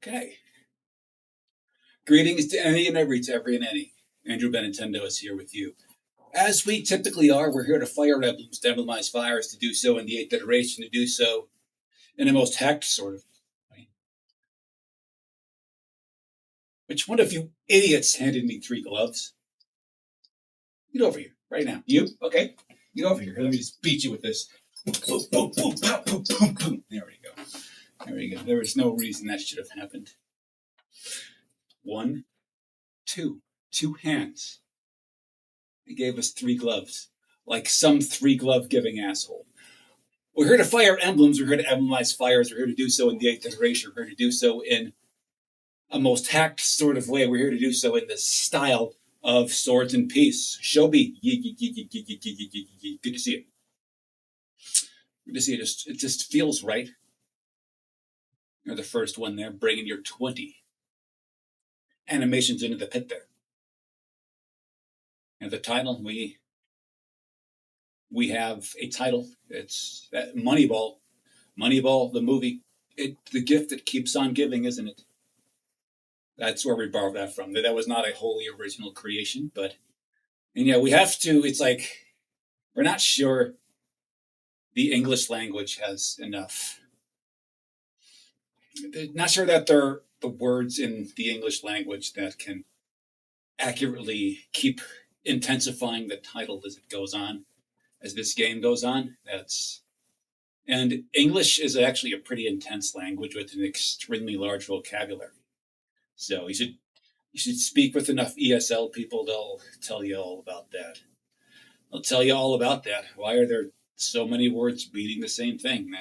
Okay. Greetings to any and every, to every and any. Andrew Benintendo is here with you. As we typically are, we're here to fire emblems, to emblemize fires, to do so in the 8th iteration, to do so in the most hacked sort of way. Which one of you idiots handed me 3 gloves? Get over here, right now. You? Okay. Get over here. Let me just beat you with this. Boom, boom, boom, boom, boom, boom, boom. There we go. There we go. There was no reason that should have happened. 1, 2. 2 hands. He gave us 3 gloves, like some 3-glove giving asshole. We're here to fire emblems. We're here to emblemize fires. We're here to do so in the 8th iteration. We're here to do so in a most hacked sort of way. We're here to do so in the style of Swords and Peace. Shobi. Good to see you. Good to see you. It just feels right. You're the first one there, bringing your 20 animations into the pit there. And the title, we have a title. It's Moneyball. Moneyball, the movie. The gift that keeps on giving, isn't it? That's where we borrowed that from. That was not a wholly original creation, but we have to. It's like we're not sure the English language has enough. Not sure that there are the words in the English language that can accurately keep intensifying the title as it goes on, as this game goes on. And English is actually a pretty intense language with an extremely large vocabulary. So you should speak with enough ESL people; they'll tell you all about that. They'll tell you all about that. Why are there so many words meaning the same thing?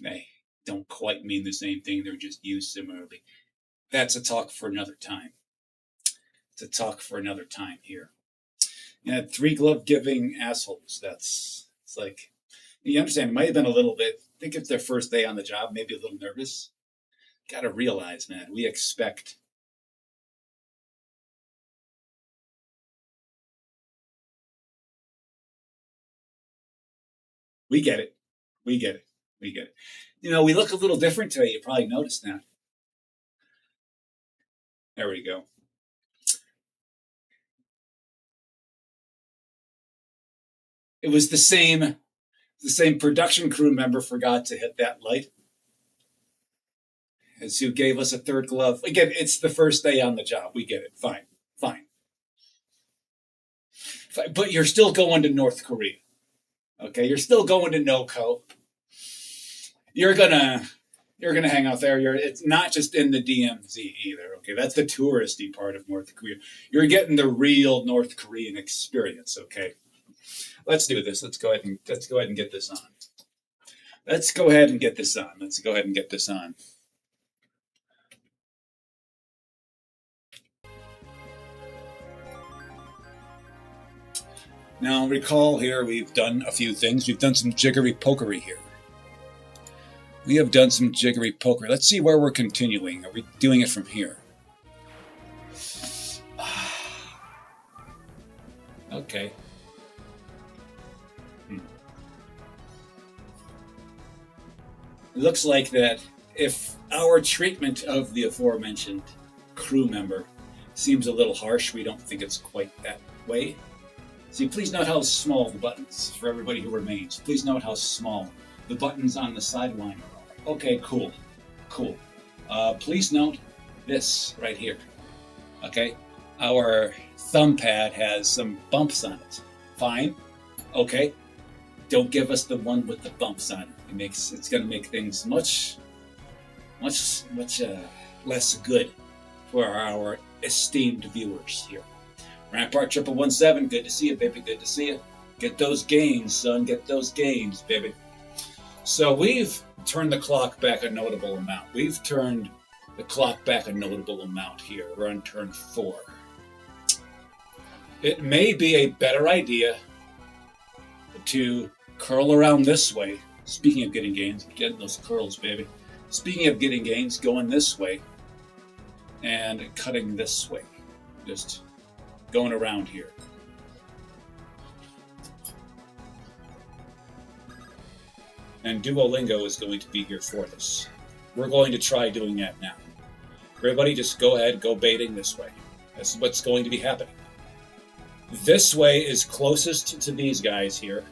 They don't quite mean the same thing. They're just used similarly. That's a talk for another time. It's a talk for another time here. 3-glove giving assholes. It's like, you understand, it might have been a little bit, I think it's their first day on the job, maybe a little nervous. Got to realize, man, we expect we get it. We get it. We get it. We look a little different today. You probably noticed that. There we go. It was the same production crew member forgot to hit that light as who gave us a 3rd glove. Again, it's the first day on the job. We get it. Fine. But you're still going to North Korea. Okay, you're still going to NOCO. You're gonna hang out there. It's not just in the DMZ either. Okay, that's the touristy part of North Korea. You're getting the real North Korean experience. Okay, let's do this. Let's go ahead and get this on. Let's go ahead and get this on. Now recall here, we've done a few things. We've done some jiggery pokery here. We have done some jiggery pokery. Let's see where we're continuing. Are we doing it from here? Okay. It looks like that if our treatment of the aforementioned crew member seems a little harsh, we don't think it's quite that way. See, please note how small the buttons, for everybody who remains, please note how small the buttons on the sideline are. Okay, cool. Please note this right here. Okay? Our thumb pad has some bumps on it. Fine. Okay. Don't give us the one with the bumps on it. It's going to make things much less good for our esteemed viewers here. Rampart 1117, good to see you, baby. Good to see you. Get those gains, son. Get those gains, baby. So we've turned the clock back a notable amount. We've turned the clock back a notable amount here. We're on turn 4. It may be a better idea to curl around this way. Speaking of getting gains, getting those curls, baby. Speaking of getting gains, going this way and cutting this way. Just going around here. And Duolingo is going to be here for this. We're going to try doing that now. Everybody just go ahead, go baiting this way. This is what's going to be happening. This way is closest to these guys here.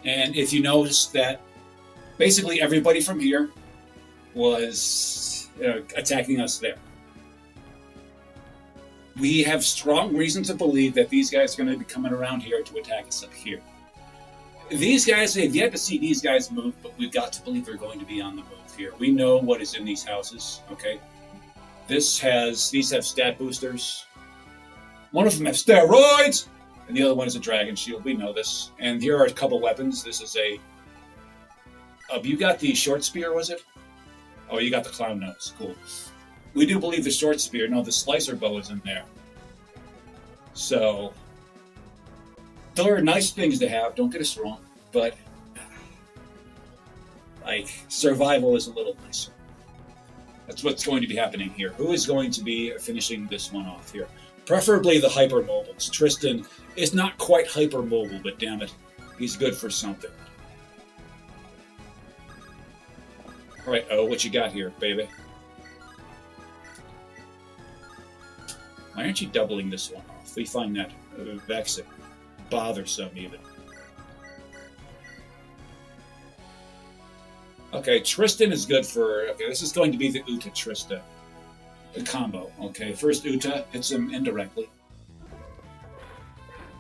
And if you notice that basically everybody from here was attacking us there. We have strong reason to believe that these guys are going to be coming around here to attack us up here. These guys, we have yet to see these guys move, but we've got to believe they're going to be on the move here. We know what is in these houses, okay? These have stat boosters. One of them has steroids, and the other one is a dragon shield. We know this. And here are a couple weapons. This is you got the short spear, was it? Oh, you got the clown nose. Cool. We do believe the short spear. No, the slicer bow is in there. So, there are nice things to have, don't get us wrong, but survival is a little nicer. That's what's going to be happening here. Who is going to be finishing this one off here? Preferably the hypermobiles. Tristan is not quite hypermobile, but damn it, he's good for something. All right, what you got here, baby? Why aren't you doubling this one off? We find that vexing, bothersome even. Okay, Tristan is good for... Okay, this is going to be the Uta Trista combo. Okay, first Uta hits him indirectly.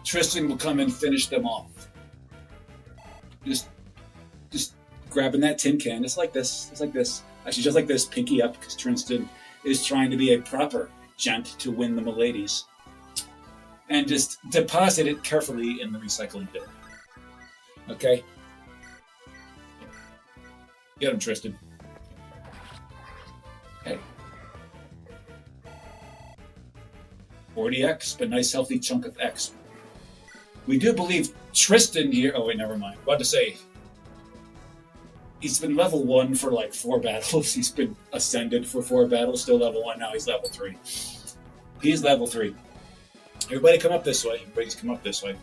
Tristan will come and finish them off. Just grabbing that tin can, just like this, Actually, just like this, pinky up, because Tristan is trying to be a proper gent to win the miladies. And just deposit it carefully in the recycling bin. Okay? Get him, Tristan. Okay. 40x, but nice healthy chunk of X. We do believe Tristan here... Oh, wait, never mind. About to say... He's been level 1 for like 4 battles. He's been ascended for 4 battles. Still level 1. Now he's level 3. He's level 3. Everybody come up this way. Everybody's come up this way.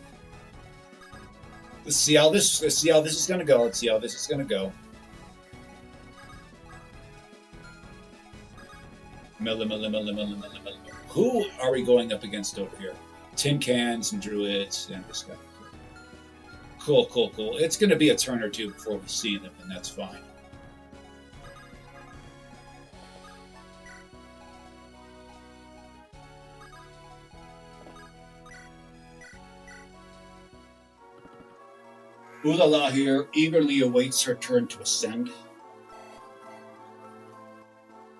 Let's see how this is going to go. Let's see how this is going to go. Who are we going up against over here? Tin cans and druids and this guy. Cool. It's going to be a turn or two before we see them, and that's fine. Ulala here eagerly awaits her turn to ascend.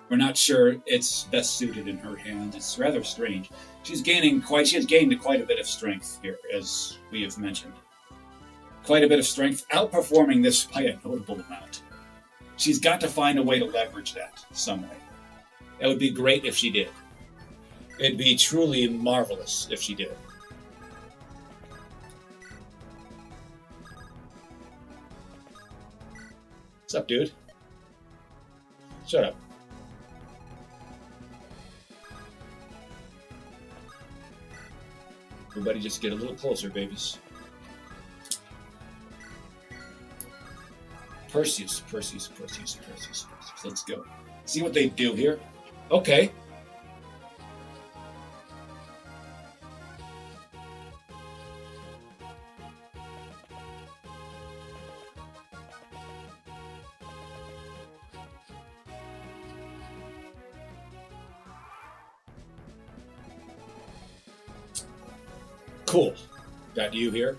We're not sure it's best suited in her hands. It's rather strange. She has gained quite a bit of strength here, as we have mentioned. Quite a bit of strength, outperforming this by a notable amount. She's got to find a way to leverage that some way. That would be great if she did. It'd be truly marvelous if she did. What's up, dude? Shut up. Everybody just get a little closer, babies. Perseus. Let's go. See what they do here. Okay. Cool. Got you here.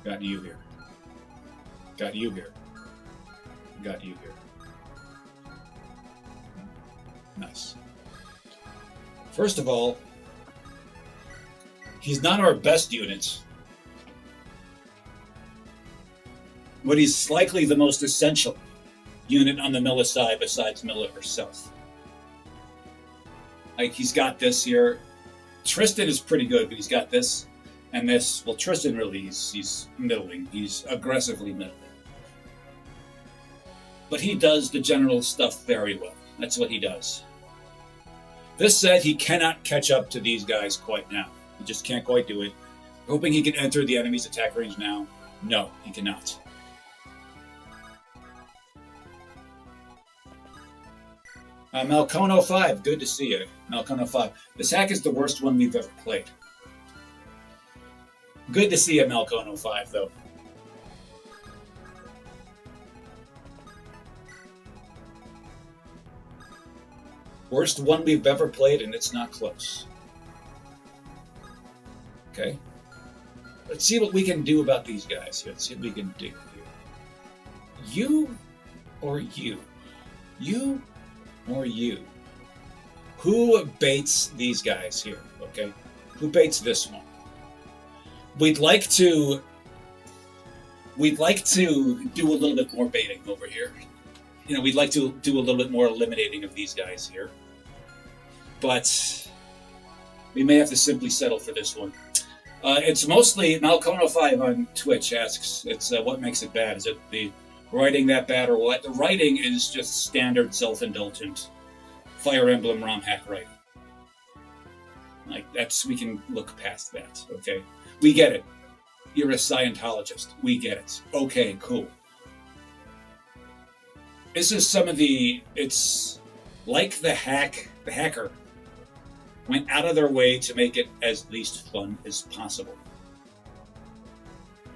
Got you here. Got you here. Got you here. Nice. First of all, he's not our best unit, but he's likely the most essential unit on the Milla side besides Milla herself. Like, he's got this here. Tristan is pretty good, but he's got this and this. Well, Tristan really, he's middling. He's aggressively middling. But he does the general stuff very well. That's what he does. This said, he cannot catch up to these guys quite now. He just can't quite do it. Hoping he can enter the enemy's attack range now. No, he cannot. Malcono5, good to see you. Malcono5. This hack is the worst one we've ever played. Good to see you, Malcono5, though. Worst one we've ever played, and it's not close. Okay. Let's see what we can do about these guys here. Let's see what we can do here. You or you? You or you? Who baits these guys here, okay? Who baits this one? We'd like to do a little bit more baiting over here. You know, we'd like to do a little bit more eliminating of these guys here. But we may have to simply settle for this one. It's mostly Malcono5 on Twitch asks, it's what makes it bad? Is it the writing that bad or what? The writing is just standard self-indulgent Fire Emblem Romhack writing. Like, we can look past that, okay? We get it. You're a Scientologist. We get it. Okay, cool. This is it's like the hacker went out of their way to make it as least fun as possible.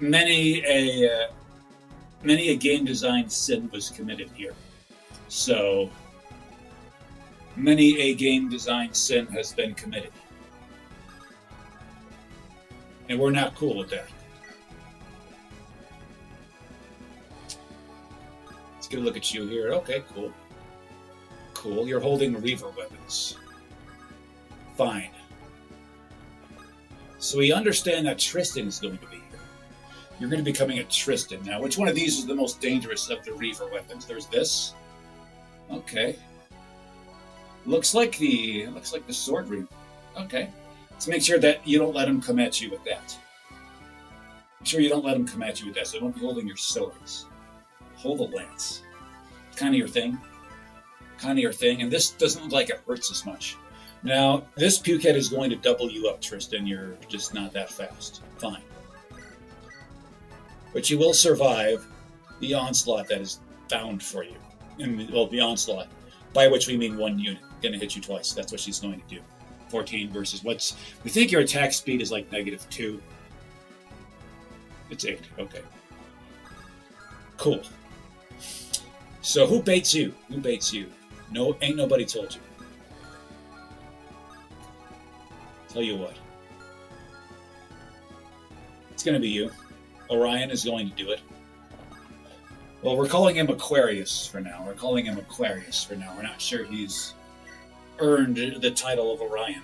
Many a game design sin was committed here. So, many a game design sin has been committed. And we're not cool with that. Let's get a look at you here. Okay, cool. Cool, you're holding Reaver weapons. Fine. So we understand that Tristan is going to be here. You're going to be becoming a Tristan. Now, which one of these is the most dangerous of the Reaver weapons? There's this. Okay. Looks like the Sword Reaver. Okay. Let's make sure that you don't let him come at you with that. Make sure you don't let him come at you with that, so don't be holding your swords. Hold the lance. Kind of your thing. Kind of your thing. And this doesn't look like it hurts as much. Now, this pukehead is going to double you up, Tristan. You're just not that fast. Fine. But you will survive the onslaught that is bound for you. Well, the onslaught, by which we mean one unit. Going to hit you twice. That's what she's going to do. 14 versus we think your attack speed is like -2. It's 8. Okay. Cool. So who baits you? Who baits you? No, ain't nobody told you. Tell you what. It's going to be you. Orion is going to do it. Well, we're calling him Aquarius for now. We're not sure he's earned the title of Orion,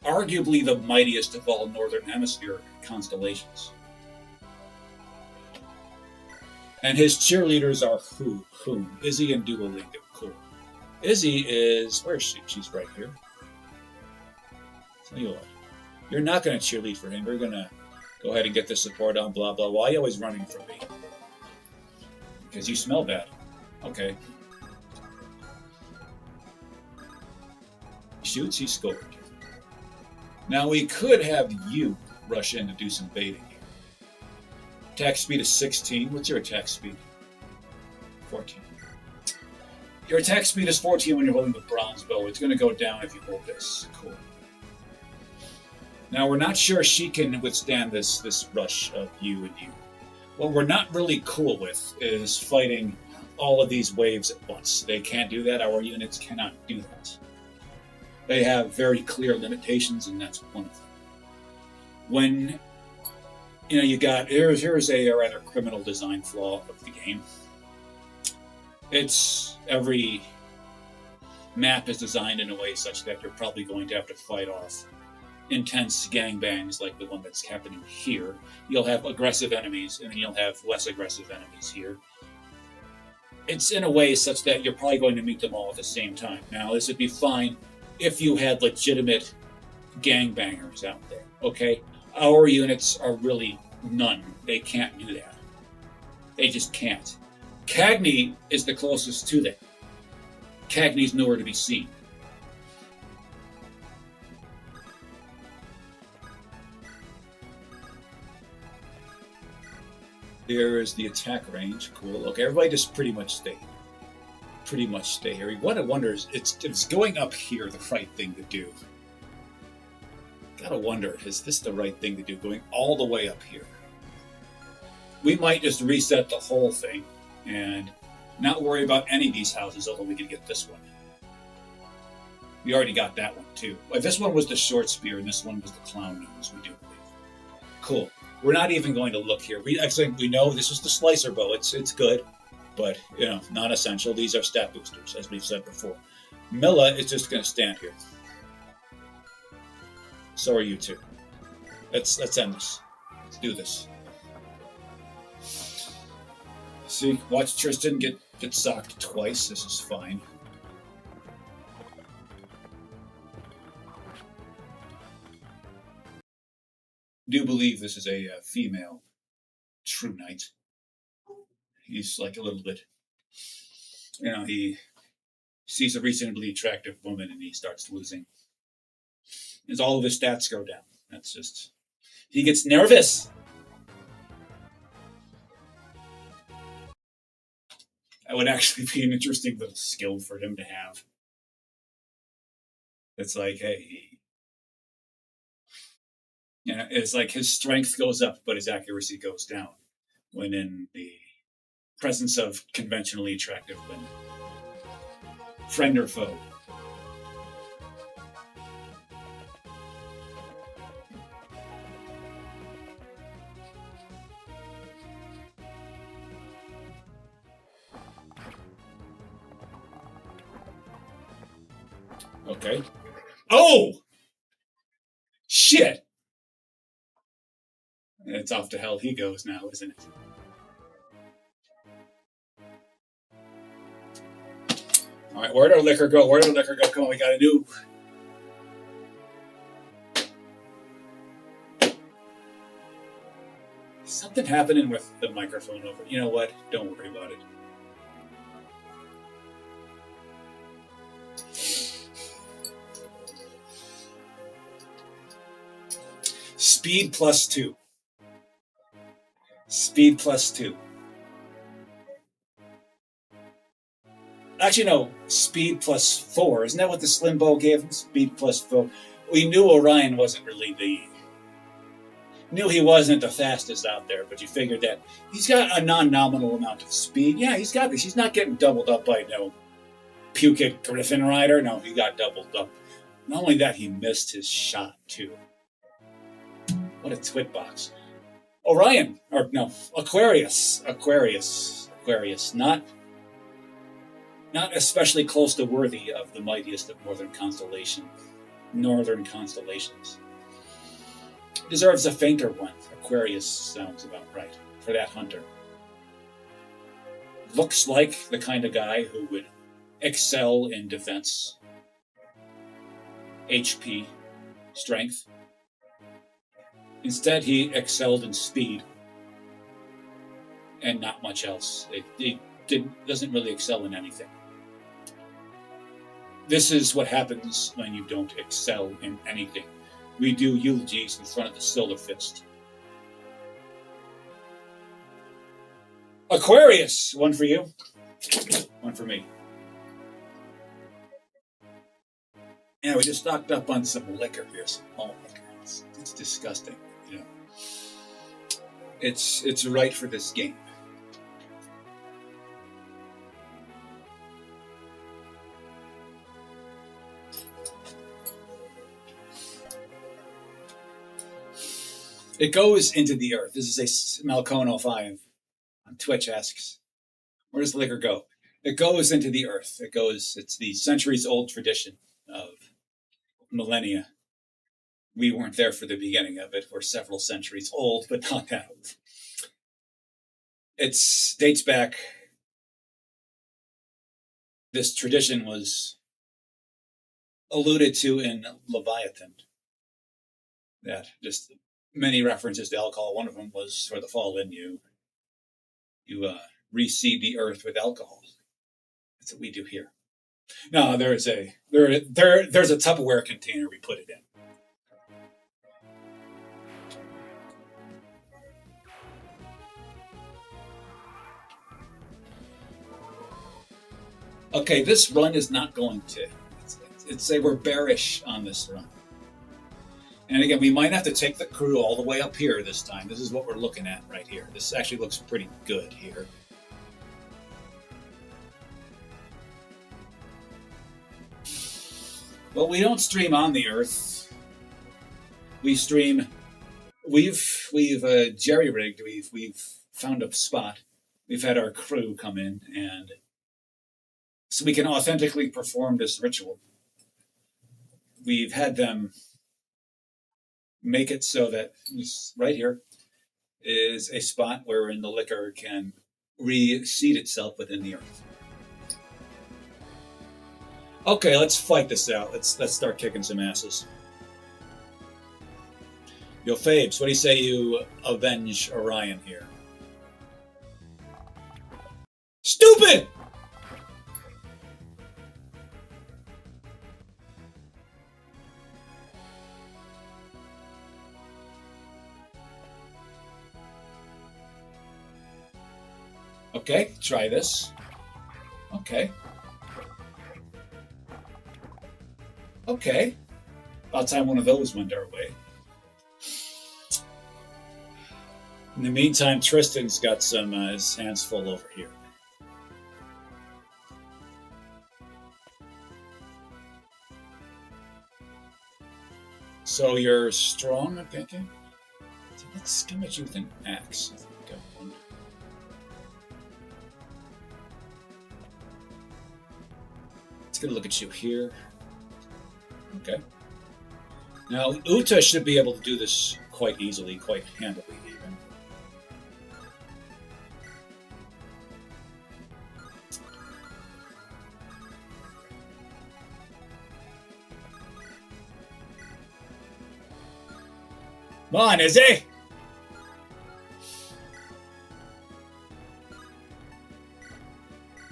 arguably the mightiest of all Northern Hemisphere constellations. And his cheerleaders are who? Izzy and Duolingo. Cool. Izzy is... Where is she? She's right here. Tell you what. You're not going to cheerlead for him. You're going to go ahead and get the support on, blah, blah. Why are you always running from me? Because you smell bad. Okay. He shoots, he scored. Now we could have you rush in to do some baiting here. Attack speed is 16. What's your attack speed? 14. Your attack speed is 14 when you're holding the bronze bow. It's going to go down if you hold this. Cool. Now we're not sure she can withstand this rush of you and you. What we're not really cool with is fighting all of these waves at once. They can't do that. Our units cannot do that. They have very clear limitations, and that's one of them. When you got here's a rather criminal design flaw of the game. It's every map is designed in a way such that you're probably going to have to fight off intense gangbangs like the one that's happening here. You'll have aggressive enemies, and then you'll have less aggressive enemies here. It's in a way such that you're probably going to meet them all at the same time. Now, this would be fine if you had legitimate gangbangers out there, okay? Our units are really none. They can't do that. They just can't. Cagney is the closest to them. Cagney's nowhere to be seen. Here is the attack range. Cool. Okay, everybody just pretty much stay. pretty much stay here. What I wonder is, it's going up here the right thing to do. Gotta wonder, is this the right thing to do, going all the way up here? We might just reset the whole thing and not worry about any of these houses, although we could get this one. We already got that one too. But this one was the short spear, and this one was the clown nose, we do believe. Cool. We're not even going to look here. We know this is the slicer bow. It's good, but not essential. These are stat boosters, as we've said before. Milla is just going to stand here. So are you two. Let's end this. Let's do this. See, watch Tristan get socked twice. This is fine. Do believe this is a female true knight. He's like a little bit, he sees a reasonably attractive woman and he starts losing. As all of his stats go down. That's just, he gets nervous. That would actually be an interesting little skill for him to have. It's like, hey, it's like his strength goes up, but his accuracy goes down when in the presence of conventionally attractive women. Friend or foe? Okay. Oh! Shit! It's off to hell he goes now, isn't it? All right, where'd our liquor go? Come on, we got a new... Something happening with the microphone over. You know what? Don't worry about it. Speed +2. Speed +2. Actually, no. Speed +4. Isn't that what the slim bow gave him? Speed +4. We knew Orion wasn't really knew he wasn't the fastest out there, but you figured that he's got a non-nominal amount of speed. Yeah, he's got this. He's not getting doubled up by no Pukit Griffin Rider. No, he got doubled up. Not only that, he missed his shot too. What a twit box. Orion, or no, Aquarius. Not especially close to worthy of the mightiest of northern constellations. Deserves a fainter one. Aquarius sounds about right for that hunter. Looks like the kind of guy who would excel in defense, HP, strength. Instead, he excelled in speed and not much else. He doesn't really excel in anything. This is what happens when you don't excel in anything. We do eulogies in front of the Silver Fist. Aquarius! One for you. One for me. Yeah, we just stocked up on some liquor here. Oh my God. It's disgusting. It's right for this game. It goes into the earth. This is a Malcono5 on Twitch asks, where does the liquor go? It goes into the earth. It's the centuries-old tradition of millennia. We weren't there for the beginning of it. We're several centuries old, but not that old. It dates back. This tradition was alluded to in Leviathan. That just many references to alcohol. One of them was for the fallen. You reseed the earth with alcohol. That's what we do here. No, there's a Tupperware container we put it in. Okay, this run is not going to. Say we're bearish on this run. And again, we might have to take the crew all the way up here this time. This is what we're looking at right here. This actually looks pretty good here. Well, we don't stream on the Earth. We stream. We've jerry-rigged. We've found a spot. We've had our crew come in, and so we can authentically perform this ritual. We've had them make it so that this right here is a spot wherein the liquor can reseed itself within the Earth. Okay, let's fight this out. Let's start kicking some asses. Yo, Fabes, what do you say you avenge Orion here? Stupid! Okay, try this. Okay. Okay. About time one of those went our way. In the meantime, Tristan's got some his hands full over here. So you're strong, okay? So let's come at you with an axe. Let's get a look at you here. Okay. Now, Uta should be able to do this quite easily, quite handily even. Come on, Izzy!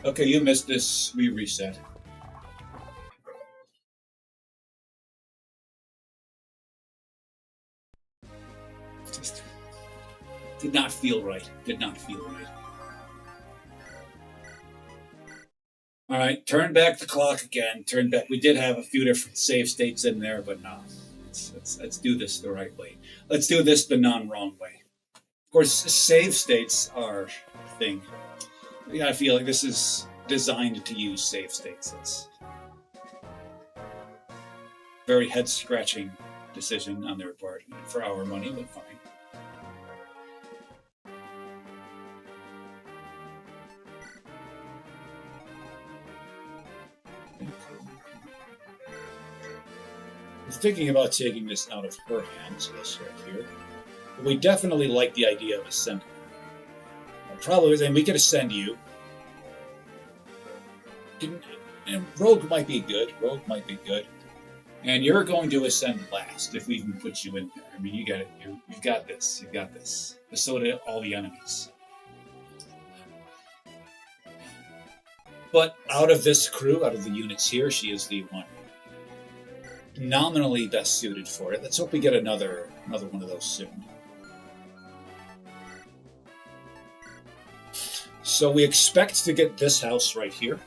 Okay, you missed this. We reset. Just did not feel right. Did not feel right. All right, turn back the clock again. Turn back. We did have a few different save states in there, but no. Let's do this the right way. Let's do this the non-wrong way. Of course, save states are a thing. I feel like this is designed to use save states. It's very head-scratching decision on their part for our money, but fine. I was thinking about taking this out of her hands, this right here. But we definitely like the idea of ascending. Probably, then we could ascend you. And Rogue might be good. Rogue might be good. And you're going to ascend last if we can put you in there. I mean, you got it. You've got this. You've got this. So do all the enemies. But out of this crew, out of the units here, she is the one nominally best suited for it. Let's hope we get another one of those soon. So we expect to get this house right here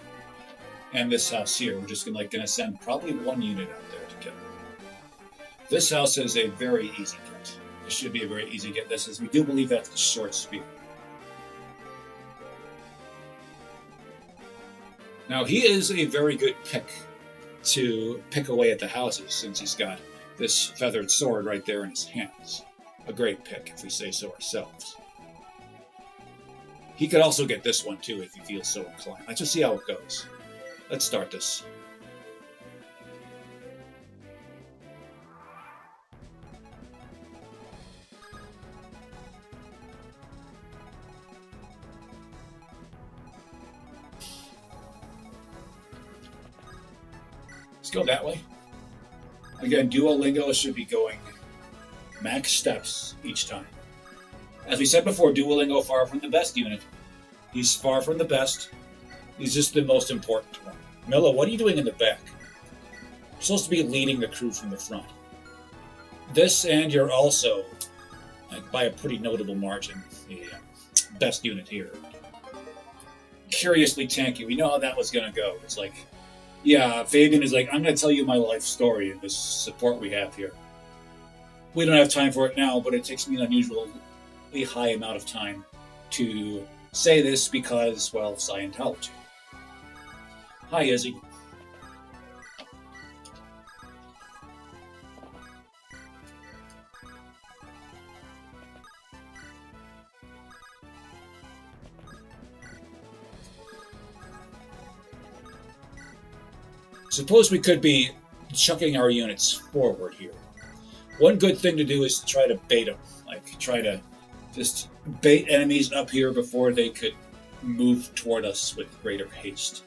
and this house here. We're just gonna send probably one unit out there to get it. This house is a very easy get. This should be a very easy get. This is, we do believe that's a short spear. Now he is a very good pick to pick away at the houses since he's got this feathered sword right there in his hands. A great pick, if we say so ourselves. He could also get this one too if he feels so inclined. Let's just see how it goes. Let's start this. Let's go that way. Again, Duolingo should be going max steps each time. As we said before, Duolingo far from the best unit. He's far from the best. He's just the most important one. Milla, what are you doing in the back? You're supposed to be leading the crew from the front. This, and you're also, by a pretty notable margin, the best unit here. curiously tanky. We know how that was going to go. It's like, yeah, Fabian is like, I'm going to tell you my life story and this support we have here. We don't have time for it now, but it takes me an unusually high amount of time to say this because, well, Scientology. Hi, Izzy. Suppose we could be chucking our units forward here. One good thing to do is to try to bait them, like try to just bait enemies up here before they could move toward us with greater haste.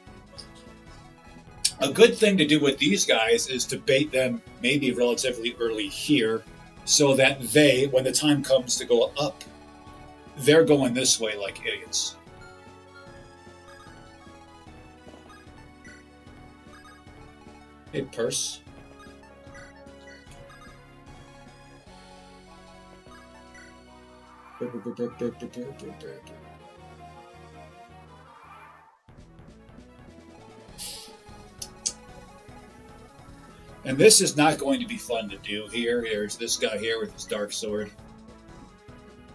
A good thing to do with these guys is to bait them maybe relatively early here so that they, when the time comes to go up, they're going this way like idiots. Hey, Purse. And this is not going to be fun to do here. There's this guy here with his dark sword.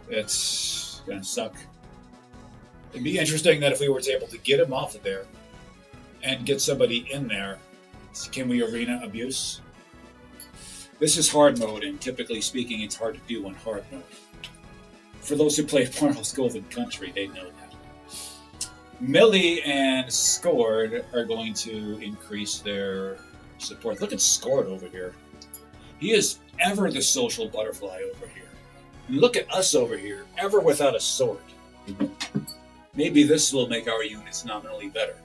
It's going to suck. It'd be interesting that if we were able to get him off of there and get somebody in there. Can we arena abuse? This is hard mode, and typically speaking, it's hard to do on hard mode. For those who play Marvel's Golden Country, they know that. Millie and Scored are going to increase their support. Look at Scored over here. He is ever the social butterfly over here. And look at us over here, ever without a sword. Maybe this will make our units nominally better.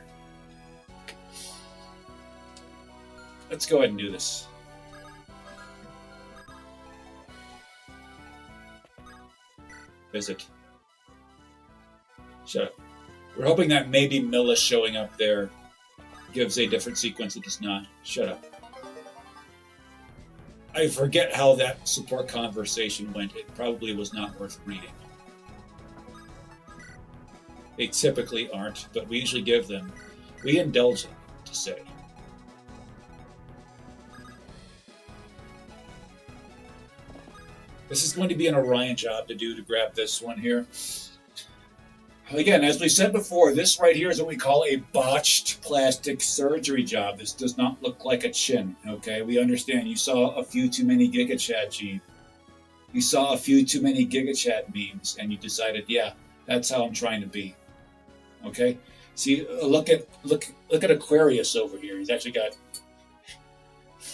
Let's go ahead and do this. Visit. Shut up. We're hoping that maybe Milla showing up there gives a different sequence. It does not. Shut up. I forget how that support conversation went. It probably was not worth reading. They typically aren't, but we usually give them. We indulge them to say. This is going to be an Orion job to do to grab this one here. Again, as we said before, this right here is what we call a botched plastic surgery job. This does not look like a chin, okay? We understand you saw a few too many GigaChat, Gene. You saw a few too many GigaChat memes, and you decided, yeah, that's how I'm trying to be. Okay? See, look at Aquarius over here. He's actually got,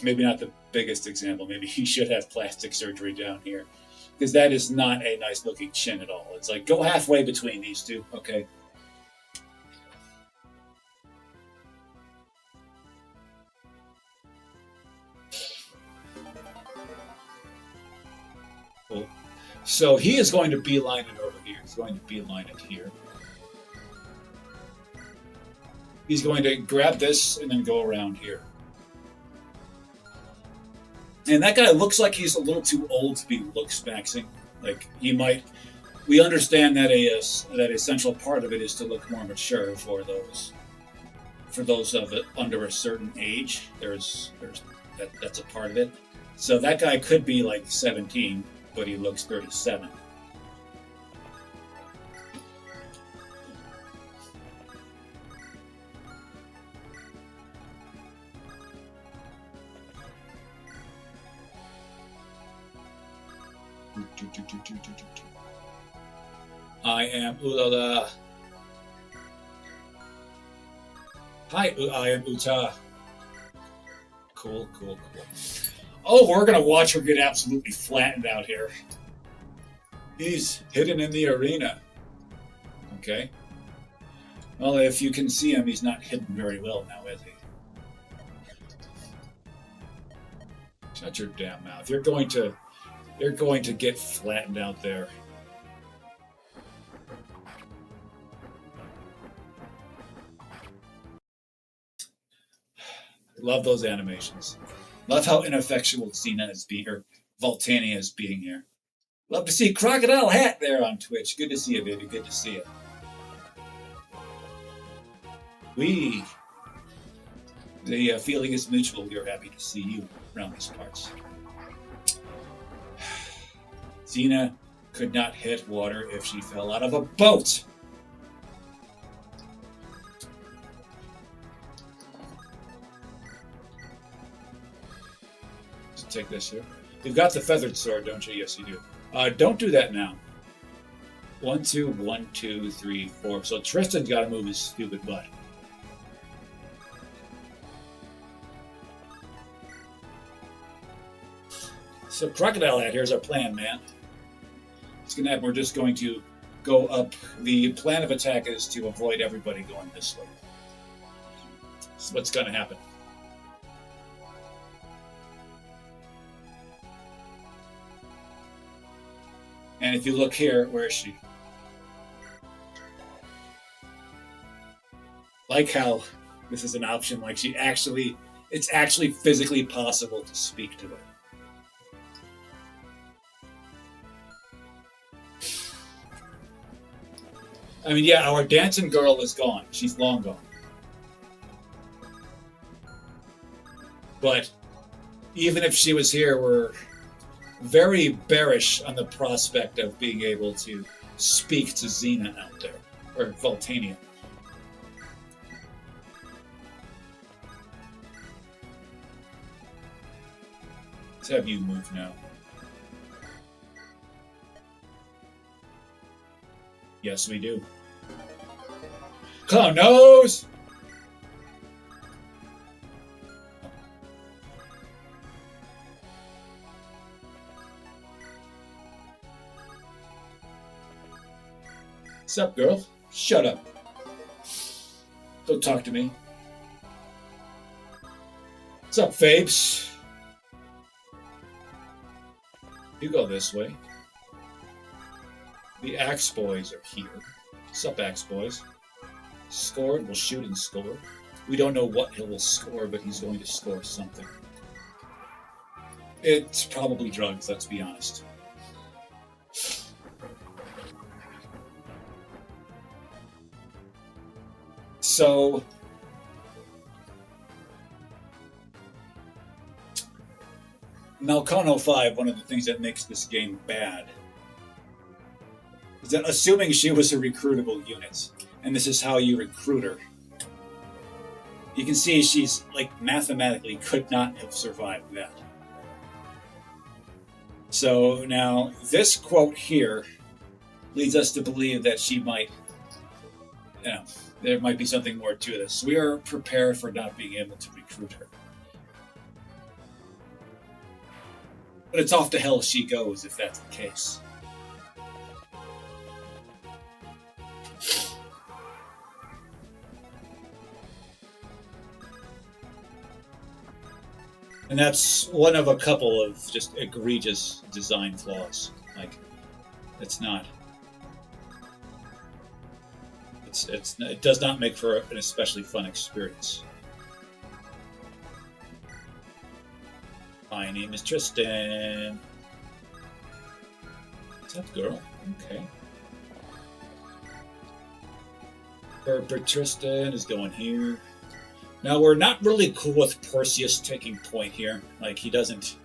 maybe not the biggest example. Maybe he should have plastic surgery down here. Because that is not a nice looking chin at all. It's like, go halfway between these two, okay? Cool. So he is going to beeline it over here. He's going to beeline it here. He's going to grab this and then go around here. And that guy looks like he's a little too old to be looks maxing. Like he might. We understand that that essential part of it is to look more mature for those of it under a certain age. That's a part of it. So that guy could be like 17, but he looks 37. I am Ulala. Hi, I am Uta. Cool. Oh, we're gonna watch her get absolutely flattened out here. He's hidden in the arena. Okay. Well, if you can see him, he's not hidden very well now, is he? Shut your damn mouth. You're going to get flattened out there. Love those animations. Love how ineffectual Xena is being, or Voltania is being here. Love to see Crocodile Hat there on Twitch. Good to see you, baby. Good to see you. We, the feeling is mutual. We are happy to see you around these parts. Xena could not hit water if she fell out of a boat. Just take this here. You've got the feathered sword, don't you? Yes, you do. Don't do that now. 1, 2, 1, 2, 3, 4. So Tristan's got to move his stupid butt. So Crocodile Hat, here's our plan, man. We're just going to go up. The plan of attack is to avoid everybody going this way. That's what's going to happen. And if you look here, where is she? Like how this is an option, like it's actually physically possible to speak to her. I mean, yeah, our dancing girl is gone. She's long gone. But even if she was here, we're very bearish on the prospect of being able to speak to Xena out there, or Voltania. Let's have you move now. Yes, we do. Clown nose! What's up, girl? Shut up. Don't talk to me. What's up, Fabes? You go this way. The Axe Boys are here. What's up, Axe Boys? Scored, will shoot and score. We don't know what he will score, but he's going to score something. It's probably drugs, let's be honest. So, Malkono 5, one of the things that makes this game bad, is that assuming she was a recruitable unit, and this is how you recruit her, you can see she's, like, mathematically could not have survived that. So now, this quote here leads us to believe that she might, there might be something more to this. We are prepared for not being able to recruit her. But it's off to hell she goes if that's the case. And that's one of a couple of just egregious design flaws. Like, it's not. It does not make for an especially fun experience. My name is Tristan. What's up, girl? Okay. Herbert Tristan is going here. Now, we're not really cool with Perseus taking point here. Like, he doesn't...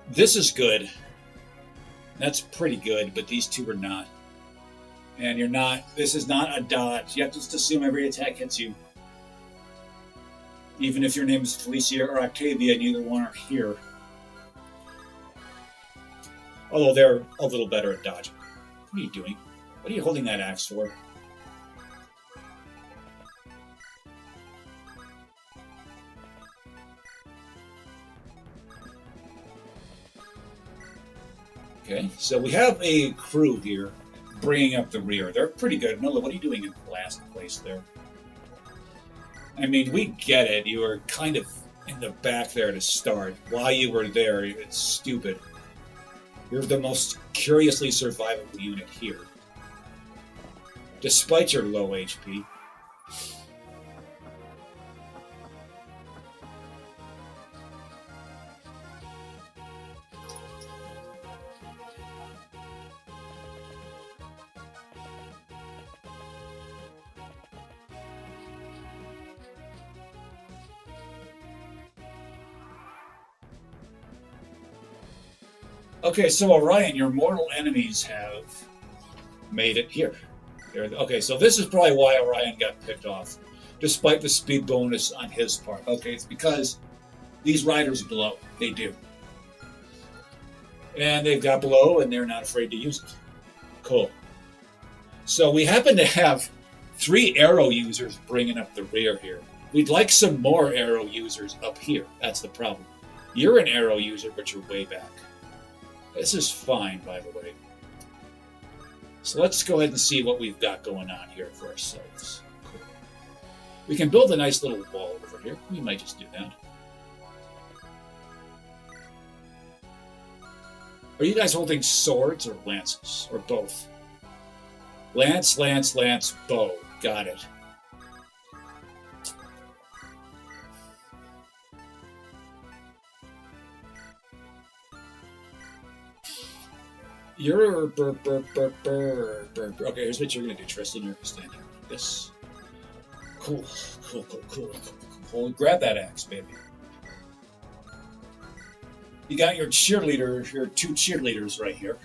This is good. That's pretty good, but these two are not. And you're not... This is not a dodge. You have to just assume every attack hits you. Even if your name is Felicia or Octavia, neither one are here. Although they're a little better at dodging. What are you doing? What are you holding that axe for? Okay, so we have a crew here bringing up the rear. They're pretty good. Nola, what are you doing in last place there? I mean, we get it. You were kind of in the back there to start. While you were there, it's stupid. You're the most curiously survivable unit here. Despite your low HP. Okay, so Orion, your mortal enemies have made it here. Okay, so this is probably why Orion got picked off, despite the speed bonus on his part. Okay, it's because these riders blow. They do. And they've got blow, and they're not afraid to use it. Cool. So we happen to have 3 arrow users bringing up the rear here. We'd like some more arrow users up here. That's the problem. You're an arrow user, but you're way back. This is fine, by the way. So let's go ahead and see what we've got going on here for ourselves. Cool. We can build a nice little wall over here. We might just do that. Are you guys holding swords or lances? Or both? Lance, lance, lance, bow. Got it. You're okay, here's what you're gonna do, Tristan. You're gonna stand here like this. Cool. Cool. Grab that axe, baby. You got your cheerleader, your 2 cheerleaders right here.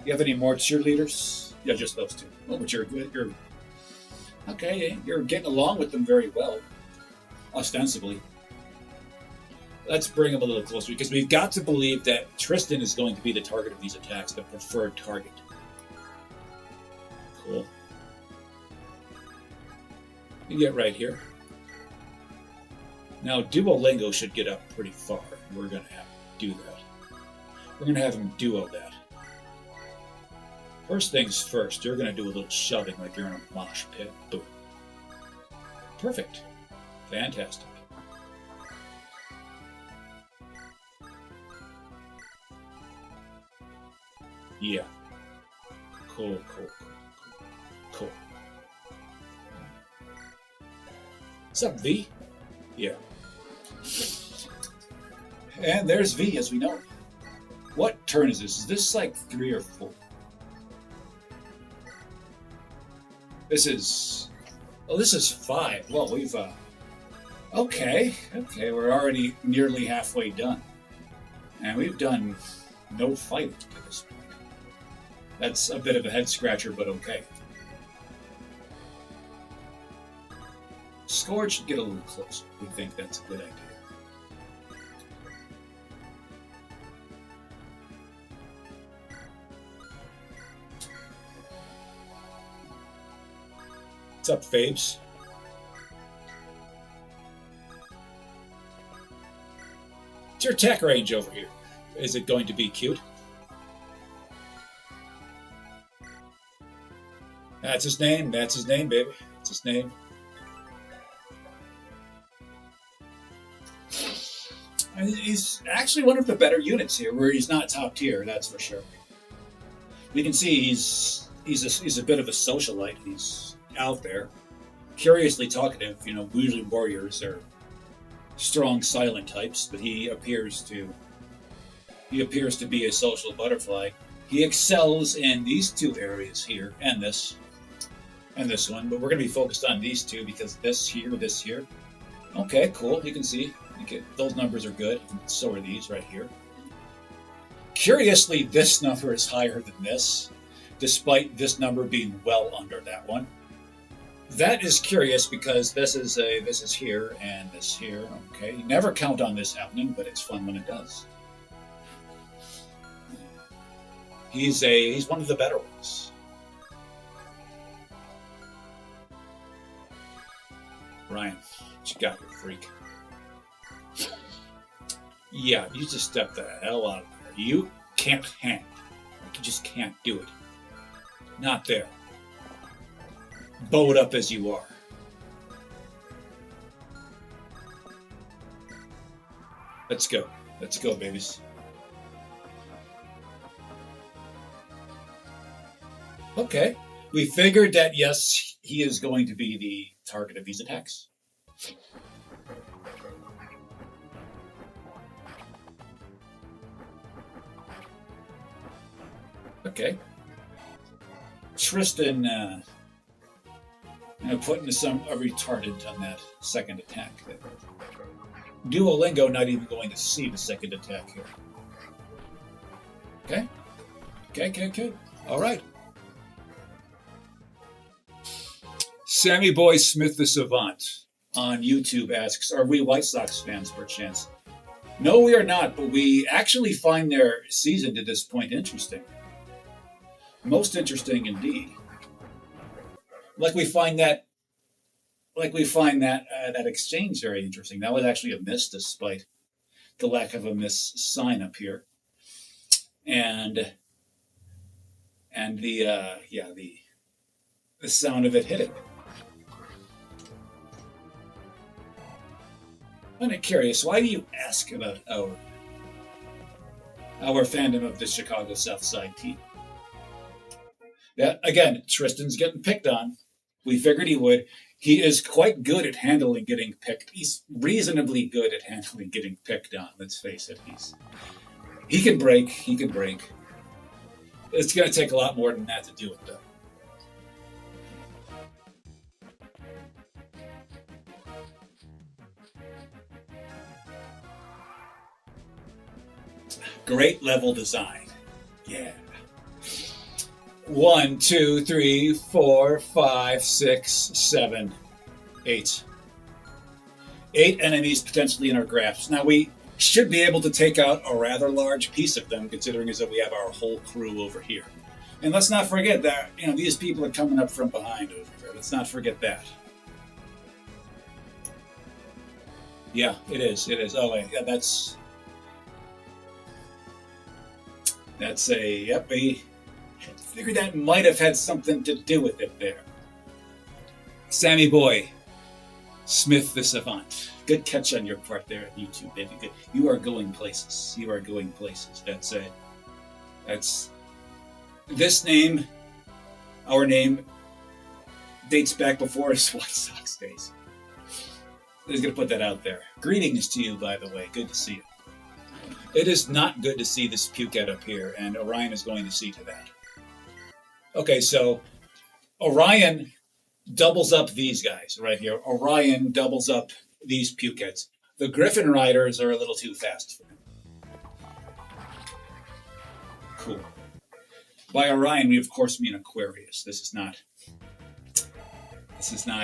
You have any more cheerleaders? Yeah, just those 2. Oh, but you're good. You're okay. You're getting along with them very well, ostensibly. Let's bring them a little closer because we've got to believe that Tristan is going to be the target of these attacks, the preferred target. Cool. You get right here. Now, Duolingo should get up pretty far. We're going to have to do that. We're going to have him duo that. First things first, you're going to do a little shoving like you're in a mosh pit. Boom. Perfect. Fantastic. Yeah. Cool. What's up, V? Yeah. And there's V, as we know. What turn is this? Is this like 3 or 4? This is... Oh, this is 5. Well, we've... Okay, we're already nearly halfway done. And we've done no fighting to this point. That's a bit of a head-scratcher, but okay. Scourge should get a little closer. We think that's a good idea. What's up, Fabes? What's your attack range over here? Is it going to be cute? That's his name, baby. That's his name. And he's actually one of the better units here, where he's not top tier, that's for sure. You can see he's a bit of a socialite. He's out there, curiously talkative. You know, usually warriors are strong, silent types, but he appears to be a social butterfly. He excels in these 2 areas here, and this one, but we're going to be focused on these 2 because this here. Okay, cool. You can see those numbers are good. So are these right here. Curiously, this number is higher than this, despite this number being well under that one. That is curious because this is here and this here. Okay, you never count on this happening, but it's fun when it does. He's one of the better ones. Ryan, what you got, you freak? Yeah, you just step the hell out of there. You can't hang. Like, you just can't do it. Not there. Bow it up as you are. Let's go. Let's go, babies. Okay. We figured that, yes, he is going to be the target of these attacks. Okay. Tristan putting a retardant on that second attack. Duolingo not even going to see the second attack here. Okay. Okay. All right. Sammy Boy Smith the Savant on YouTube asks, "Are we White Sox fans, perchance?" No, we are not, but we actually find their season to this point interesting. Most interesting indeed. Like we find that, that exchange very interesting. That was actually a miss, despite the lack of a miss sign up here, and the sound of it hitting. I'm kind of curious. Why do you ask about our fandom of the Chicago South Side team? Yeah, again, Tristan's getting picked on. We figured he would. He is quite good at handling getting picked. He's reasonably good at handling getting picked on. Let's face it. He can break. He can break. It's going to take a lot more than that to do it, though. Great level design. Yeah. 1, 2, 3, 4, 5, 6, 7, 8. 8 enemies potentially in our grasp. Now we should be able to take out a rather large piece of them, considering as though we have our whole crew over here. And let's not forget that these people are coming up from behind over here. Let's not forget that. Yeah, it is. It is. Oh, wait, yeah, that's a yep. I figured that might have had something to do with it there. Sammy Boy, Smith the Savant. Good catch on your part there at YouTube, baby. Good. You are going places. You are going places. That's this name. Our name dates back before his White Sox days. I'm just gonna put that out there. Greetings to you, by the way. Good to see you. It is not good to see this puket up here, and Orion is going to see to that. Okay, so Orion doubles up these guys right here. Orion doubles up these pukets. The Griffin Riders are a little too fast for him. Cool. By Orion, we of course mean Aquarius. This is not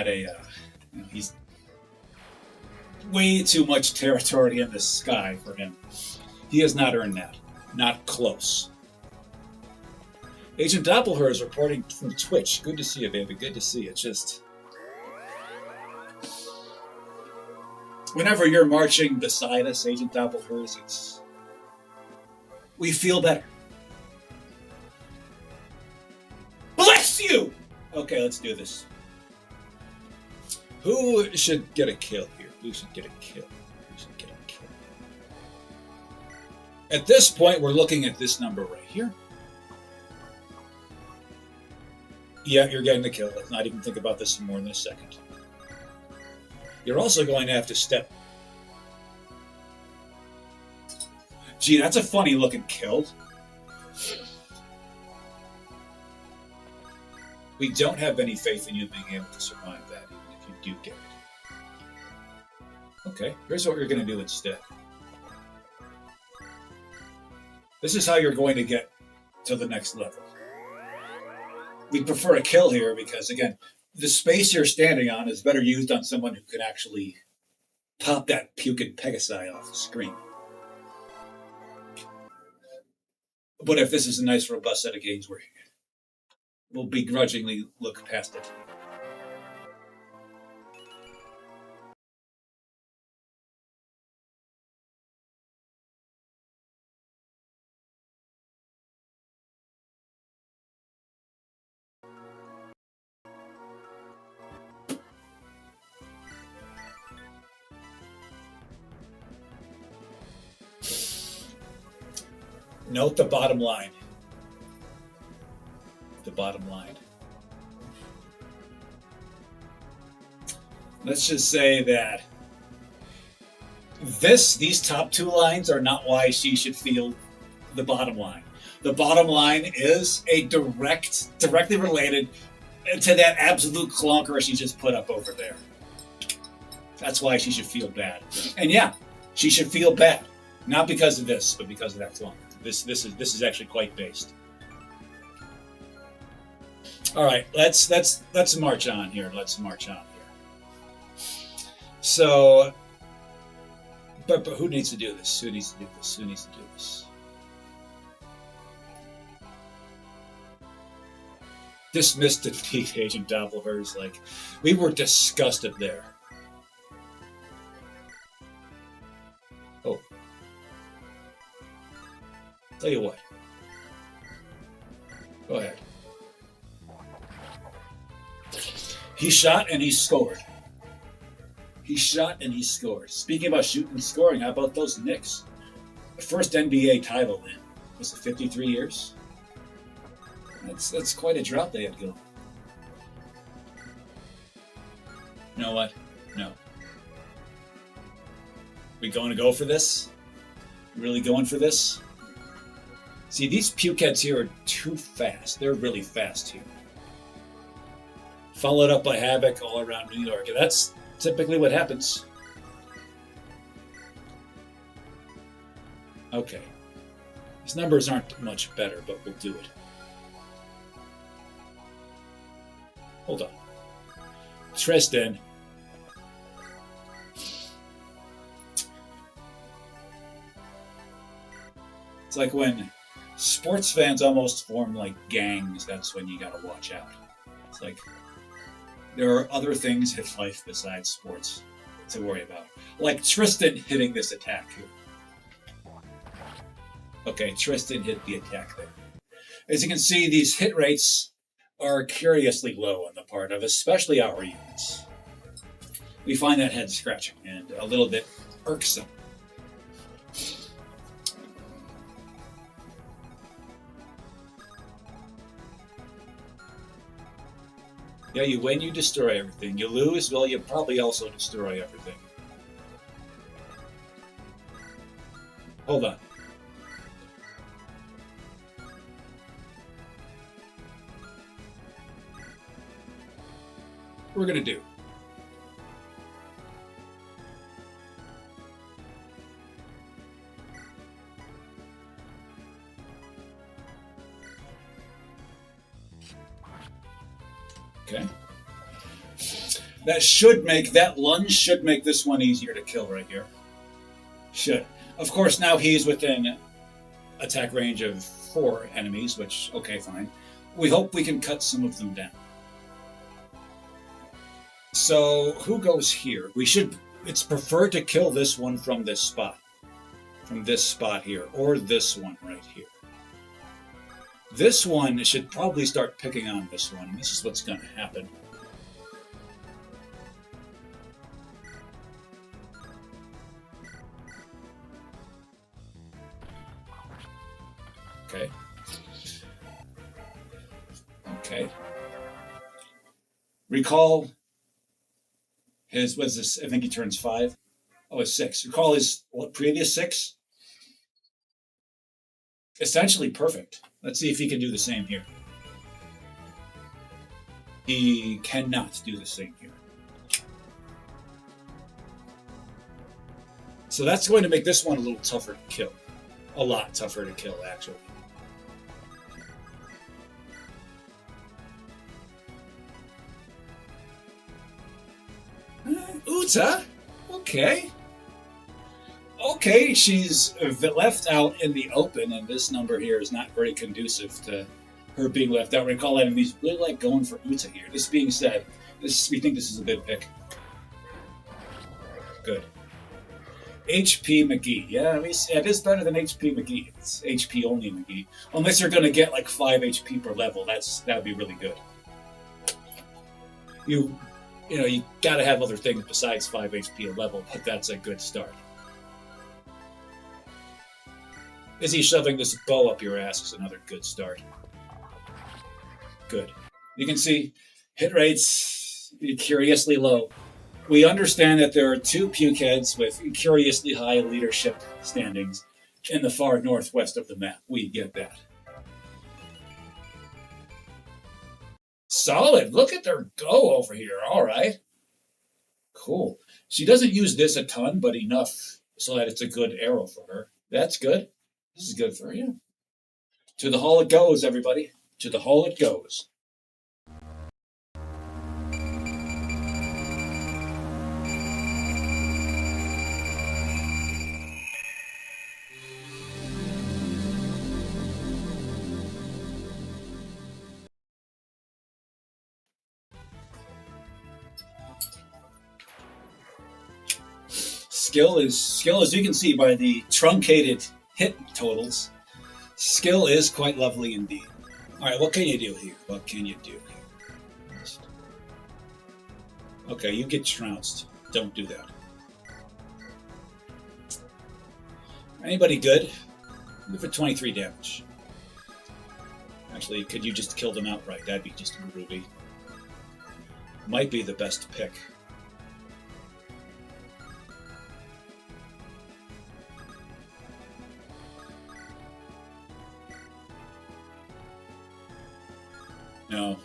a. He's way too much territory in the sky for him. He has not earned that. Not close. Agent Doppelher is reporting from Twitch. Good to see you, baby. Good to see you. Just whenever you're marching beside us, Agent Doppelher, we feel better. Bless you! Okay, let's do this. Who should get a kill here? Who should get a kill? Who should get a kill? At this point, we're looking at this number right here. Yeah, you're getting the kill. Let's not even think about this more than a second. You're also going to have to step. Gee, that's a funny looking kill. We don't have any faith in you being able to survive that, even if you do get it. Okay, here's what you're going to do instead. This is how you're going to get to the next level. We prefer a kill here because, again, the space you're standing on is better used on someone who can actually pop that puked Pegasi off the screen. But if this is a nice, robust set of games, we'll begrudgingly look past it. Note the bottom line. The bottom line. Let's just say that these top two lines are not why she should feel the bottom line. The bottom line is directly related to that absolute clunker she just put up over there. That's why she should feel bad. And yeah, she should feel bad. Not because of this, but because of that clunker. This is actually quite based. All right, let's march on here. Let's march on here. So, but who needs to do this? Who needs to do this? Who needs to do this? Dismissed defeat, Agent Doppelher's like, we were disgusted there. Oh. Tell you what. Go ahead. He shot and he scored. He shot and he scored. Speaking about shooting and scoring, how about those Knicks? The first NBA title in, was it 53 years? That's quite a drought they had going. You know what? No. We going to go for this? Really going for this? See, these pukeheads here are too fast. They're really fast here. Followed up by Havoc all around New York. That's typically what happens. Okay. These numbers aren't much better, but we'll do it. Hold on. Tristan. It's like when sports fans almost form like gangs, that's when you gotta watch out. It's like there are other things in life besides sports to worry about. Like Tristan hitting this attack here. Okay, Tristan hit the attack there. As you can see, these hit rates are curiously low on the part of especially our units. We find that head scratching and a little bit irksome. Yeah, you win, you destroy everything. You lose, well, you probably also destroy everything. Hold on. We're going to do. Okay. That lunge should make this one easier to kill right here. Should. Of course, now he's within attack range of 4 enemies, which, okay, fine. We hope we can cut some of them down. So, who goes here? It's preferred to kill this one from this spot. From this spot here, or this one right here. This one should probably start picking on this one. This is what's going to happen. Okay. Okay. Recall his, what's this? I think he turns 5. Oh, it's 6. Recall his previous 6? Essentially perfect. Let's see if he can do the same here. He cannot do the same here. So that's going to make this one a little tougher to kill. A lot tougher to kill, actually. Uta? Okay. Okay, she's left out in the open, and this number here is not very conducive to her being left out. Recall enemies really like going for Uta here. This being said, we think this is a good pick. Good. HP McGee. Yeah, it is better than HP McGee. It's HP only McGee. Unless you're going to get like 5 HP per level, that would be really good. You got to have other things besides 5 HP a level, but that's a good start. Is he shoving this bow up your ass is another good start. Good. You can see hit rates curiously low. We understand that there are 2 pukeheads with curiously high leadership standings in the far northwest of the map. We get that. Solid. Look at her go over here. All right. Cool. She doesn't use this a ton, but enough so that it's a good arrow for her. That's good. This is good for you. To the hall it goes, everybody. To the hall it goes. Skill, as you can see by the truncated hit totals, skill is quite lovely indeed. All right, what can you do here? What can you do here? Okay, you get trounced. Don't do that. Anybody good? Go for 23 damage. Actually, could you just kill them outright? That'd be just groovy. Might be the best pick. No,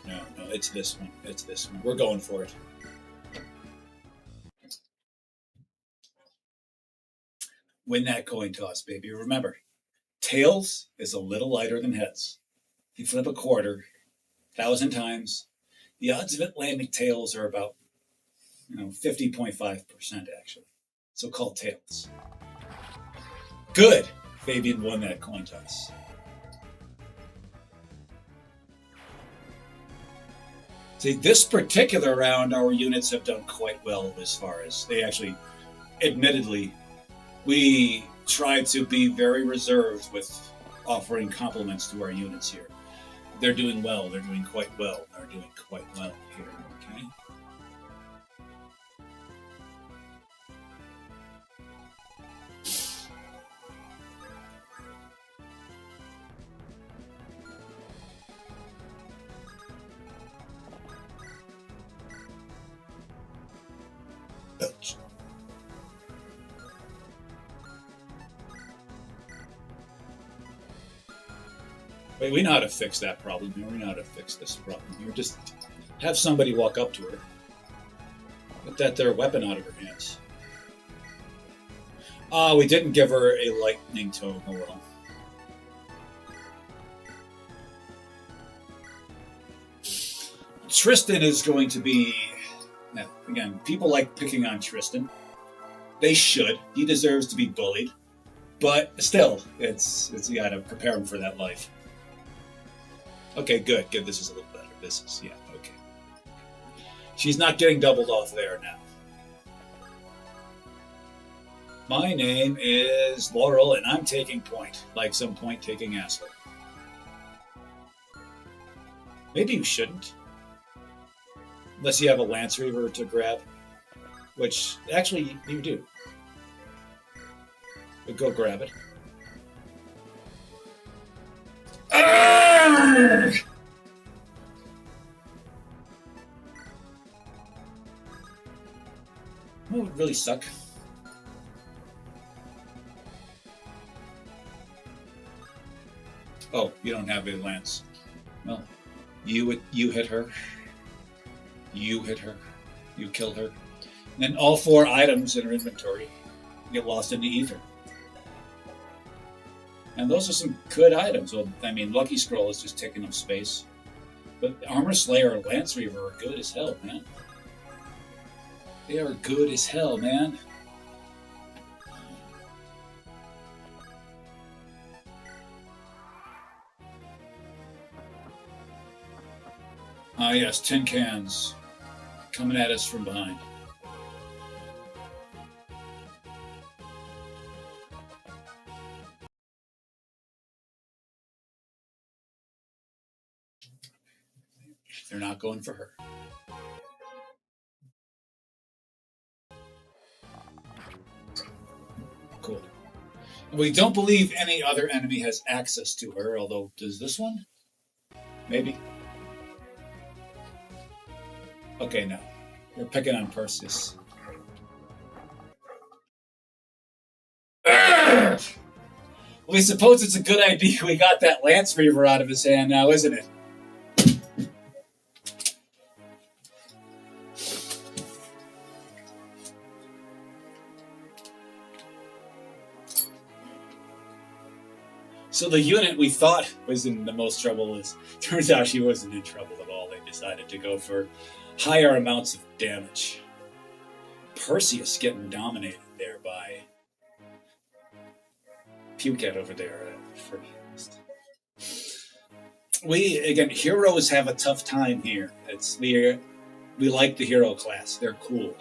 it's this one. It's this one. We're going for it. Win that coin toss, baby. Remember, tails is a little lighter than heads. If you flip a quarter 1,000 times, the odds of it landing tails are about 50.5% actually. So called tails. Good. Fabian won that coin toss. See, this particular round, our units have done quite well as far as they actually, admittedly, we try to be very reserved with offering compliments to our units here. They're doing well. They're doing quite well. They're doing quite well here. Okay. Ouch. Wait, we know how to fix that problem. We know how to fix this problem. You just have somebody walk up to her. Get their weapon out of her hands. We didn't give her a lightning totem. Oh well. Tristan is going to be... Again, people like picking on Tristan. They should. He deserves to be bullied. But still, it's you gotta prepare him for that life. Okay, good. This is a little better. This is, yeah, okay. She's not getting doubled off there now. My name is Laurel, and I'm taking point, like some point-taking asshole. Maybe you shouldn't. Unless you have a Lance Reaver to grab, which actually you do. But go grab it. Arrgh! Oh, it would really suck. Oh, you don't have a lance. Well, you hit her. You hit her. You killed her. And then all 4 items in her inventory get lost in the ether. And those are some good items. Well, I mean, Lucky Scroll is just taking up space. But Armor Slayer and Lance Reaver are good as hell, man. They are good as hell, man. Ah, yes, tin cans coming at us from behind. They're not going for her. Cool. We don't believe any other enemy has access to her, although does this one? Maybe. Okay, no. We're picking on Perseus. Well, we suppose it's a good idea we got that Lance Reaver out of his hand now, isn't it? So the unit we thought was in the most trouble turns out she wasn't in trouble at all. They decided to go for higher amounts of damage. Perseus getting dominated there by Puket over there. Heroes have a tough time here. We like the hero class. They're cool.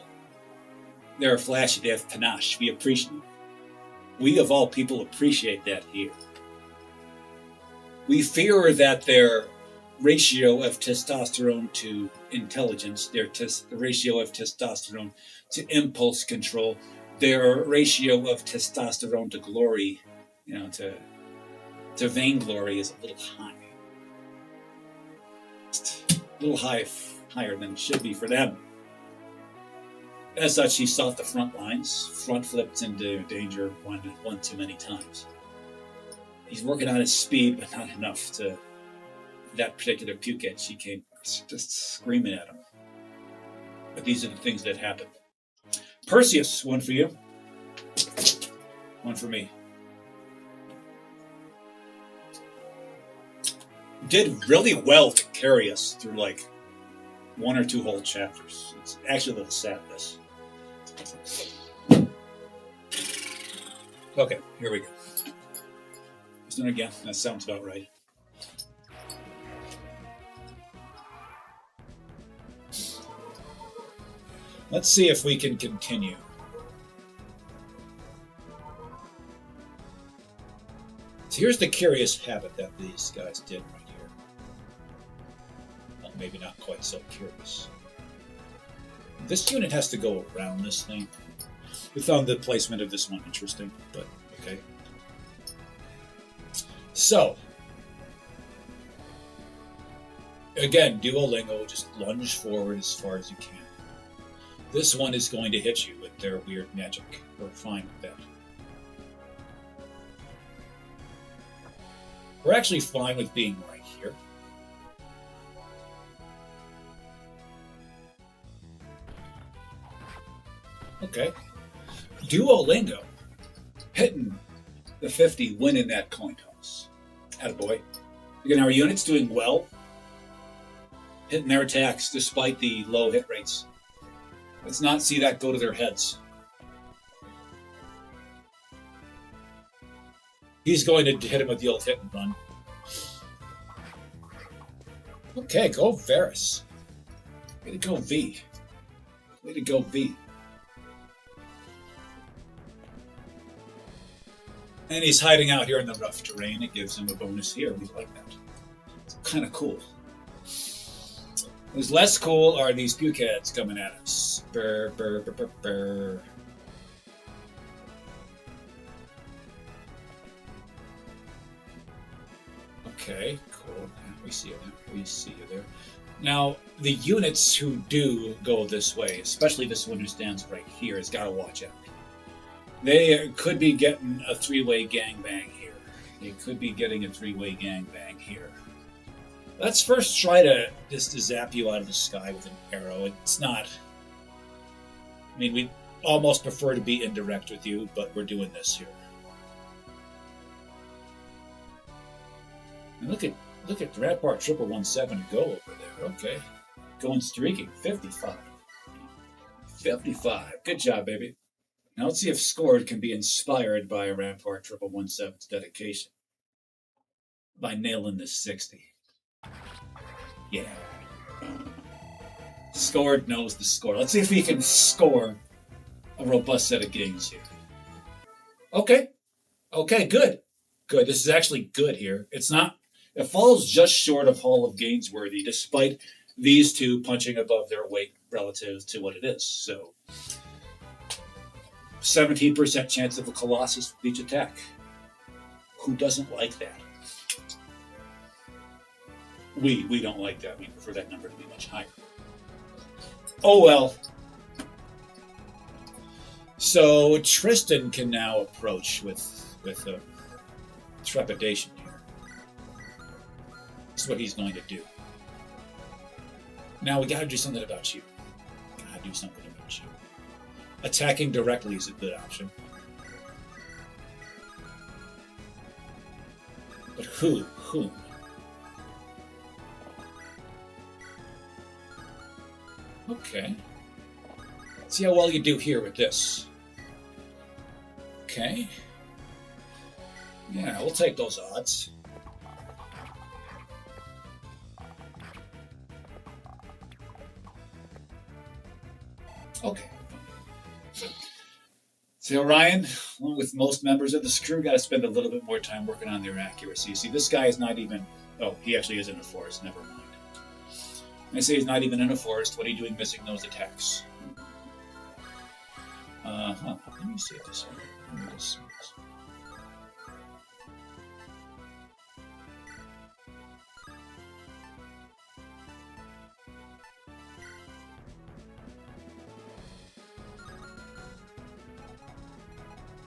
They're flashy. They have panache. We of all people appreciate that here. We fear that their ratio of testosterone to intelligence, the ratio of testosterone to impulse control, their ratio of testosterone to glory, to vainglory is a little high. A little higher than it should be for them. As such, he sought the front lines, front flipped into danger one too many times. He's working on his speed, but not enough to that particular Puket. She came just screaming at him. But these are the things that happen. Perseus, one for you. One for me. Did really well to carry us through like 1 or 2 whole chapters. It's actually a little sad, this. Okay, here we go. Just doing it again. That sounds about right. Let's see if we can continue. So here's the curious habit that these guys did right here. Well, maybe not quite so curious. This unit has to go around this thing. We found the placement of this one interesting, but okay. So, again, Duolingo, just lunge forward as far as you can. This one is going to hit you with their weird magic. We're fine with that. We're actually fine with being right here. Okay. Duolingo. Hitting the 50, winning that coin toss. Attaboy. Again, our unit's doing well. Hitting their attacks despite the low hit rates. Let's not see that go to their heads. He's going to hit him with the old hit and run. Okay, go Varus. Way to go, V. Way to go, V. And he's hiding out here in the rough terrain. It gives him a bonus here. We like that. It's kind of cool. What's less cool are these Pukets coming at us. Brr, brr, brr, brr, brr. Okay, cool. We see you there. We see you there. Now, the units who do go this way, especially this one who stands right here, has got to watch out. They could be getting a 3-way gangbang here. They could be getting a 3-way gangbang here. Let's first try to just zap you out of the sky with an arrow. It's not... I mean, we almost prefer to be indirect with you, but we're doing this here. And look at Rampart 1117 go over there. Okay. Going streaking. 55. 55. Good job, baby. Now let's see if Scored can be inspired by Rampart 1117's dedication. By nailing this 60. Yeah. Scored knows the score. Let's see if he can score a robust set of games here. Okay. Okay, good. Good. This is actually good here. It's not... It falls just short of Hall of Gainsworthy, despite these two punching above their weight relative to what it is. So, 17% chance of a Colossus with each attack. Who doesn't like that? We don't like that. We prefer that number to be much higher. Oh well. So Tristan can now approach with trepidation here. That's what he's going to do. Now we got to do something about you. Got to do something about you. Attacking directly is a good option. who? Whom? Okay. See how well you do here with this. Okay. Yeah, we'll take those odds. Okay. See, Orion, along with most members of this crew, got to spend a little bit more time working on their accuracy. See, this guy is not even... Oh, he actually is in a forest. Never mind. I say he's not even in a forest. What are you doing missing those attacks? Let me see this one. Let me just see this.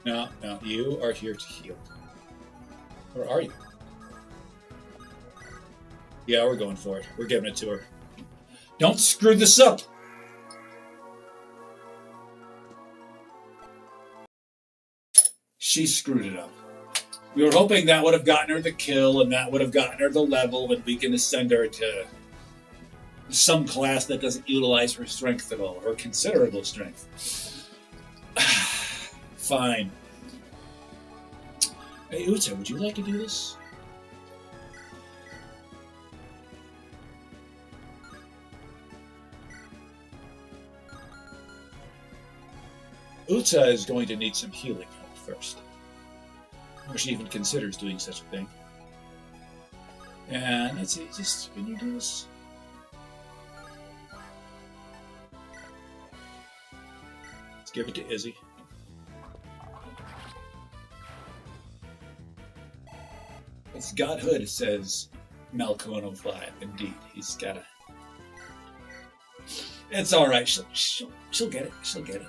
No, you are here to heal. Or are you? Yeah, we're going for it. We're giving it to her. Don't screw this up! She screwed it up. We were hoping that would have gotten her the kill, and that would have gotten her the level, and we can ascend her to some class that doesn't utilize her strength at all, or considerable strength. Fine. Hey, Uta, would you like to do this? Uta is going to need some healing help first. Or she even considers doing such a thing. And let's see, just, can you do this? Let's give it to Izzy. It's Godhood, says Malcono 5. Indeed, he's got a... It's alright, she'll get it, she'll get it.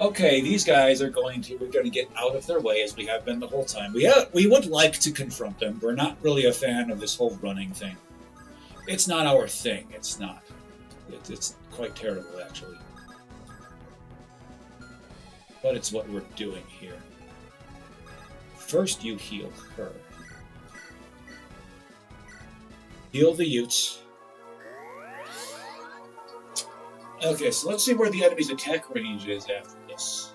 Okay, these guys are we're going to get out of their way as we have been the whole time. We would like to confront them. We're not really a fan of this whole running thing. It's not our thing, it's not. It's quite terrible, actually. But it's what we're doing here. First, you heal her. Heal the Utes. Okay, so let's see where the enemy's attack range is after this.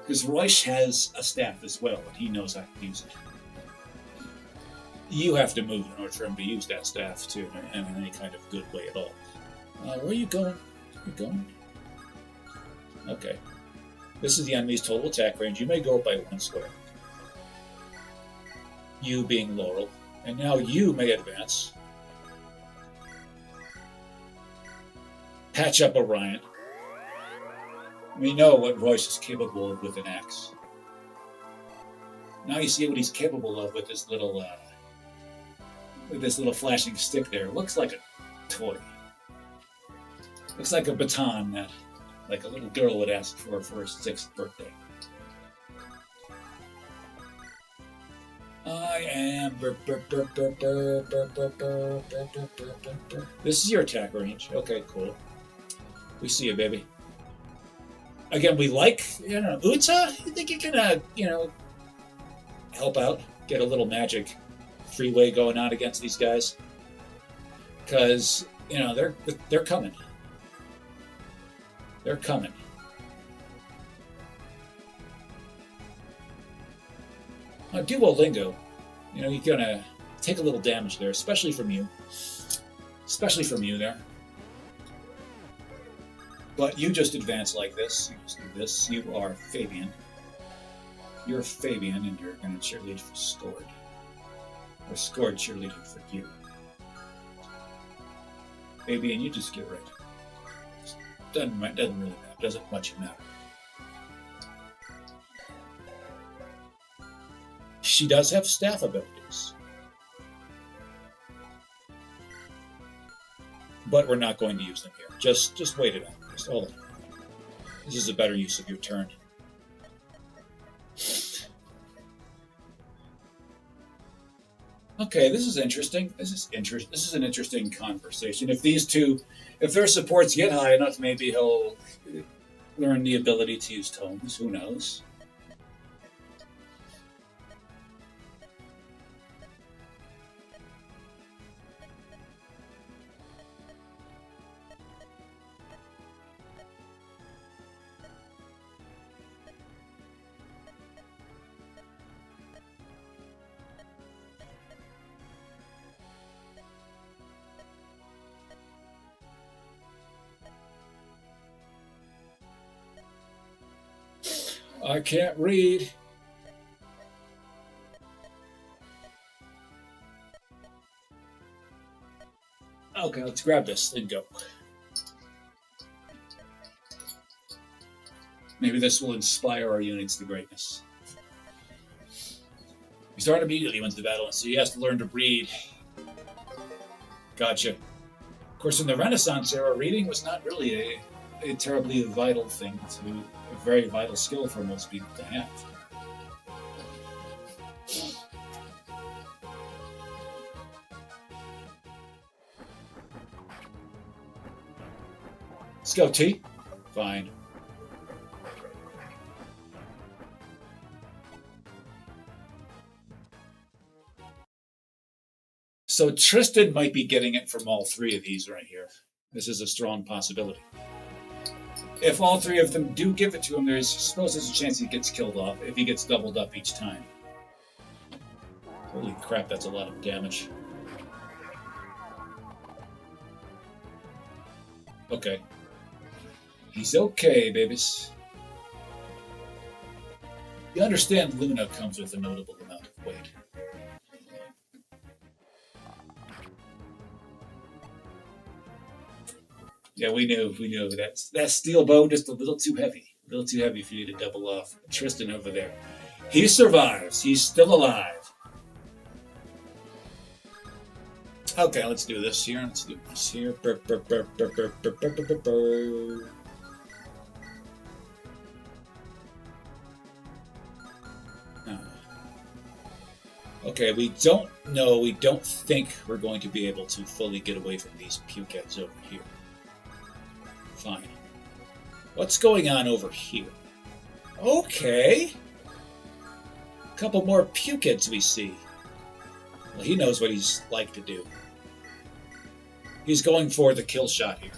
Because Royce has a staff as well, and he knows how to use it. You have to move in order for him to use that staff, too, in any kind of good way at all. Where are you going? You're going? Okay. This is the enemy's total attack range. You may go up by 1 square. You being Laurel. And now you may advance. Patch up Orion. We know what Royce is capable of with an axe. Now you see what he's capable of with this little flashing stick there. It looks like a toy. Looks like a baton that, like a little girl would ask for her 6th birthday. I am... This is your attack range. Okay, cool. We see you, baby. Again, we like, Uta, you think you can, help out? Get a little magic freeway going on against these guys? Because, they're coming. They're coming. Duolingo, you're gonna take a little damage there, especially from you. Especially from you there. But you just advance like this. You just do this. You are Fabian. You're Fabian, and you're going to cheerlead for Scored. Or Scored cheerleading for you. Fabian, you just get right. Doesn't really matter. Doesn't much matter. She does have staff abilities. But we're not going to use them here. Just wait it out. Just hold on. This is a better use of your turn. Okay, this is interesting. This is an interesting conversation. If their supports get high enough, maybe he'll learn the ability to use tomes. Who knows? I can't read. Okay, let's grab this and go. Maybe this will inspire our units to greatness. We start immediately once the battle, so he has to learn to read. Gotcha. Of course, in the Renaissance era, reading was not really a terribly vital thing, a very vital skill for most people to have. Let's go, T. Fine. So Tristan might be getting it from all three of these right here. This is a strong possibility. If all three of them do give it to him, there's a chance he gets killed off if he gets doubled up each time. Holy crap, that's a lot of damage. Okay. He's okay, babies. You understand Luna comes with a notable amount of weight. Yeah, we knew that steel bow just a little too heavy for you to double off Tristan over there. He survives. He's still alive. Okay, let's do this here. Let's do this here. Okay, we don't think we're going to be able to fully get away from these pukeheads over here. Fine. What's going on over here? Okay. A couple more pukeheads we see. Well, he knows what he's like to do. He's going for the kill shot here.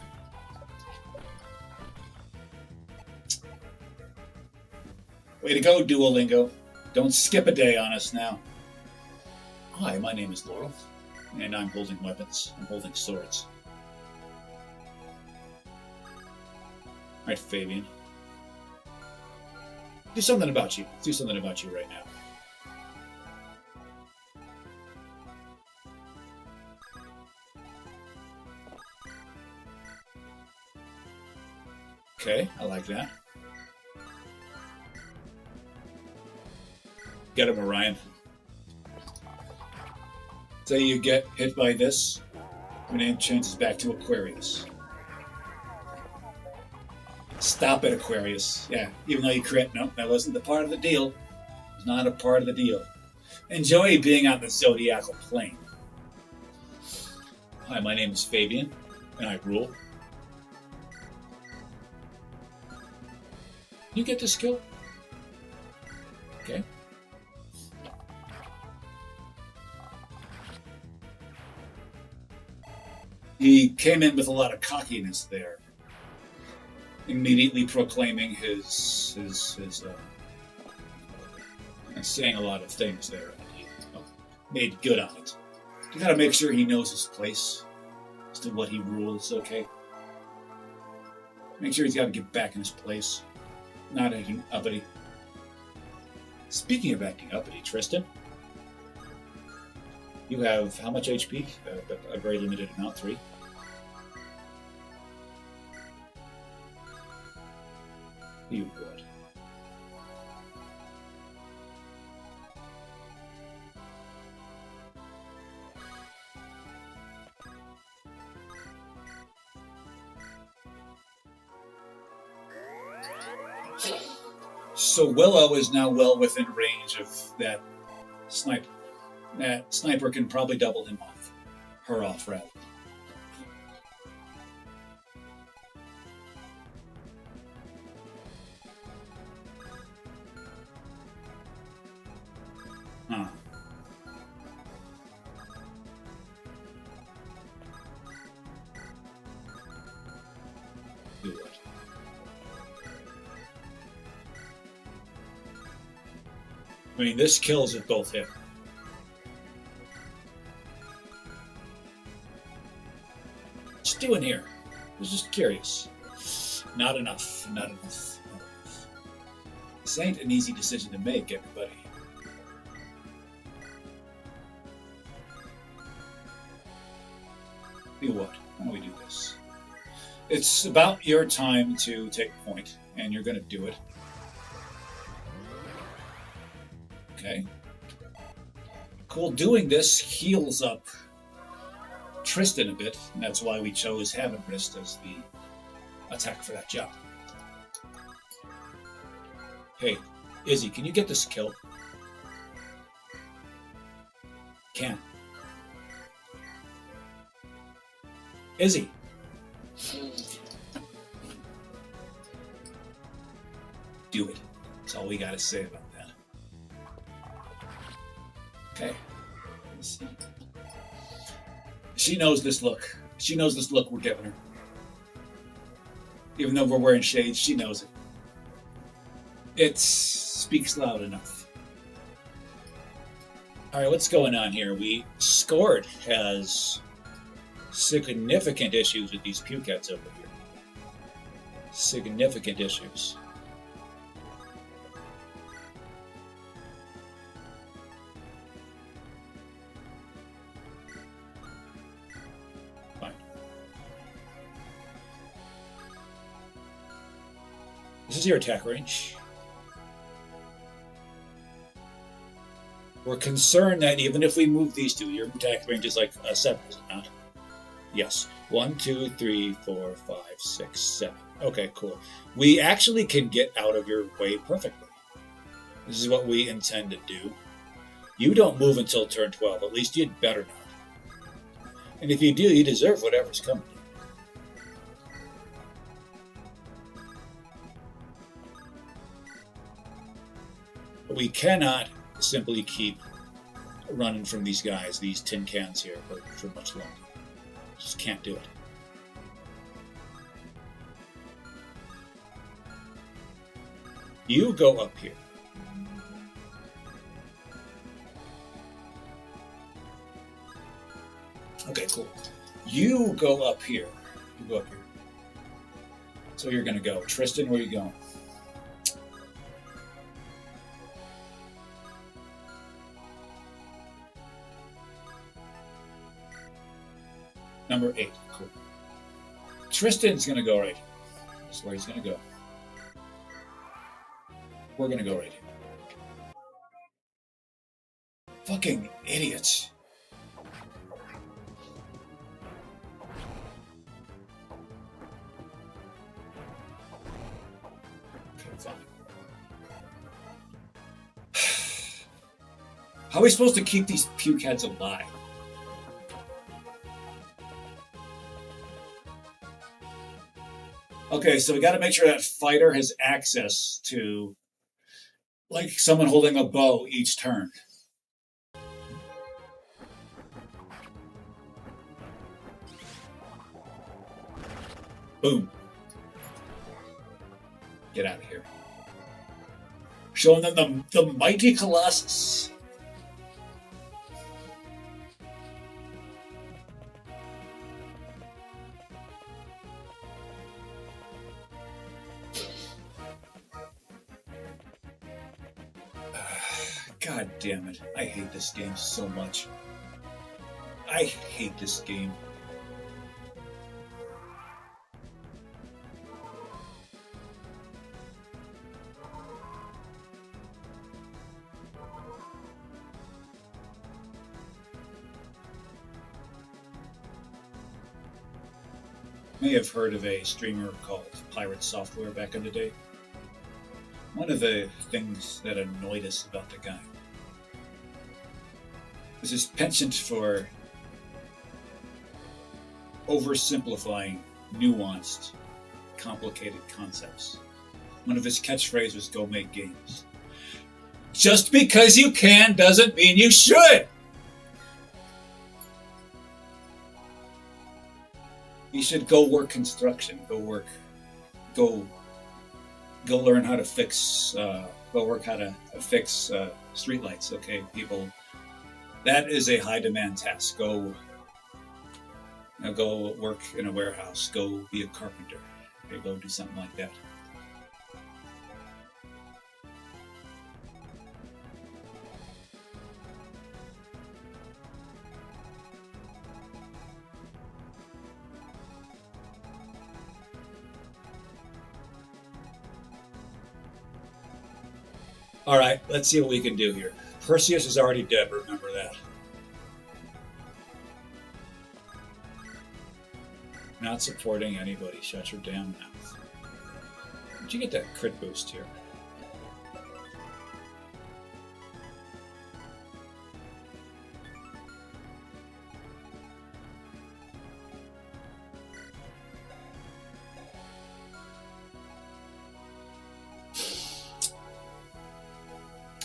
Way to go, Duolingo. Don't skip a day on us now. Hi, my name is Laurel, and I'm holding weapons. I'm holding swords. All right, Fabian. Do something about you. Do something about you right now. Okay, I like that. Get him, Orion. Say you get hit by this, your name changes back to Aquarius. Stop it, Aquarius. Yeah, even though you crit, no, that wasn't the part of the deal. It was not a part of the deal. Enjoy being on the zodiacal plane. Hi, my name is Fabian, and I rule. You get this skill? Okay. He came in with a lot of cockiness there, immediately proclaiming his saying a lot of things there. He made good on it. You gotta make sure he knows his place as to what he rules, okay? Make sure he's gotta get back in his place. Not acting uppity. Speaking of acting uppity, Tristan, you have how much HP? A very limited amount, 3. You good. So Willow is now well within range of that sniper. That sniper can probably double him off. Her off, rather. Huh. Do what? I mean, this kills if both hit. What's it doing here? I was just curious. Not enough. Not enough. This ain't an easy decision to make, everybody. Tell you what, why don't we do this? It's about your time to take point, and you're going to do it. Okay. Cool. Doing this heals up Tristan a bit, and that's why we chose Heaven Wrist as the attack for that job. Hey, Izzy, can you get this kill? Can. Izzy. Do it. That's all we got to say about that. Okay. Let's see. She knows this look. She knows this look we're giving her. Even though we're wearing shades, she knows it. It speaks loud enough. All right, what's going on here? Scored has significant issues with these pukeheads over here. Significant issues. Fine. This is your attack range. We're concerned that even if we move these two, your attack range is like a 7, is it not? Yes. 1, 2, 3, 4, 5, 6, 7. Okay, cool. We actually can get out of your way perfectly. This is what we intend to do. You don't move until turn 12. At least you'd better not. And if you do, you deserve whatever's coming. But we cannot simply keep running from these guys, these tin cans here, for much longer. Just can't do it. You go up here. Okay, cool. You go up here. You go up here. So you're going to go. Tristan, where are you going? Number 8. Cool. Tristan's going to go right here. That's where he's going to go. We're going to go right here. Fucking idiots. Okay, fine. How are we supposed to keep these pukeheads alive? Okay, so we got to make sure that fighter has access to, like, someone holding a bow each turn. Boom. Get out of here. Showing them the mighty Colossus. God damn it. I hate this game so much. I hate this game. You may have heard of a streamer called Pirate Software back in the day. One of the things that annoyed us about the guy was his penchant for oversimplifying nuanced, complicated concepts. One of his catchphrases was, "Go make games." Just because you can doesn't mean you should! You should go work construction, go learn how to fix, go work how to fix streetlights, okay, people. That is a high demand task. Go work in a warehouse, go be a carpenter, okay, go do something like that. Alright, let's see what we can do here. Perseus is already dead, remember that. Not supporting anybody. Shut your damn mouth. Did you get that crit boost here?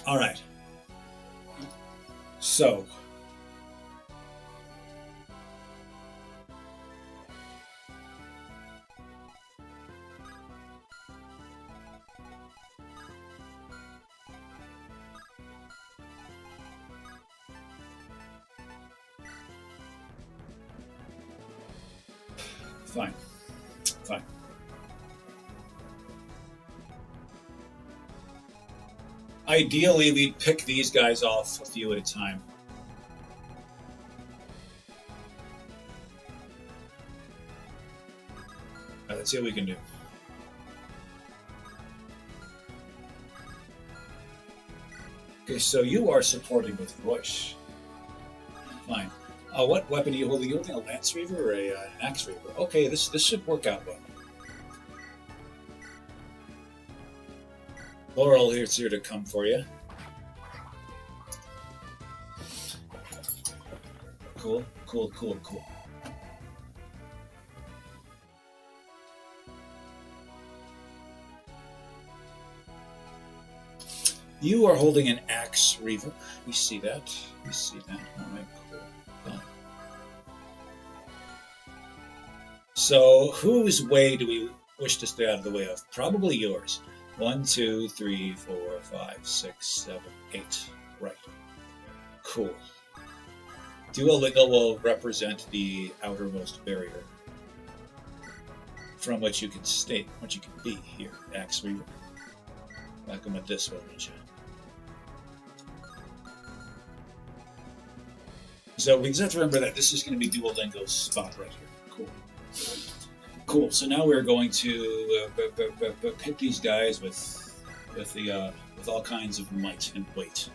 All right. So, fine. Fine. Ideally, we'd pick these guys off a few at a time. Right, let's see what we can do. Okay, so you are supporting with Royce. Fine. What weapon are you holding? Are you holding a Lance Reaver or an Axe Reaver? Okay, this should work out well. Laurel here's here to come for you. Cool, cool, cool, cool. You are holding an Axe Reaver. We see that. We see that. All right, cool. Fine. So, whose way do we wish to stay out of the way of? Probably yours. 1, 2, 3, 4, 5, 6, 7, 8. Right. Cool. Duolingo will represent the outermost barrier from which you can state, what you can be here. Axe Reaver. Welcome at this one, would you? So we just have to remember that this is going to be Duolingo's spot right here. Cool. Cool. So now we're going to hit these guys with all kinds of might and weight.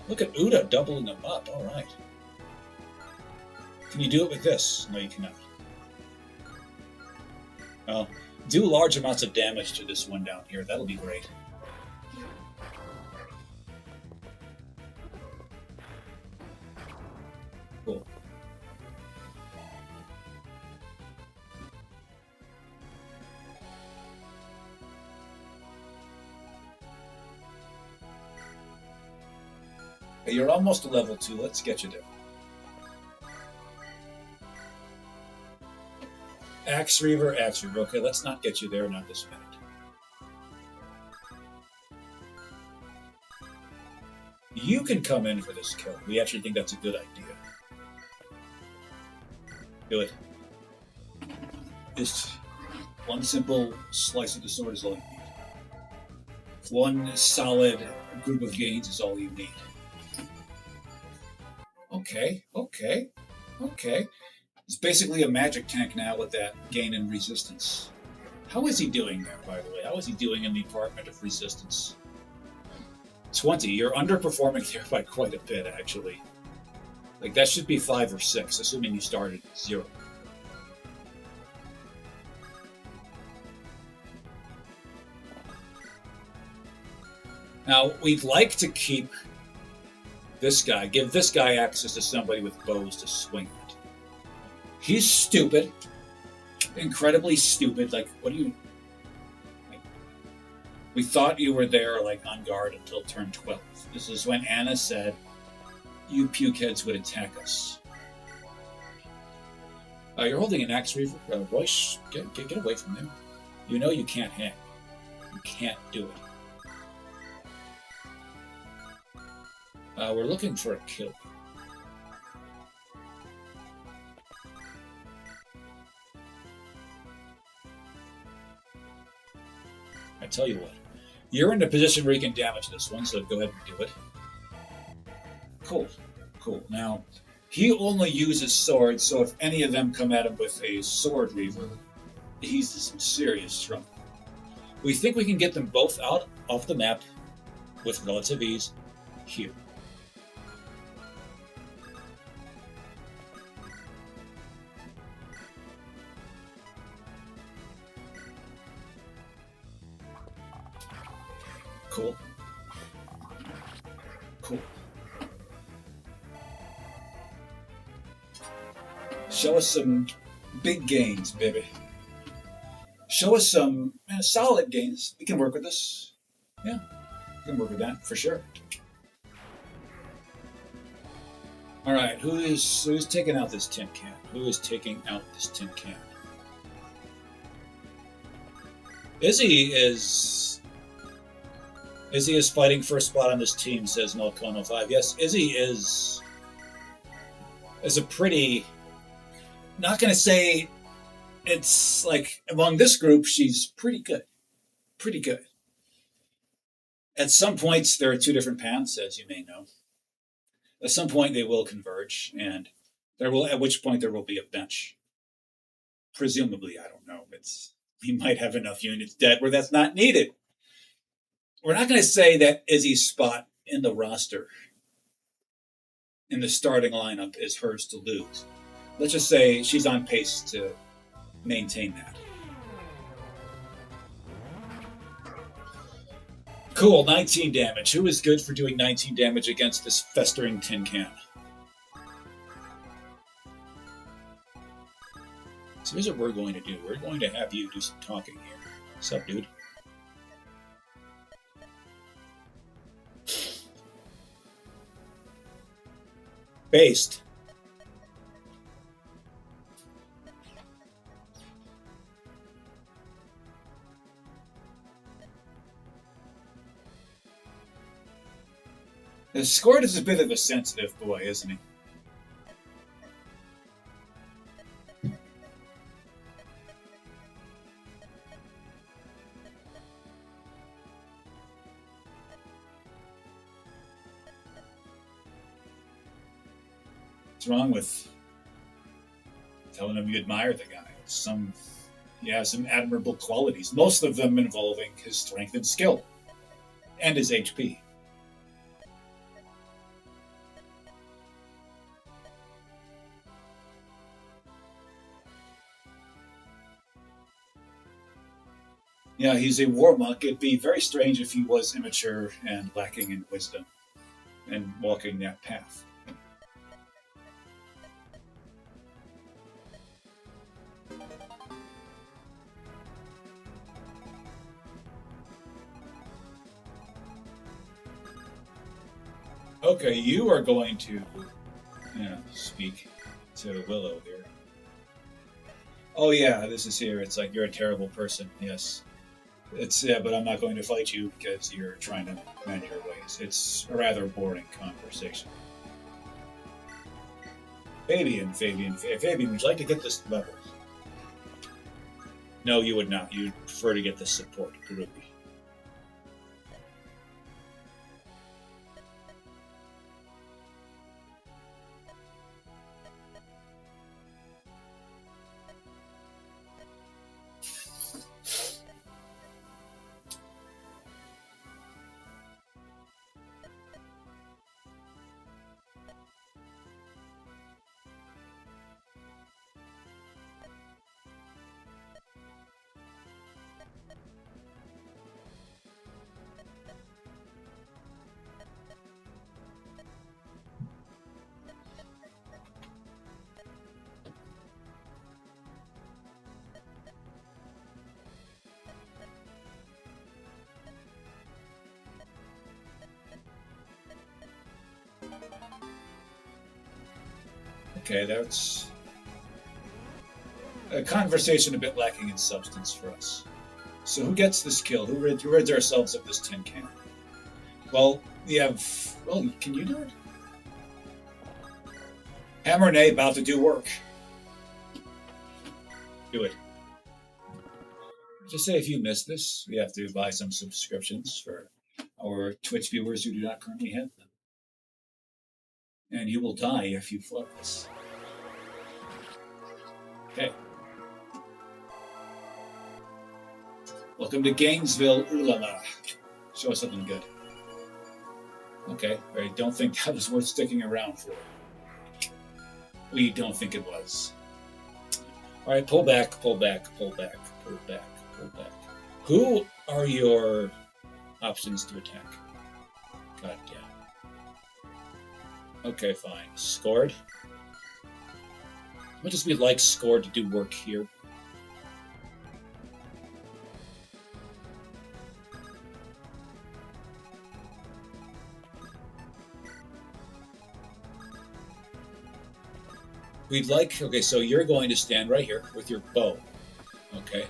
Look at Uda doubling them up. All right. Can you do it with this? No, you cannot. Well, do large amounts of damage to this one down here. That'll be great. Cool. You're almost to level 2. Let's get you there. Axe Reaver, Axe Reaver. Okay, let's not get you there, not this minute. You can come in for this kill. We actually think that's a good idea. Do it. Just one simple slice of the sword is all you need. One solid group of gains is all you need. Okay, okay, okay. It's basically a magic tank now with that gain in resistance. How is he doing there, by the way? How is he doing in the Department of Resistance? 20. You're underperforming there by quite a bit, actually. Like, that should be 5 or 6, assuming you started at 0. Now, we'd like to keep this guy, give this guy access to somebody with bows to swing at. He's stupid. Incredibly stupid. Like, what do you... Like, we thought you were there, like, on guard until turn 12. This is when Anna said, you pukeheads would attack us. You're holding an Axe Reaver. Royce, get away from him. You know you can't hang. You can't do it. We're looking for a kill. I tell you what, you're in a position where you can damage this one, so go ahead and do it. Cool, cool. Now, he only uses swords, so if any of them come at him with a sword reaver, he's in some serious trouble. We think we can get them both out off the map with relative ease here. Cool. Cool. Show us some big gains, baby. Show us some solid gains. We can work with this. Yeah, we can work with that for sure. All right, who's taking out this tin can? Who is taking out this tin can? Izzy is fighting for a spot on this team, says Melkono5. Yes, Izzy is a pretty, not going to say it's like among this group, she's pretty good. Pretty good. At some points, there are two different paths, as you may know. At some point, they will converge, and at which point there will be a bench. Presumably, I don't know. We might have enough units dead where that's not needed. We're not going to say that Izzy's spot in the roster, in the starting lineup, is hers to lose. Let's just say she's on pace to maintain that. Cool, 19 damage. Who is good for doing 19 damage against this festering tin can? So here's what we're going to do. We're going to have you do some talking here. What's up, dude? Based. The Squirt is a bit of a sensitive boy, isn't he? What's wrong with telling him you admire the guy? He has some admirable qualities, most of them involving his strength and skill, and his HP. Yeah, he's a war monk. It'd be very strange if he was immature and lacking in wisdom and walking that path. Okay, you are going to speak to Willow here. Oh yeah, this is here. It's like you're a terrible person. Yes. But I'm not going to fight you because you're trying to mend your ways. It's a rather boring conversation. Fabian, would you like to get this level? No, you would not. You'd prefer to get the support, groupie. Okay, that's a conversation a bit lacking in substance for us. So who gets this kill? Who rids ourselves of this tin can? Well, can you do it? Hammer and A about to do work. Do it. Just say if you missed this, we have to buy some subscriptions for our Twitch viewers who do not currently have them. And you will die if you flood this. Okay. Welcome to Gainesville, ooh la la. Show us something good. Okay, I don't think that was worth sticking around for. We don't think it was. All right, pull back, pull back, pull back, pull back, pull back. Who are your options to attack? God damn. Okay, fine. Scored. How much as we like Scored to do work here? We'd like, okay, so you're going to stand right here with your bow, okay?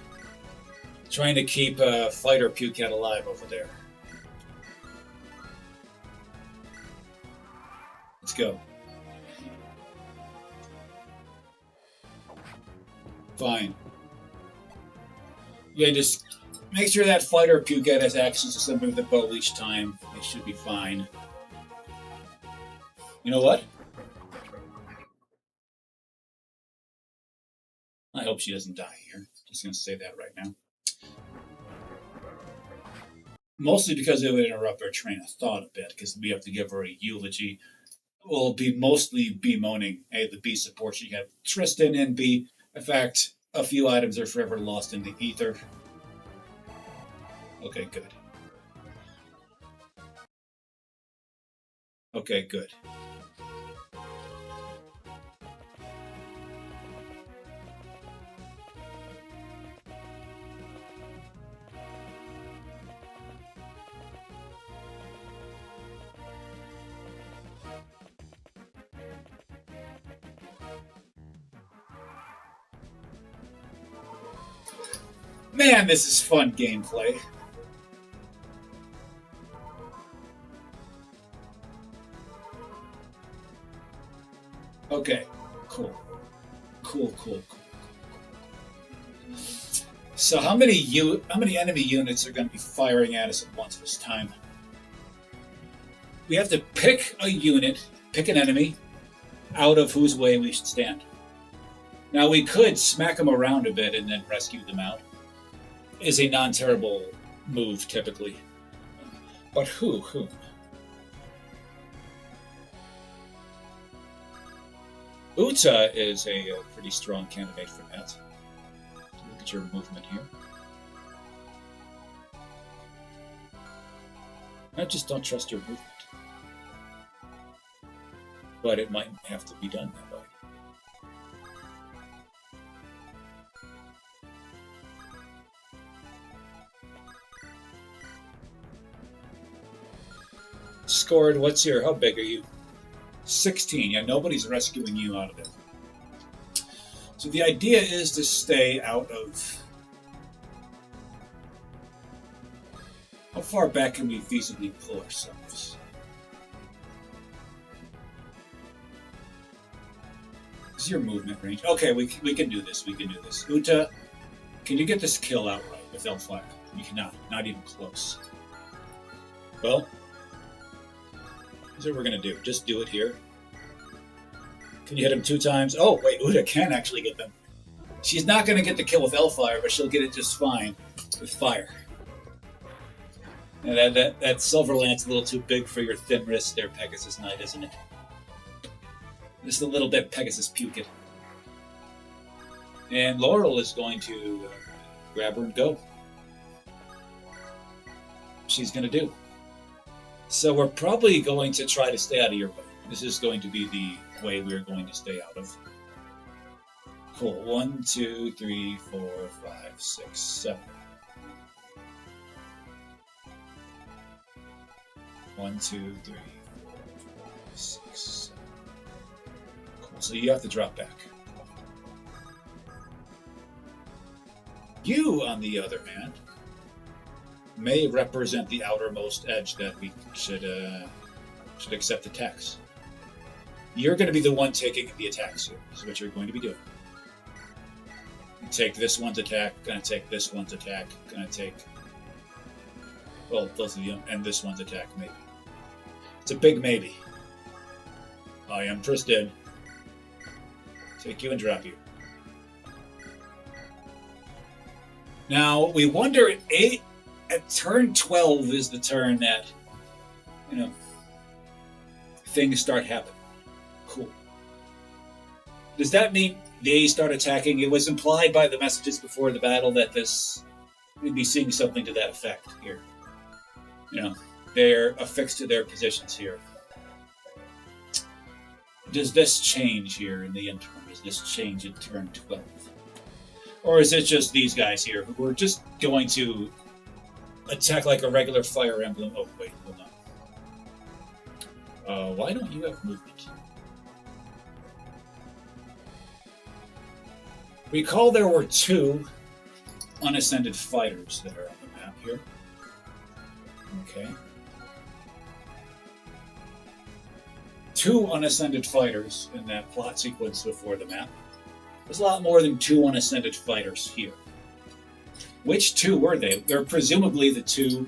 Trying to keep Fighter Pukehead alive over there. Let's go. Fine. Yeah, just make sure that Fighter Pukehead has access to something with the bow each time. They should be fine. You know what? I hope she doesn't die here. Just gonna say that right now. Mostly because it would interrupt our train of thought a bit, because we have to give her a eulogy. We'll be mostly bemoaning A, the B support she had Tristan, and B, in fact, a few items are forever lost in the ether. Okay, good. Okay, good. Man, this is fun gameplay. Okay, cool. Cool, cool, cool. So how many enemy units are going to be firing at us at once this time? We have to pick a unit, pick an enemy, out of whose way we should stand. Now we could smack them around a bit and then rescue them out. Is a non-terrible move typically. But who? Uta is a pretty strong candidate for that. Look at your movement here. I just don't trust your movement. But it might have to be done that way. Scored, how big are you? 16. Yeah, nobody's rescuing you out of it. So the idea is to stay out of... How far back can we feasibly pull ourselves? This is your movement range. Okay, we can do this. We can do this. Uta, can you get this kill outright with Elflac? You cannot. Not even close. Well, here's what we're going to do. Just do it here. Can you hit him 2 times? Oh, wait, Uta can actually get them. She's not going to get the kill with Elfire, but she'll get it just fine with fire. And that Silver Lance a little too big for your thin wrist there, Pegasus Knight, isn't it? Just a little bit Pegasus Puke it. And Laurel is going to grab her and go. She's going to do. So we're probably going to try to stay out of your way. This is going to be the way we're going to stay out of. Cool. 1, 2, 3, 4, 5, 6, 7. 1, 2, 3, 4, 5, 6, 7. Cool. So you have to drop back. You, on the other hand, may represent the outermost edge that we should accept attacks. You're going to be the one taking the attacks here. This is what you're going to be doing. You take this one's attack, going to take this one's attack, going to take, well, both of you, and this one's attack, maybe. It's a big maybe. I am Tristan. Take you and drop you. Now, we wonder at turn 12 is the turn that, things start happening. Cool. Does that mean they start attacking? It was implied by the messages before the battle that we'd be seeing something to that effect here. You know, they're affixed to their positions here. Does this change here in the interim? Does this change in turn 12? Or is it just these guys here who are just going to attack like a regular Fire Emblem? Oh, wait, hold on. Why don't you have movement? Recall there were 2 unascended fighters that are on the map here. Okay. 2 unascended fighters in that plot sequence before the map. There's a lot more than 2 unascended fighters here. Which 2 were they? They're presumably the 2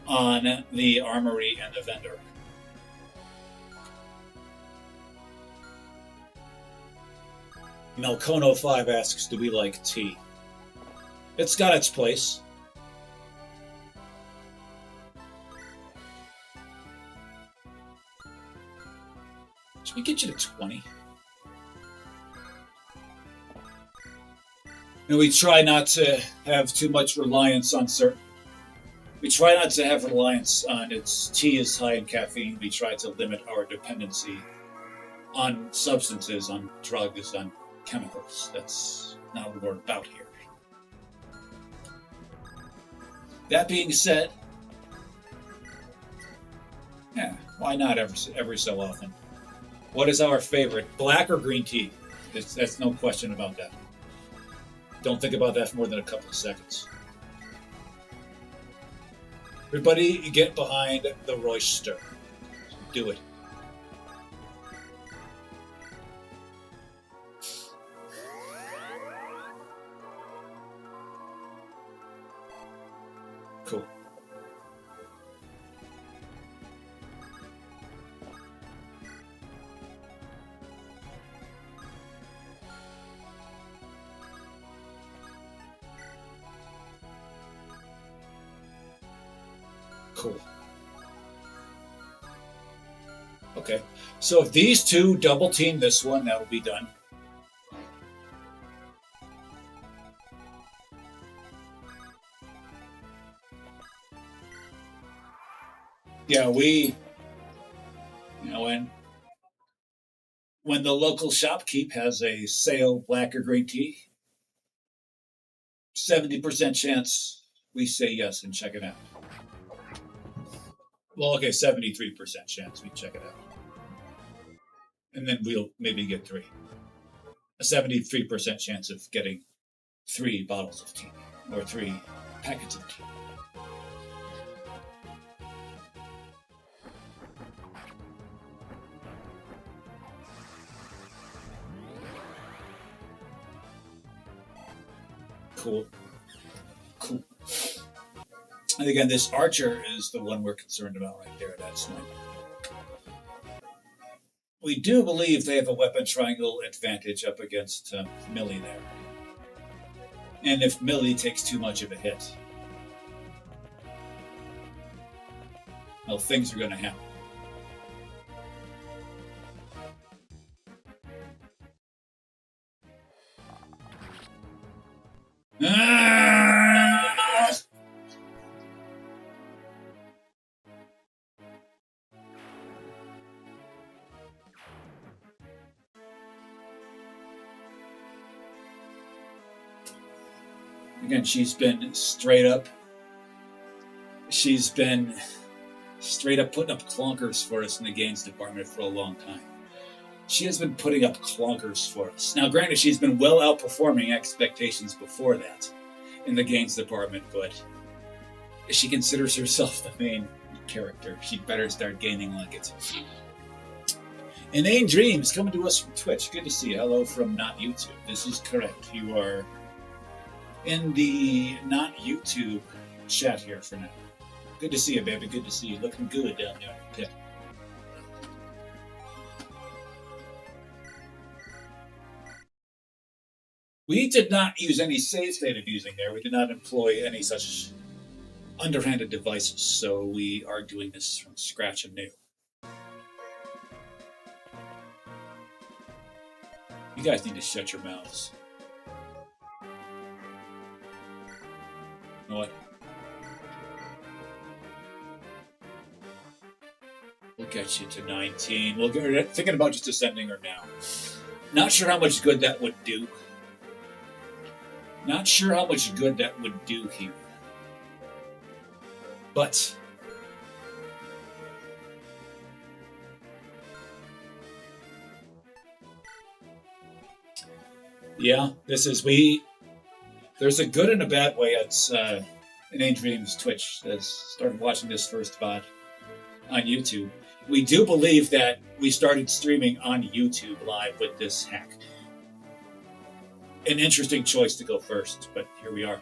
on the armory and the vendor. Melkono5 asks, do we like tea? It's got its place. Should we get you to 20? And we try not to have too much reliance on certain. We try not to have reliance on its tea is high in caffeine. We try to limit our dependency on substances, on drugs, on chemicals. That's not what we're about here. That being said, yeah, why not every so often? What is our favorite, black or green tea? That's no question about that. Don't think about that for more than a couple of seconds. Everybody get behind the roister. Do it. Cool. Cool. Okay, so if these 2 double team this one, that will be done. Yeah, when the local shopkeep has a sale, black or green tea, 70% chance we say yes and check it out. Well, okay, 73% chance we check it out. And then we'll maybe get 3. A 73% chance of getting 3 bottles of tea or 3 packets of tea. Cool. Cool. And again, this archer is the one we're concerned about right there. That's sniper. We do believe they have a weapon triangle advantage up against Millie there. And if Millie takes too much of a hit, well, things are going to happen. Again, she's been straight up putting up clunkers for us in the games department for a long time. She has been putting up clunkers for us. Now, granted, she's been well outperforming expectations before that in the games department, but if she considers herself the main character, she'd better start gaining like it. Inane Dreams coming to us from Twitch. Good to see you. Hello from Not YouTube. This is correct. You are in the Not YouTube chat here for now. Good to see you, baby. Good to see you. Looking good down there in the pit. We did not use any save state abusing there. We did not employ any such underhanded devices, so we are doing this from scratch and new. guys need to shut your mouths. You know what? We'll get you to 19. We're thinking about just ascending her now. Not sure how much good that would do. Not sure how much good that would do here. But yeah, there's a good and a bad way. It's in Adrian's Twitch that started watching this first VOD on YouTube. We do believe that we started streaming on YouTube live with this hack. An interesting choice to go first, but here we are.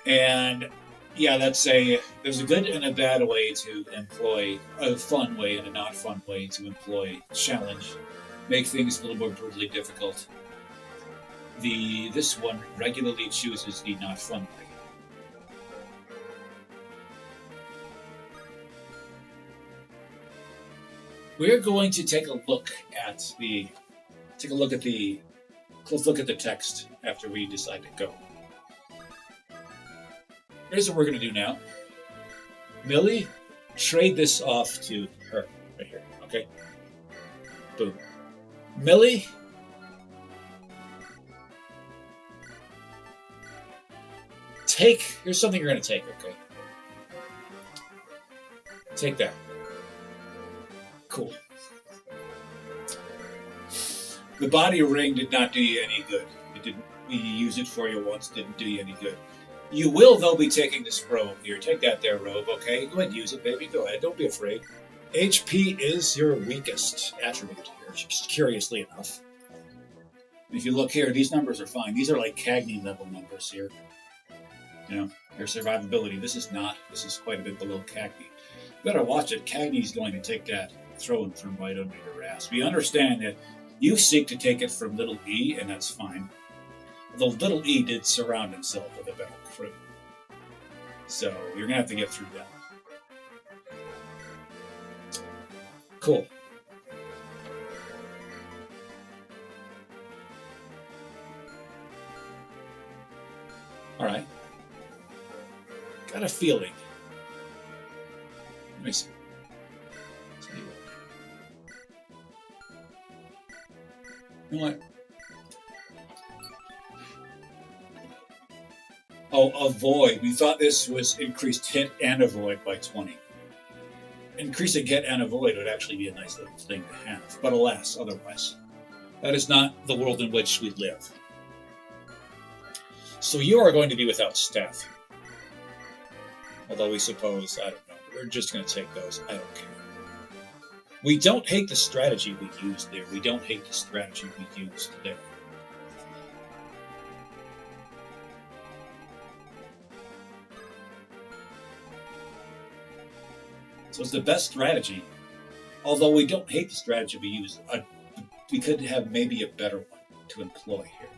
And yeah, there's a good and a bad way to employ, a fun way and a not fun way to employ challenge, make things a little more brutally difficult. This one regularly chooses the not fun way. We're going to take a look at the close look at the text after we decide to go. Here's what we're going to do now. Millie, trade this off to her right here. Okay. Boom. Millie, here's something you're going to take. Okay. Take that. Cool. The body ring did not do you any good. It didn't. You used it for you once. Didn't do you any good. You will, though, be taking this robe here. Take that there, robe. Okay, go ahead and use it, baby. Go ahead. Don't be afraid. HP is your weakest attribute here. Curiously enough, if you look here, these numbers are fine. These are like Cagney level numbers here. You know, your survivability. This is not. This is quite a bit below Cagney. You better watch it. Cagney's going to take that throne from right under your ass. We understand that you seek to take it from little E, and that's fine. Although little E did surround himself with a better crew. So you're going to have to get through that. Cool. All right. Got a feeling. Let me see. You know what? Oh, avoid. We thought this was increased hit and avoid by 20. Increasing hit and avoid would actually be a nice little thing to have. But alas, otherwise. That is not the world in which we live. So you are going to be without staff. Although we suppose, I don't know, we're just going to take those. I don't care. We don't hate the strategy we used there. We don't hate the strategy we used there. So it's the best strategy. Although we don't hate the strategy we used, we could have maybe a better one to employ here.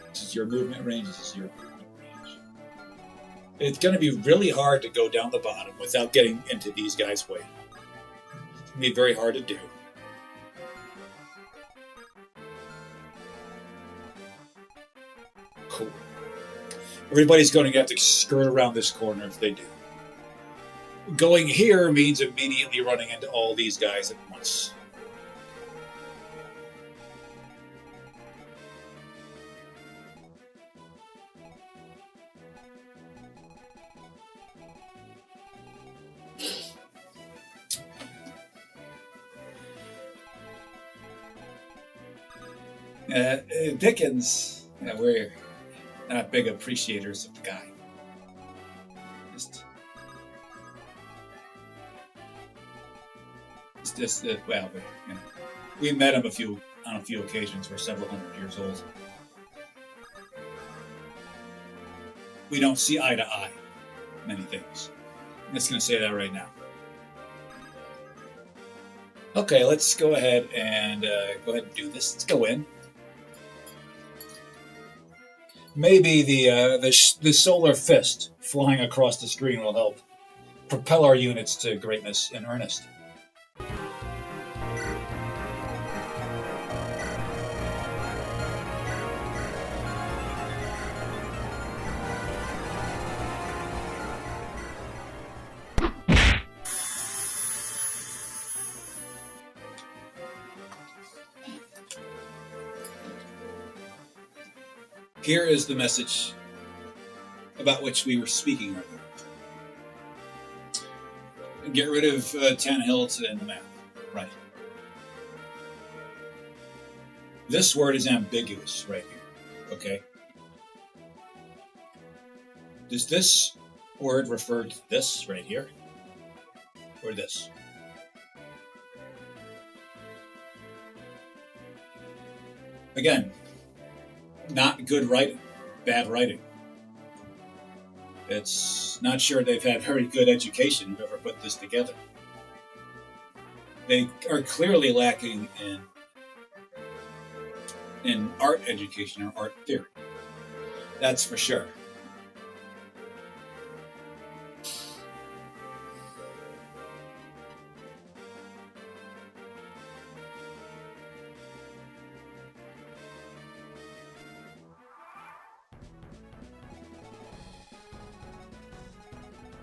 This is your movement range. This is your movement range. It's going to be really hard to go down the bottom without getting into these guys' way. It's going to be very hard to do. Cool. Everybody's going to have to skirt around this corner if they do. Going here means immediately running into all these guys at once. Dickens, we're not big appreciators of the guy. Well, you know, we met him on a few occasions. We're several hundred years old. We don't see eye to eye many things. I'm just going to say that right now. Okay, let's go ahead and do this. Let's go in. Maybe the solar fist flying across the screen will help propel our units to greatness in earnest. Here is the message about which we were speaking earlier. Get rid of Tannehill in the map. Right. This word is ambiguous right here. Okay. Does this word refer to this right here? Or this? Again, not good writing, bad writing. It's not sure they've had very good education whoever put this together. They are clearly lacking in art education or art theory. That's for sure.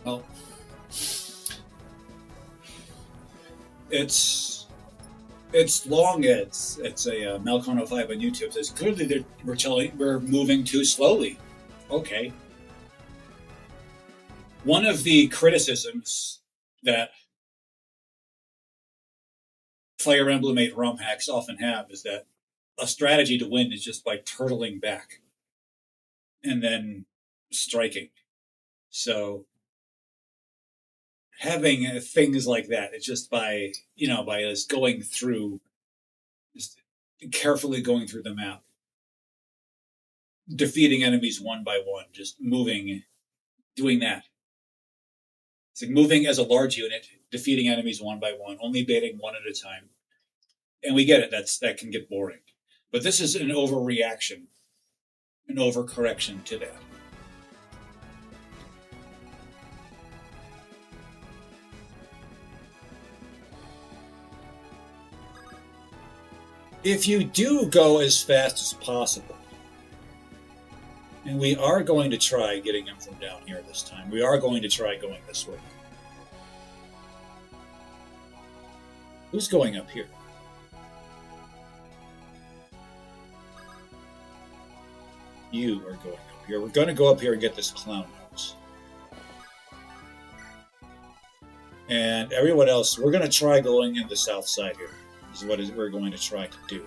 Well, it's long. It's a Malcon 05 on YouTube says clearly we're moving too slowly. Okay. One of the criticisms that Fire Emblem 8 Romhacks often have is that a strategy to win is just by turtling back and then striking. So having things like that, it's just by us going through, just carefully going through the map, defeating enemies one by one, just moving, doing that. It's like moving as a large unit, defeating enemies one by one, only baiting one at a time. And we get it, that can get boring. But this is an overreaction, an overcorrection to that. If you do go as fast as possible, and we are going to try getting him from down here this time, we are going to try going this way. Who's going up here? You are going up here. We're going to go up here and get this clown house. And everyone else, we're going to try going in the south side here. Is what we're going to try to do.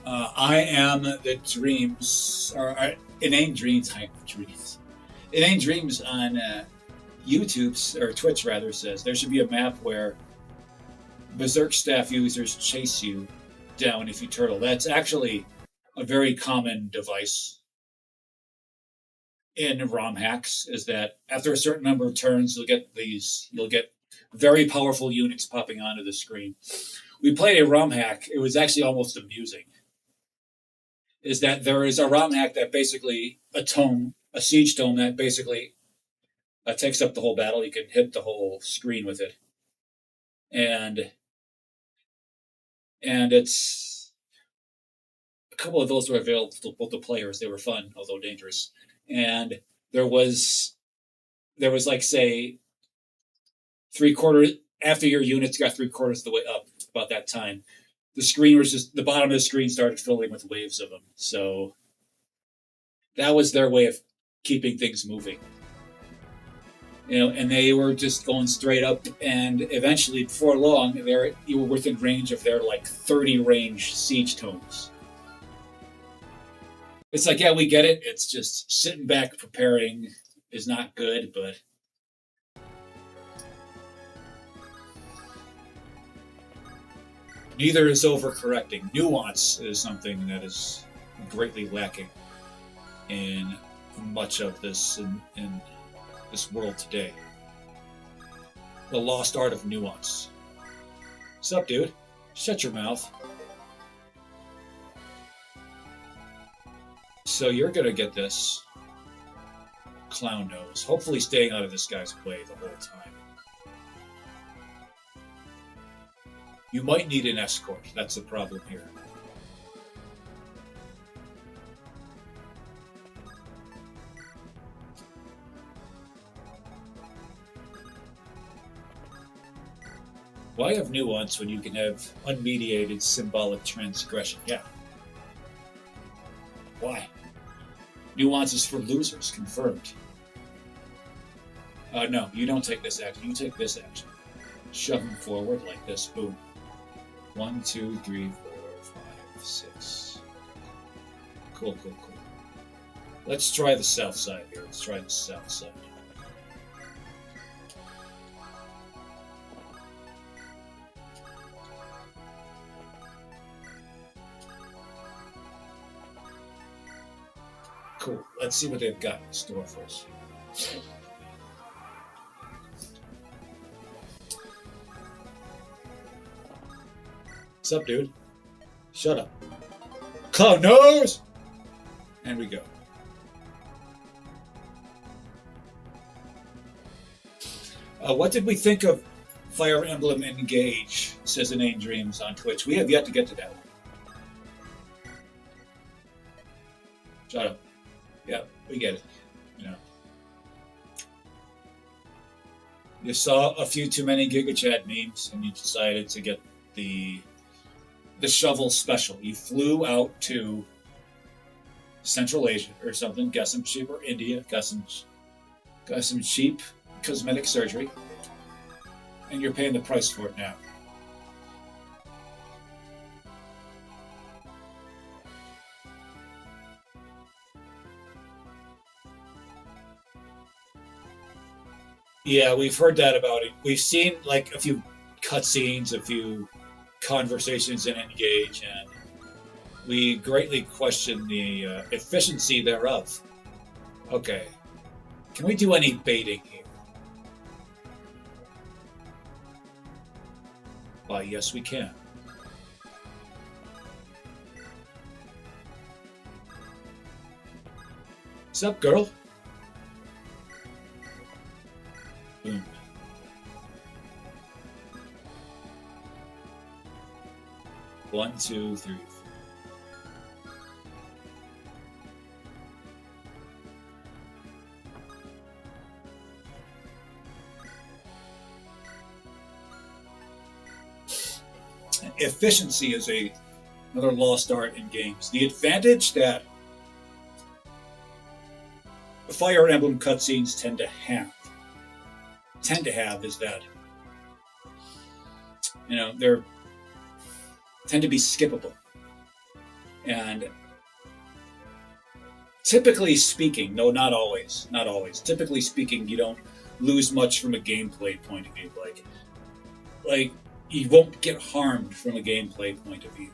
I am the dreams, or inane dreams. I am the dreams. Inane dreams on YouTube's or Twitch rather says there should be a map where Berserk staff users chase you down if you turtle. That's actually a very common device in Romhacks, is that after a certain number of turns, you'll get very powerful units popping onto the screen. We played a Romhack. It was actually almost amusing. Is that there is a Romhack that basically a siege tome that basically takes up the whole battle. You can hit the whole screen with it, and it's a couple of those were available to both the players. They were fun, although dangerous. And there was like, say, 3/4 after your units got 3/4 of the way up, about that time, the screen was just, the bottom of the screen started filling with waves of them. So that was their way of keeping things moving. And they were just going straight up, and eventually, before long, you were within range of their 30 range siege tomes. It's like, yeah, we get it. It's just sitting back preparing is not good, but neither is overcorrecting. Nuance is something that is greatly lacking in much of this in this world today. The lost art of nuance. Sup, dude? Shut your mouth. So you're gonna get this clown nose. Hopefully staying out of this guy's way the whole time. You might need an escort. That's the problem here. Why have nuance when you can have unmediated symbolic transgression? Yeah. Why? Nuance is for losers, confirmed. No, you don't take this action. You take this action. Shove him forward like this. Boom. 1, 2, 3, 4, 5, 6. Cool. Let's try the south side here. Let's try the south side. Cool. Let's see what they've got in store for us. What's up, dude? Shut up. Clown nose! And we go. What did we think of Fire Emblem Engage, says Inane Dreams on Twitch? We have yet to get to that one. Shut up. Yeah, we get it. You know. You saw a few too many GigaChat memes and you decided to get the shovel special. You flew out to Central Asia or something, got some cheap, or India, got some cheap cosmetic surgery, and you're paying the price for it now. Yeah, we've heard that about it. We've seen like a few cutscenes, a few conversations in Engage, and we greatly question the efficiency thereof. Okay, can we do any baiting here? Why, yes, we can. What's up, girl? Boom. One, two, three, four. Efficiency is another lost art in games. The advantage that Fire Emblem cutscenes tend to have is that, you know, they're tend to be skippable. And typically speaking, no, not always, typically speaking, you don't lose much from a gameplay point of view. Like you won't get harmed from a gameplay point of view.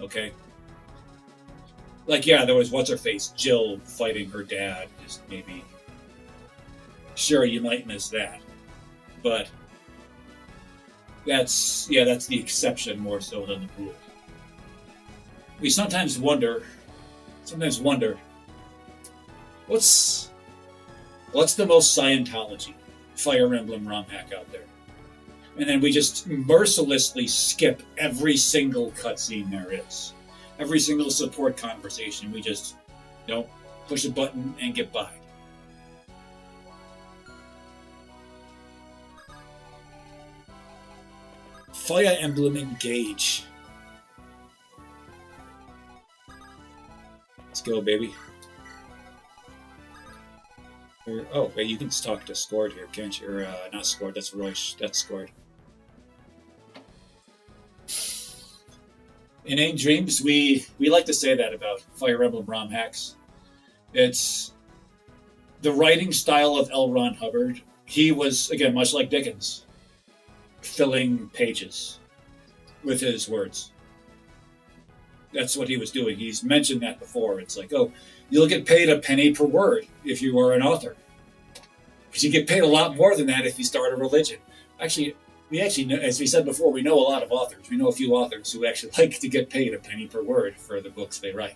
Okay? Like, yeah, there was what's-her-face, Jill fighting her dad, just maybe. Sure, you might miss that. But that's the exception more so than the rule. We sometimes wonder, what's the most Scientology Fire Emblem Romhack out there? And then we just mercilessly skip every single cutscene there is. Every single support conversation, we just, push a button and get by. Fire Emblem Engage. Let's go, baby. Oh, wait, you can talk to Scored here, can't you? Or, not Scored, that's Royce. That's Scored. Inane Dreams, we like to say that about Fire Emblem Romhacks. It's the writing style of L. Ron Hubbard. He was, again, much like Dickens, filling pages with his words. That's what he was doing. He's mentioned that before. It's like, oh, you'll get paid a penny per word if you are an author. But you get paid a lot more than that if you start a religion. Actually, we actually know, as we said before, we know a lot of authors. We know a few authors who actually like to get paid a penny per word for the books they write.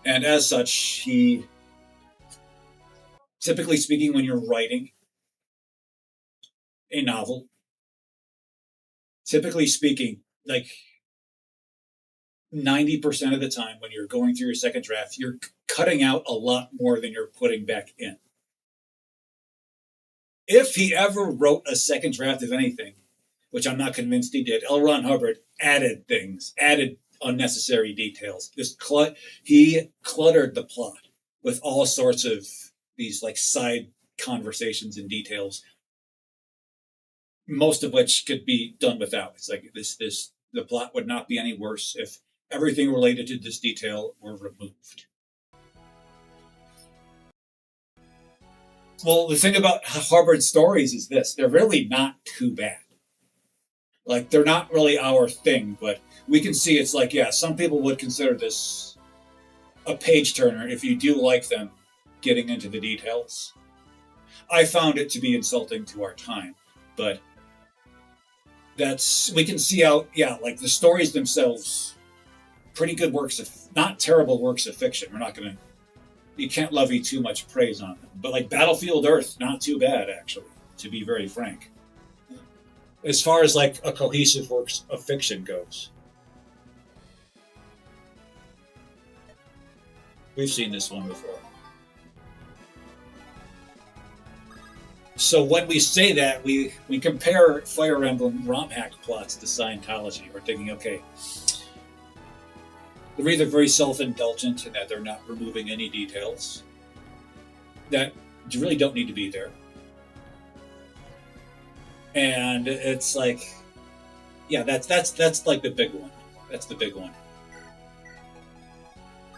And as such, he, typically speaking, when you're writing a novel, typically speaking, like 90% of the time when you're going through your second draft, you're cutting out a lot more than you're putting back in. If he ever wrote a second draft of anything, which I'm not convinced he did, L. Ron Hubbard added things, added unnecessary details. He cluttered the plot with all sorts of these like side conversations and details, most of which could be done without. It's like the plot would not be any worse if everything related to this detail were removed. Well, the thing about Hubbard's stories is this: they're really not too bad. Like, they're not really our thing, but we can see it's like, yeah, some people would consider this a page turner if you do like them getting into the details. I found it to be insulting to our time, but we can see how, yeah, like the stories themselves, pretty good works of, not terrible works of fiction. You can't levy too much praise on them. But like Battlefield Earth, not too bad, actually, to be very frank. As far as like a cohesive work of fiction goes. We've seen this one before. So when we say that, we compare Fire Emblem Romhack plots to Scientology. We're thinking, okay, they're either very self-indulgent in that they're not removing any details that really don't need to be there. And it's like, yeah, that's like the big one. That's the big one.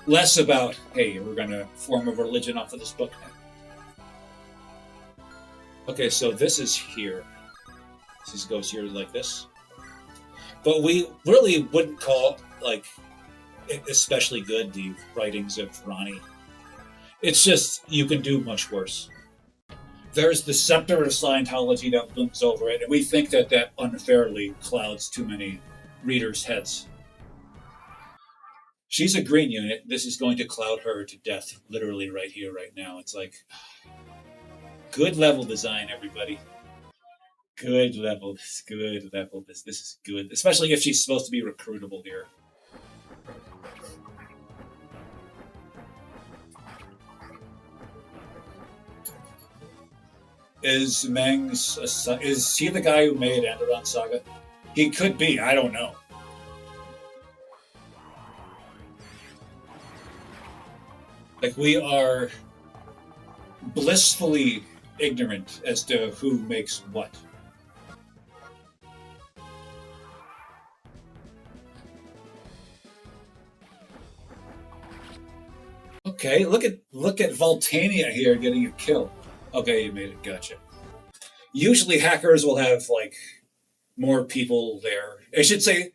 Less about, hey, we're going to form a religion off of this book now. Okay, so this is here. This goes here like this. But we really wouldn't call like especially good the writings of Ronnie. It's just you can do much worse. There's the scepter of Scientology that looms over it, and we think that unfairly clouds too many readers' heads. She's a green unit. This is going to cloud her to death, literally right here, right now. It's like, good level design, everybody. Good level. Good level. This is good, especially if she's supposed to be recruitable here. Is he the guy who made Enderon Saga? He could be. I don't know. Like, we are blissfully ignorant as to who makes what. Okay, look at Voltania here getting a kill. Okay, you made it. Gotcha. Usually hackers will have like more people there. I should say,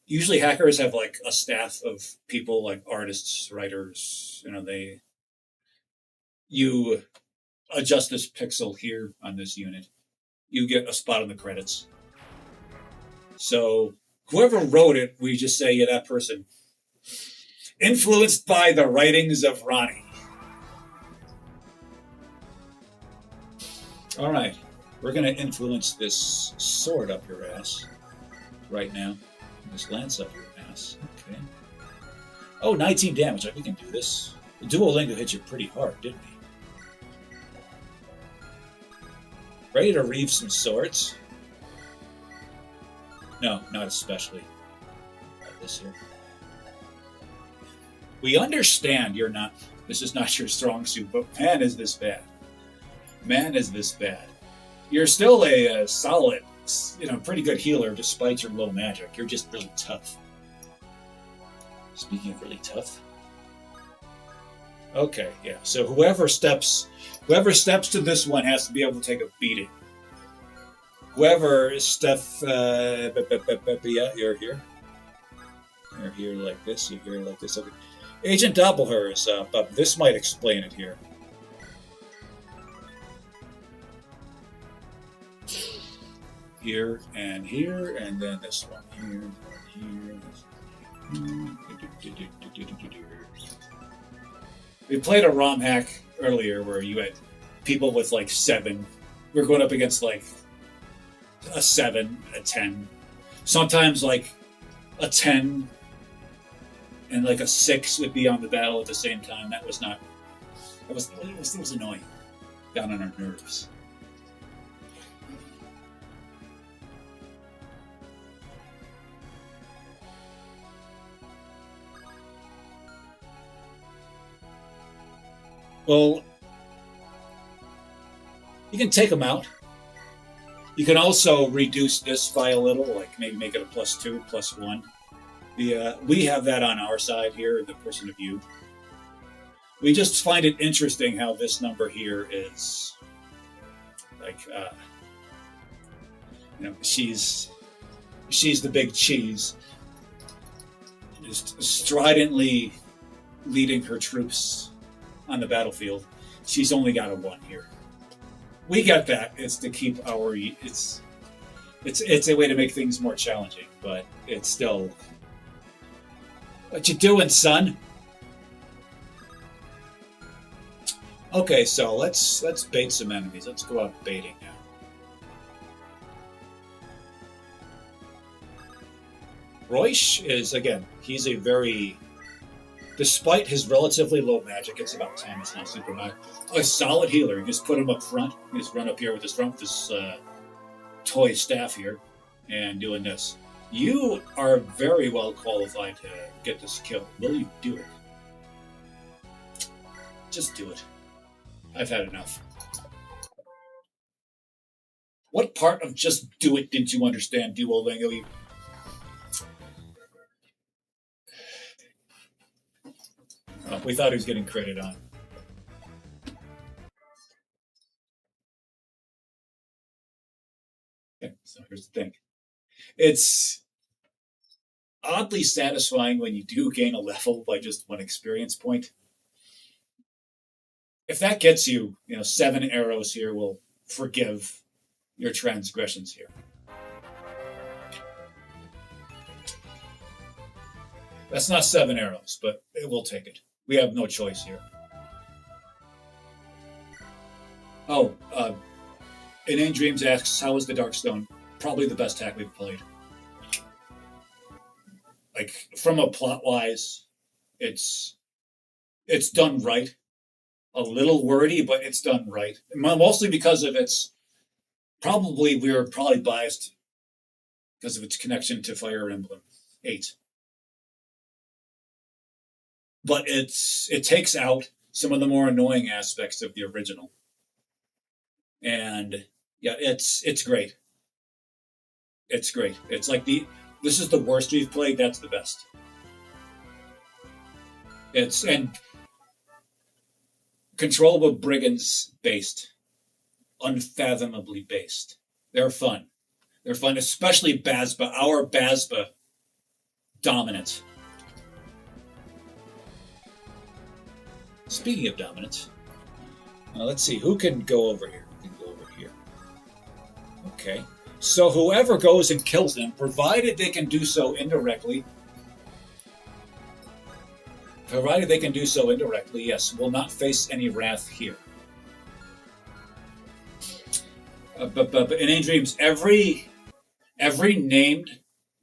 usually hackers have like a staff of people like artists, writers. You adjust this pixel here on this unit. You get a spot in the credits. So whoever wrote it, we just say, yeah, that person influenced by the writings of Ronnie. All right, we're going to influence this sword up your ass right now. This lance up your ass. Okay. Oh, 19 damage. We can do this. The Duolingo hit you pretty hard, didn't he? Ready to reave some swords? No, not especially. Like this here. We understand this is not your strong suit, but man, is this bad. Man, is this bad. You're still a solid, pretty good healer despite your low magic. You're just really tough. Speaking of really tough. Okay, yeah. So whoever steps to this one has to be able to take a beating. Whoever steps, yeah, you're here. You're here like this. You're here like this. Okay. Agent Doppelher is up. This might explain it here. here, and here, and then this one here, here. We played a ROM hack earlier where you had people with like 7. We were going up against like a 7, a 10. Sometimes like a 10 and like a 6 would be on the battle at the same time. That was not. It was annoying. Down on our nerves. Well, you can take them out. You can also reduce this by a little, like maybe make it a +2, +1. We have that on our side here, the person of you. We just find it interesting how this number here is like, she's the big cheese, just stridently leading her troops on the battlefield. She's only got a 1 here. We get that. It's to keep our. It's a way to make things more challenging, but it's still. What you doing, son? Okay, so let's bait some enemies. Let's go out baiting now. Roish is, again, he's a very, despite his relatively low magic, it's about 10, it's not super high, a solid healer. You just put him up front. You just run up here with this toy staff here and doing this. You are very well qualified to get this kill. Will you do it? Just do it. I've had enough. What part of just do it didn't you understand, Duolingo? Oh, we thought he was getting credit on. Okay, so here's the thing. It's oddly satisfying when you do gain a level by just 1 experience point. If that gets you, 7 arrows here will forgive your transgressions here. That's not 7 arrows, but we'll take it. We have no choice here. Oh, Inane Dreams asks, how was the Darkstone? Probably the best hack we've played. Like, from a plot-wise, it's done right. A little wordy, but it's done right. Mostly because of we're probably biased because of its connection to Fire Emblem 8. But it takes out some of the more annoying aspects of the original. And yeah, it's great. It's great. It's like this is the worst we've played, that's the best. And Controllable Brigands based. Unfathomably based. They're fun. They're fun, especially Basba. Our Basba dominance. Speaking of dominance, let's see, who can go over here? Who can go over here? Okay. So whoever goes and kills them, provided they can do so indirectly, yes, will not face any wrath here. But in Inane Dreams, every named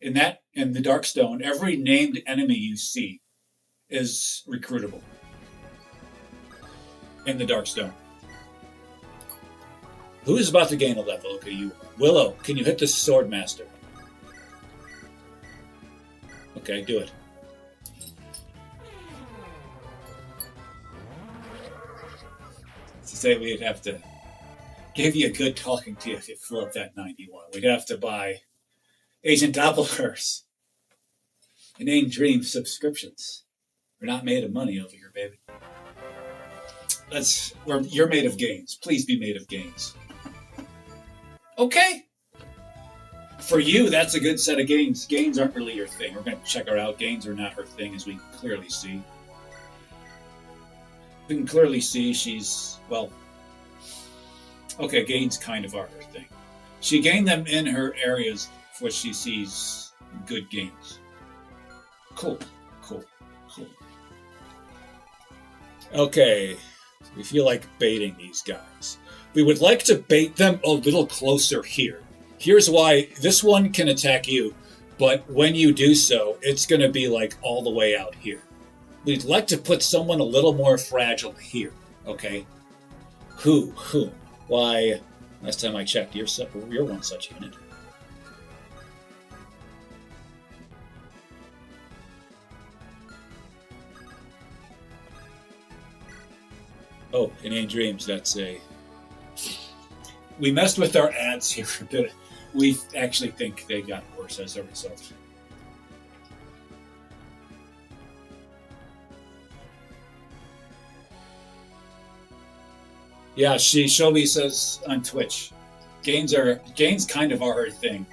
in the Darkstone, every named enemy you see is recruitable in the Darkstone. Who is about to gain a level? Okay, you. Willow, can you hit the Swordmaster? Okay, do it. To say we'd have to give you a good talking to if you fill up that 91. We'd have to buy Agent Doppelgangers and Inane Dream subscriptions. We're not made of money over here, baby. You're made of gains. Please be made of gains. Okay. For you, that's a good set of gains. Gains aren't really your thing. We're going to check her out. Gains are not her thing, as we can clearly see. We can clearly see she's, well, okay, gains kind of are her thing. She gained them in her areas where she sees good gains. Cool, cool, cool. Okay, we feel like baiting these guys. We would like to bait them a little closer here. Here's why this one can attack you, but when you do so, it's going to be like all the way out here. We'd like to put someone a little more fragile here, okay? Who? Why, last time I checked, you're one such unit. Oh, Inane Dreams, that's a... We messed with our ads here a bit. We actually think they got worse as a result. Yeah, Shelby says on Twitch, gains kind of are her thing.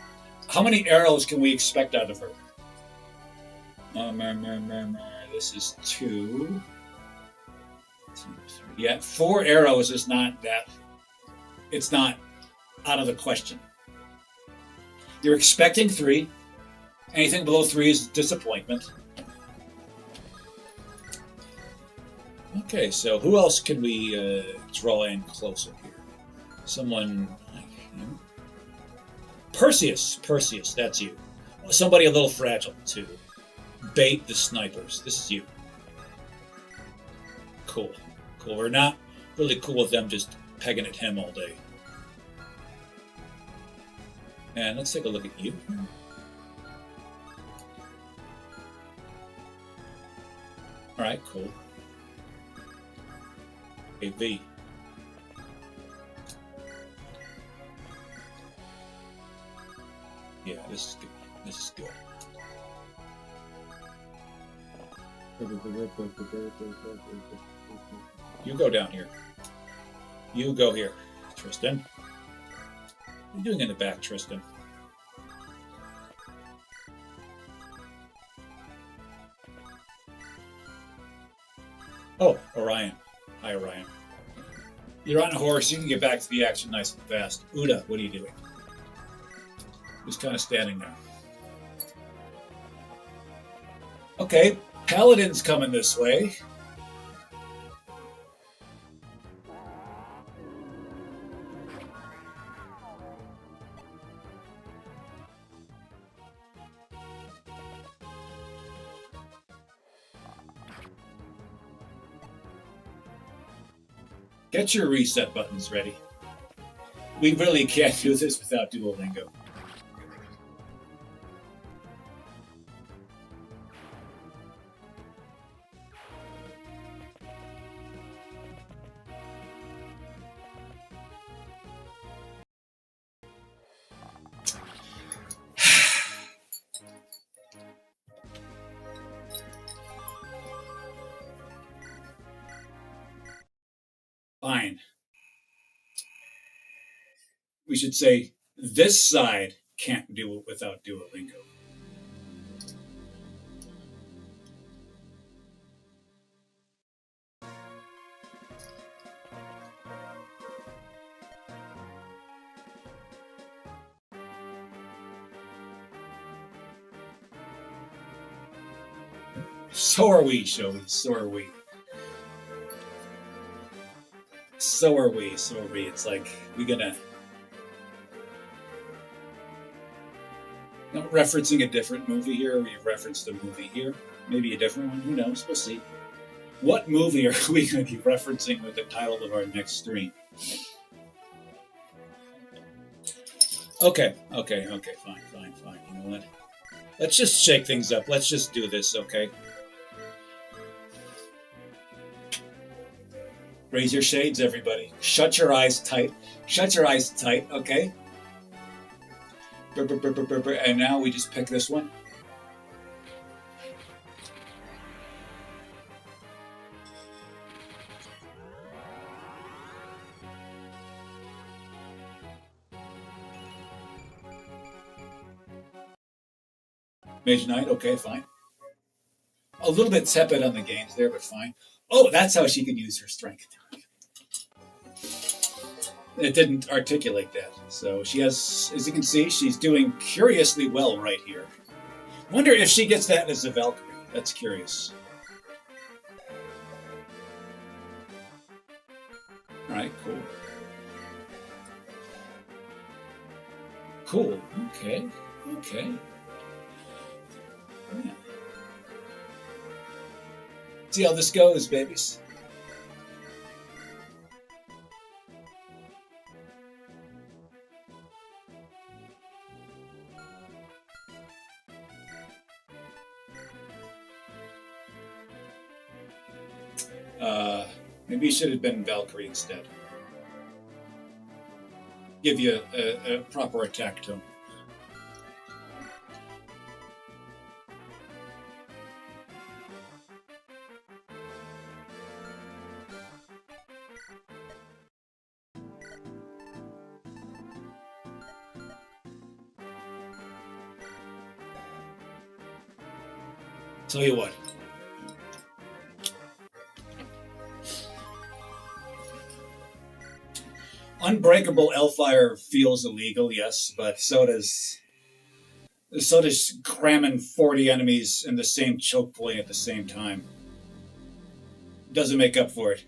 How many arrows can we expect out of her? This is 2. Yeah, 4 arrows is not that. It's not out of the question. You're expecting 3. Anything below 3 is disappointment. Okay, so who else can we draw in closer here? Someone like you. Perseus, that's you. Somebody a little fragile to bait the snipers. This is you. Cool. We're not really cool with them just pegging at him all day. And let's take a look at you. Alright, cool. A V. Yeah, this is good. You go down here. You go here, Tristan. What are you doing in the back, Tristan? Oh, Orion. Hi, Orion. You're on a horse. You can get back to the action nice and fast. Uda, what are you doing? Just kind of standing there. Okay, Paladin's coming this way. Get your reset buttons ready. We really can't do this without Duolingo. Fine. We should say this side can't do it without Duolingo. So are we, Shelby. So are we. So are we. It's like, we gonna... Not referencing a different movie here. We referenced a movie here. Maybe a different one. Who knows? We'll see. What movie are we going to be referencing with the title of our next stream? Okay. Fine. You know what? Let's just shake things up. Let's just do this, okay? Raise your shades, everybody. Shut your eyes tight. Okay? And now we just pick this one. Mage Knight, okay, fine. A little bit tepid on the gains there, but fine. Oh, that's how she can use her strength. It didn't articulate that. So she has, as you can see, she's doing curiously well right here. Wonder if she gets that as a Valkyrie. That's curious. All right, cool. Cool. Okay. Okay. Yeah. See how this goes, babies. Maybe you should have been Valkyrie instead. Give you a proper attack tone. Tell you what. Unbreakable Hellfire feels illegal, yes, but so does cramming 40 enemies in the same choke point at the same time. Doesn't make up for it.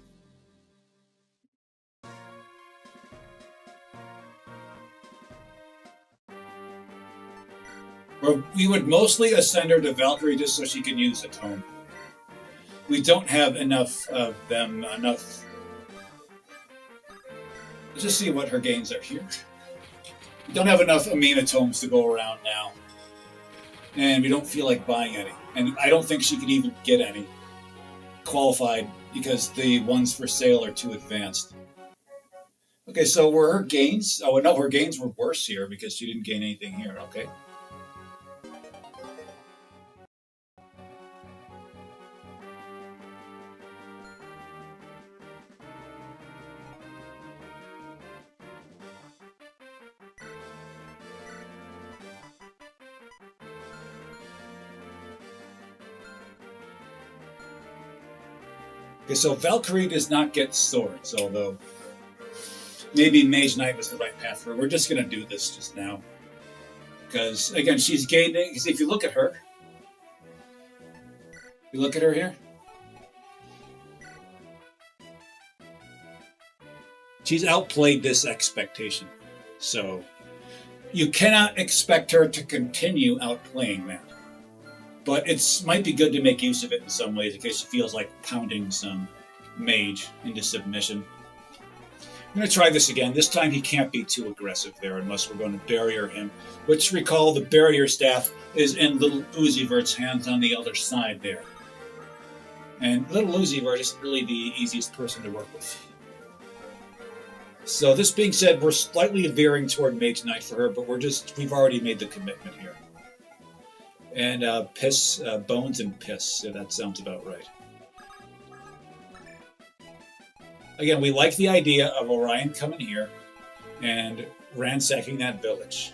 We would mostly ascend her to Valkyrie just so she can use a tome. We don't have enough of them, enough. Let's just see what her gains are here. We don't have enough Amina tomes to go around now. And we don't feel like buying any. And I don't think she could even get any qualified because the ones for sale are too advanced. Okay, so were her gains? Oh, no, her gains were worse here because she didn't gain anything here. Okay. Okay, so Valkyrie does not get swords, although maybe Mage Knight was the right path for her. We're just going to do this just now. Because, again, she's gaining. Because if you look at her, here, she's outplayed this expectation. So you cannot expect her to continue outplaying that. But it might be good to make use of it in some ways in case she feels like pounding some mage into submission. I'm going to try this again. This time he can't be too aggressive there unless we're going to barrier him. Which, recall, the barrier staff is in little Uzivert's hands on the other side there. And little Uzivert is really the easiest person to work with. So this being said, we're slightly veering toward Mage Knight for her, but we've already made the commitment here. And bones and piss. Yeah, that sounds about right. Again, we like the idea of Orion coming here and ransacking that village.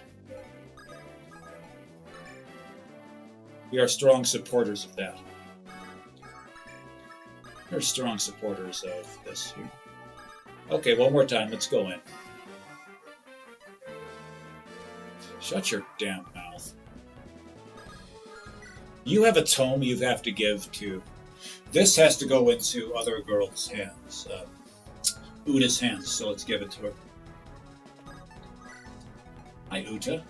We are strong supporters of that. We're strong supporters of this here. Okay, one more time. Let's go in. Shut your damn mouth. You have a tome you have to give to. This has to go into other girl's hands. Uta's hands, so let's give it to her. Hi, Uta.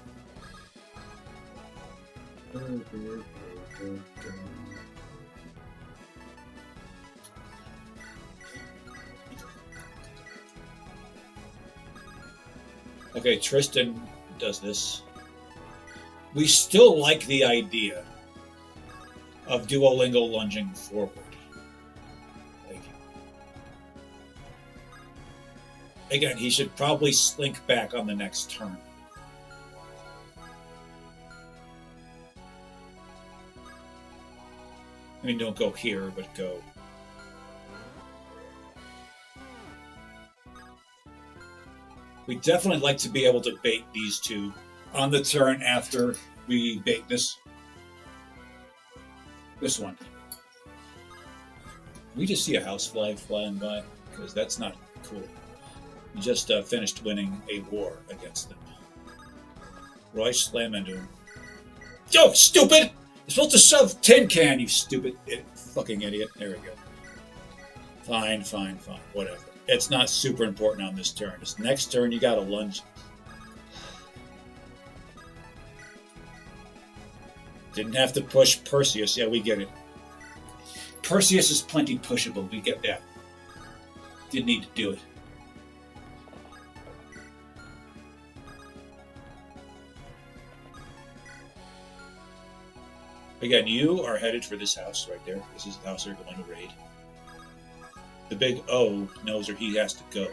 Okay, Tristan does this. We still like the idea of Duolingo lunging forward. Again, he should probably slink back on the next turn. I mean, don't go here, but go. We definitely like to be able to bait these two on the turn after we bait this one. We just see a housefly flying by because that's not cool. You just finished winning a war against them. Roy, slam into him. Yo, stupid! You're supposed to shove tin can, you stupid fucking idiot. There we go. Fine, fine, fine. Whatever. It's not super important on this turn. This next turn, you gotta lunge. Didn't have to push Perseus. Yeah, we get it. Perseus is plenty pushable. We get that. Didn't need to do it. Again, you are headed for this house right there. This is the house they're going to raid. The big O knows where he has to go.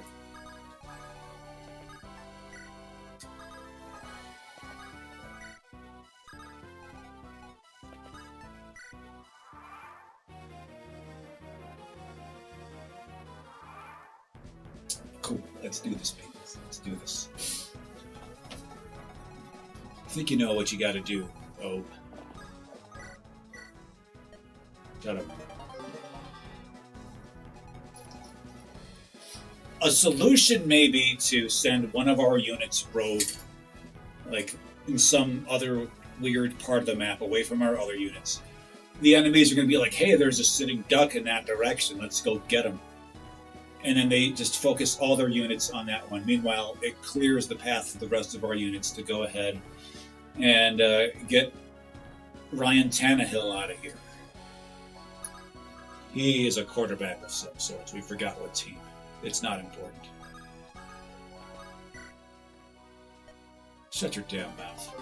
Cool. Let's do this, people. Let's do this. I think you know what you got to do. Oh. Gotta. A solution may be to send one of our units rogue, like in some other weird part of the map, away from our other units. The enemies are going to be like, hey, there's a sitting duck in that direction. Let's go get him. And then they just focus all their units on that one. Meanwhile, it clears the path for the rest of our units to go ahead and get Ryan Tannehill out of here. He is a quarterback of some sorts. We forgot what team. It's not important. Shut your damn mouth.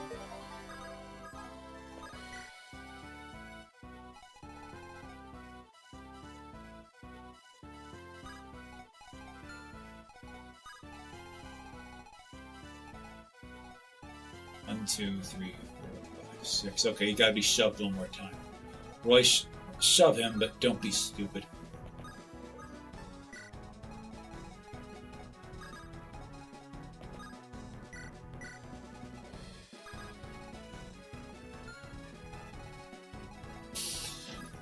One, two, three, four, five, six. Okay, you gotta be shoved one more time. Roy, shove him, but don't be stupid.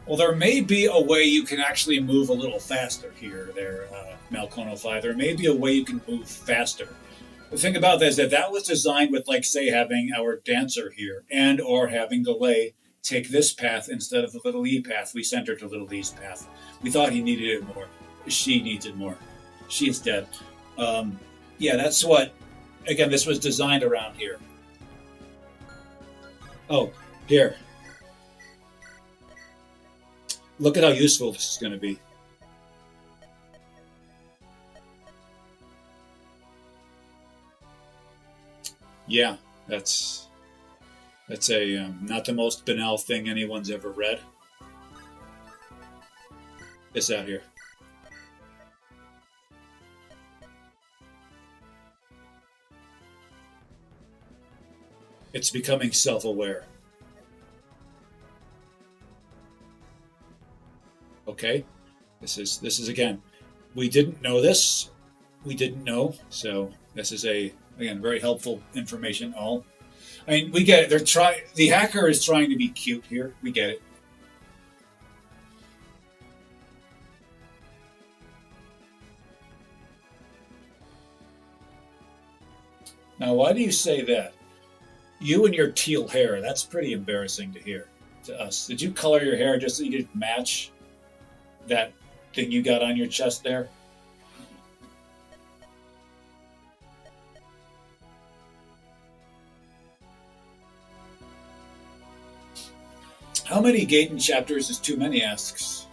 Well, there may be a way you can actually move a little faster here, Malcono 5. There may be a way you can move faster. The thing about that is that was designed with, like, say, having our dancer here and or having Delay take this path instead of the Little E path. We sent her to Little E's path. We thought he needed it more. She needs it more. She is dead. Yeah, that's what... Again, this was designed around here. Oh, here. Look at how useful this is going to be. Yeah, that's a not the most banal thing anyone's ever read. This out here. It's becoming self-aware. Okay, this is again. We didn't know this. We didn't know. So this is again very helpful information. All. I mean, we get it. The hacker is trying to be cute here. We get it. Now, why do you say that? You and your teal hair. That's pretty embarrassing to hear to us. Did you color your hair just so you could match that thing you got on your chest there? How many Gaiden chapters is too many, asks.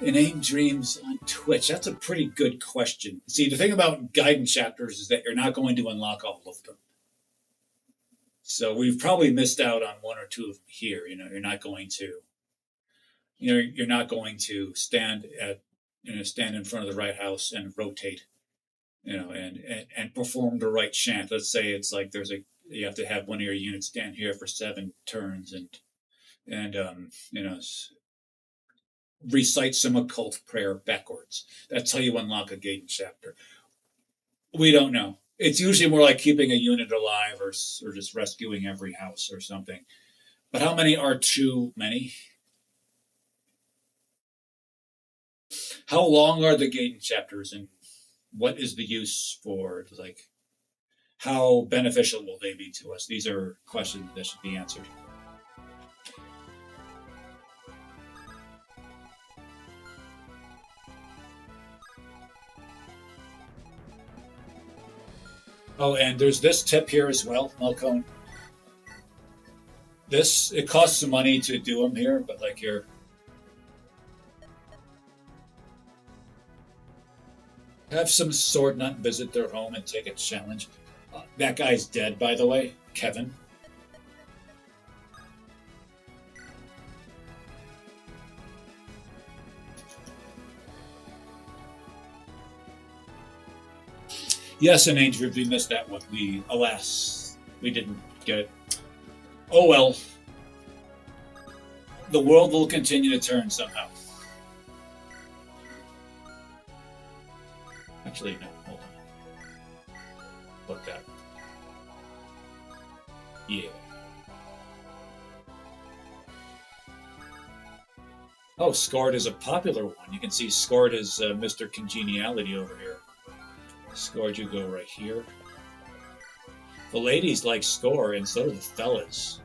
Inane Dreams on Twitch. That's a pretty good question. See, the thing about Gaiden chapters is that you're not going to unlock all of them. So we've probably missed out on one or two of them here. You're not going to. You're not going to stand in front of the right house and rotate, and perform the right chant. Let's say it's like you have to have one of your units stand here for 7 turns and recite some occult prayer backwards. That's how you unlock a Gaiden chapter. We don't know. It's usually more like keeping a unit alive or just rescuing every house or something. But how many are too many? How long are the Gaiden chapters in what is the use for, like, how beneficial will they be to us? These are questions that should be answered. Oh, and there's this tip here as well, Malcone. This, it costs some money to do them here, but like you're have some sword nut visit their home and take a challenge. That guy's dead, by the way, Kevin. Yes, and Angel, we missed that one. Alas, we didn't get it. Oh well. The world will continue to turn somehow. Actually, no, hold on. Look that. Yeah. Oh, Scored is a popular one. You can see Scored as Mr. Congeniality over here. Scored, you go right here. The ladies like Score, and so do the fellas.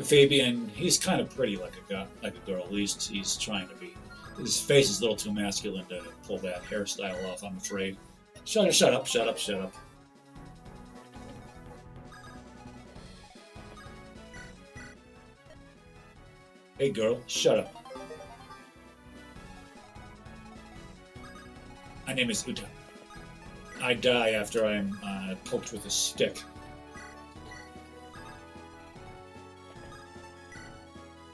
Fabian, he's kind of pretty like a girl. At least he's trying to be. His face is a little too masculine to pull that hairstyle off, I'm afraid. Shut up. Hey girl, shut up. My name is Uta. I die after I'm poked with a stick.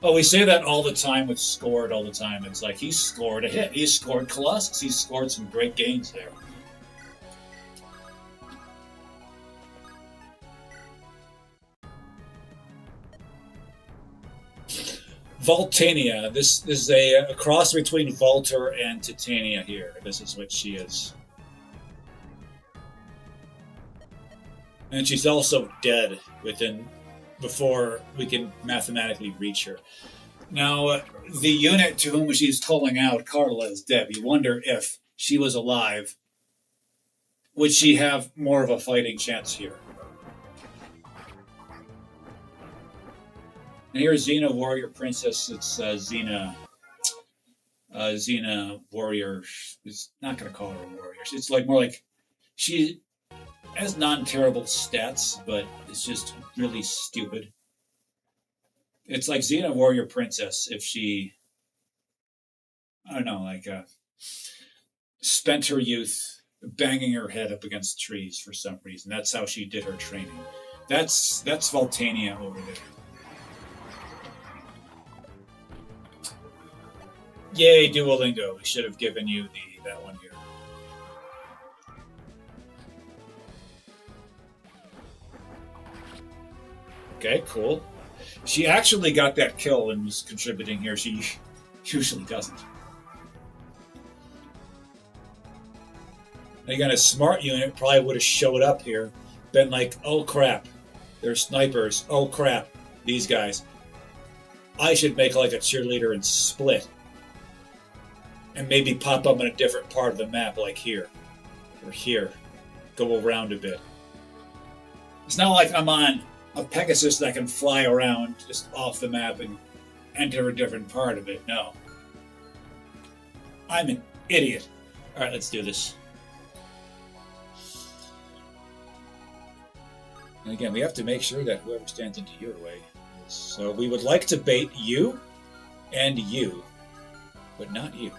Oh, we say that all the time with Scored all the time. It's like he's scored a hit. He's scored Colossus. He's scored some great games there. Voltania. This is a cross between Volter and Titania here. This is what she is. And she's also dead before we can mathematically reach her. Now, the unit to whom she's calling out, Carla, is dead. You wonder if she was alive, would she have more of a fighting chance here? And here's Xena Warrior Princess. It's Xena. Xena Warrior. It's not going to call her a warrior. It's like more like she has non-terrible stats, but it's just really stupid. It's like Xena Warrior Princess if she, I don't know, like spent her youth banging her head up against trees for some reason. That's how she did her training. That's Voltania over there. Yay, Duolingo. We should have given you that one here. Okay, cool. She actually got that kill and was contributing here. She usually doesn't. Again, a smart unit probably would have showed up here, been like, oh crap, they're snipers. Oh crap, these guys. I should make like a cheerleader and split. And maybe pop up in a different part of the map, like here. Or here. Go around a bit. It's not like I'm on a Pegasus that can fly around just off the map and enter a different part of it. No. I'm an idiot. Alright, let's do this. And again, we have to make sure that whoever stands into your way is. So we would like to bait you and you, but not you.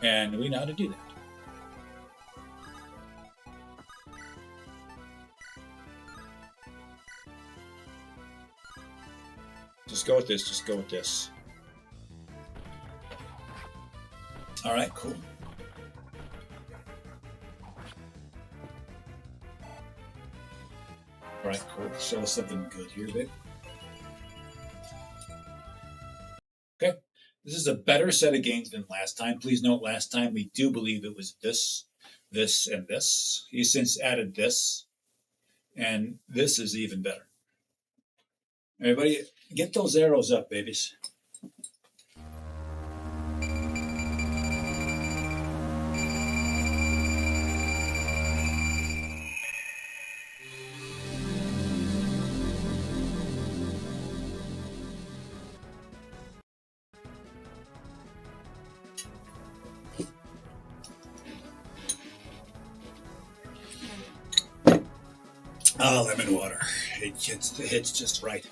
And we know how to do that. Just go with this. Alright, cool. Alright, cool. Show us something good here, babe. Okay. This is a better set of games than last time. Please note, last time we do believe it was this, and this. He's since added this, and this is even better. Everybody, get those arrows up, babies. Ah, lemon water. It hits just right.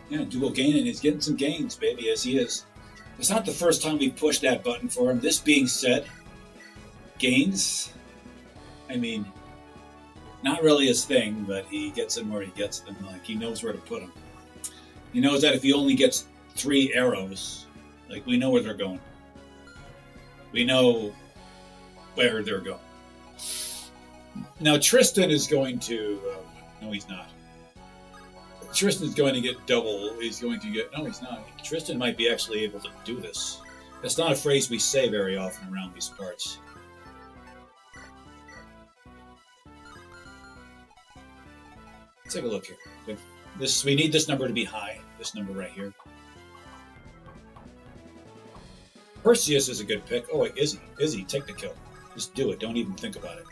Yeah, dual gain, and he's getting some gains, baby, as he is. It's not the first time we've pushed that button for him. This being said, gains, I mean, not really his thing, but he gets them where he gets them. Like, he knows where to put them. He knows that if he only gets 3 arrows, like, we know where they're going. We know where they're going. Now, Tristan is going to... no, he's not. Tristan's going to get double. He's going to get... No, he's not. Tristan might be actually able to do this. That's not a phrase we say very often around these parts. Let's take a look here. We need this number to be high. This number right here. Perseus is a good pick. Oh, wait, Izzy, take the kill. Just do it. Don't even think about it.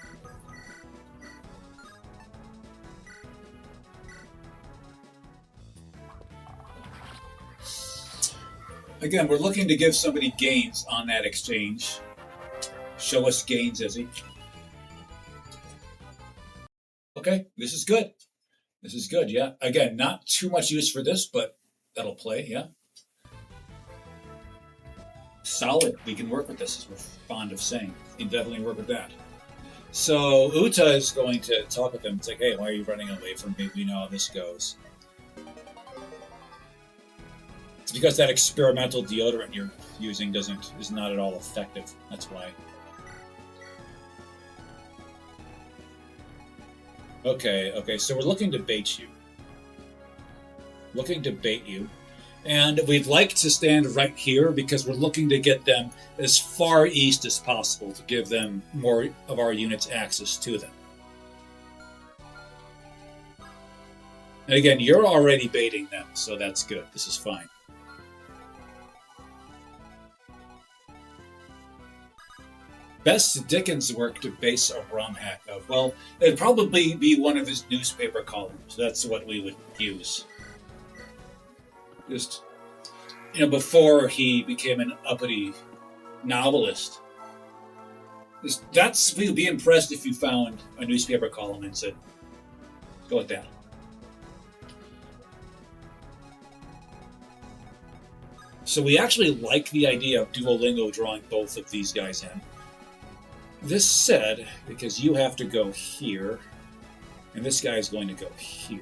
Again, we're looking to give somebody gains on that exchange. Show us gains, Izzy. Okay, this is good. This is good, yeah. Again, not too much use for this, but that'll play, yeah. Solid. We can work with this, as we're fond of saying. We can definitely work with that. So Uta is going to talk with them. It's like, hey, why are you running away from me? We know how this goes. It's because that experimental deodorant you're using is not at all effective. That's why. Okay, so we're looking to bait you. And we'd like to stand right here because we're looking to get them as far east as possible to give them more of our units access to them. And again, you're already baiting them, so that's good. This is fine. Best Dickens work to base a Romhack of? Well, it'd probably be one of his newspaper columns. That's what we would use. Just, before he became an uppity novelist. We'd be impressed if you found a newspaper column and said, go with that. So we actually like the idea of Duolingo drawing both of these guys in. This said, because you have to go here, and this guy is going to go here.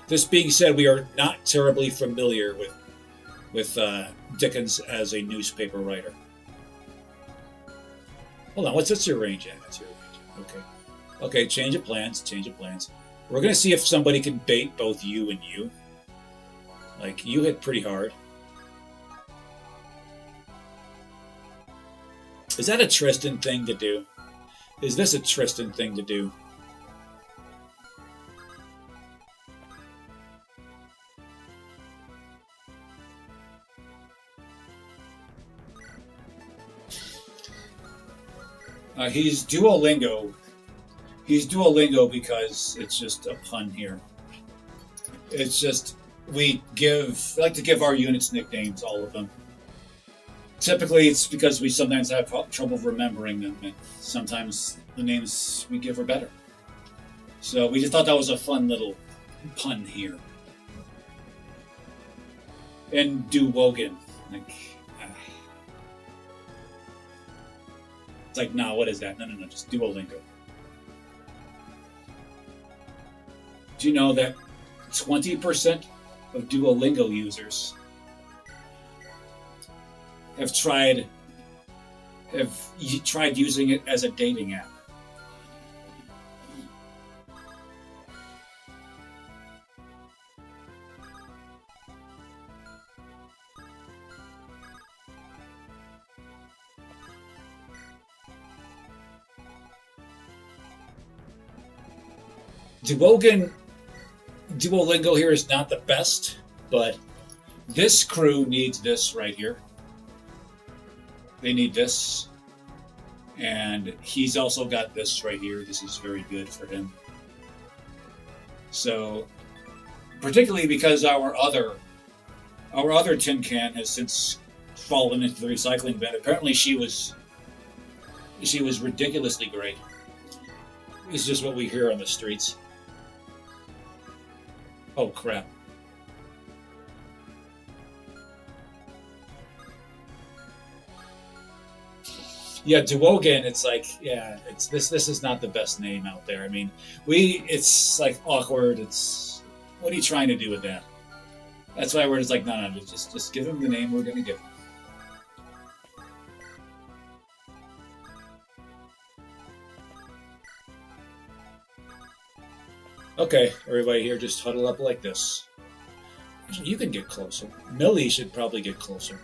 This being said, we are not terribly familiar with Dickens as a newspaper writer. Hold on, what's your range at? That's your range. Okay, change of plans. We're going to see if somebody can bait both you and you. Like, you hit pretty hard. Is that a Tristan thing to do? Is this a Tristan thing to do? He's Duolingo. He's Duolingo because it's just a pun here. It's just, we like to give our units nicknames, all of them. Typically, it's because we sometimes have trouble remembering them, and sometimes the names we give are better. So we just thought that was a fun little pun here. And Duogan. It's like, nah, what is that? No, just Duolingo. Do you know that 20% of Duolingo users have tried using it as a dating app? Duolingo here is not the best, but this crew needs this right here. They need this. And he's also got this right here. This is very good for him. So, particularly because our other tin can has since fallen into the recycling bin. Apparently, she was ridiculously great. It's just what we hear on the streets. Oh crap! Yeah, Duogan. It's like, yeah, it's this. This is not the best name out there. I mean, it's like awkward. It's what are you trying to do with that? That's why we're just like, no, just give him the name we're gonna give him. Okay, everybody here, just huddle up like this. You can get closer. Millie should probably get closer.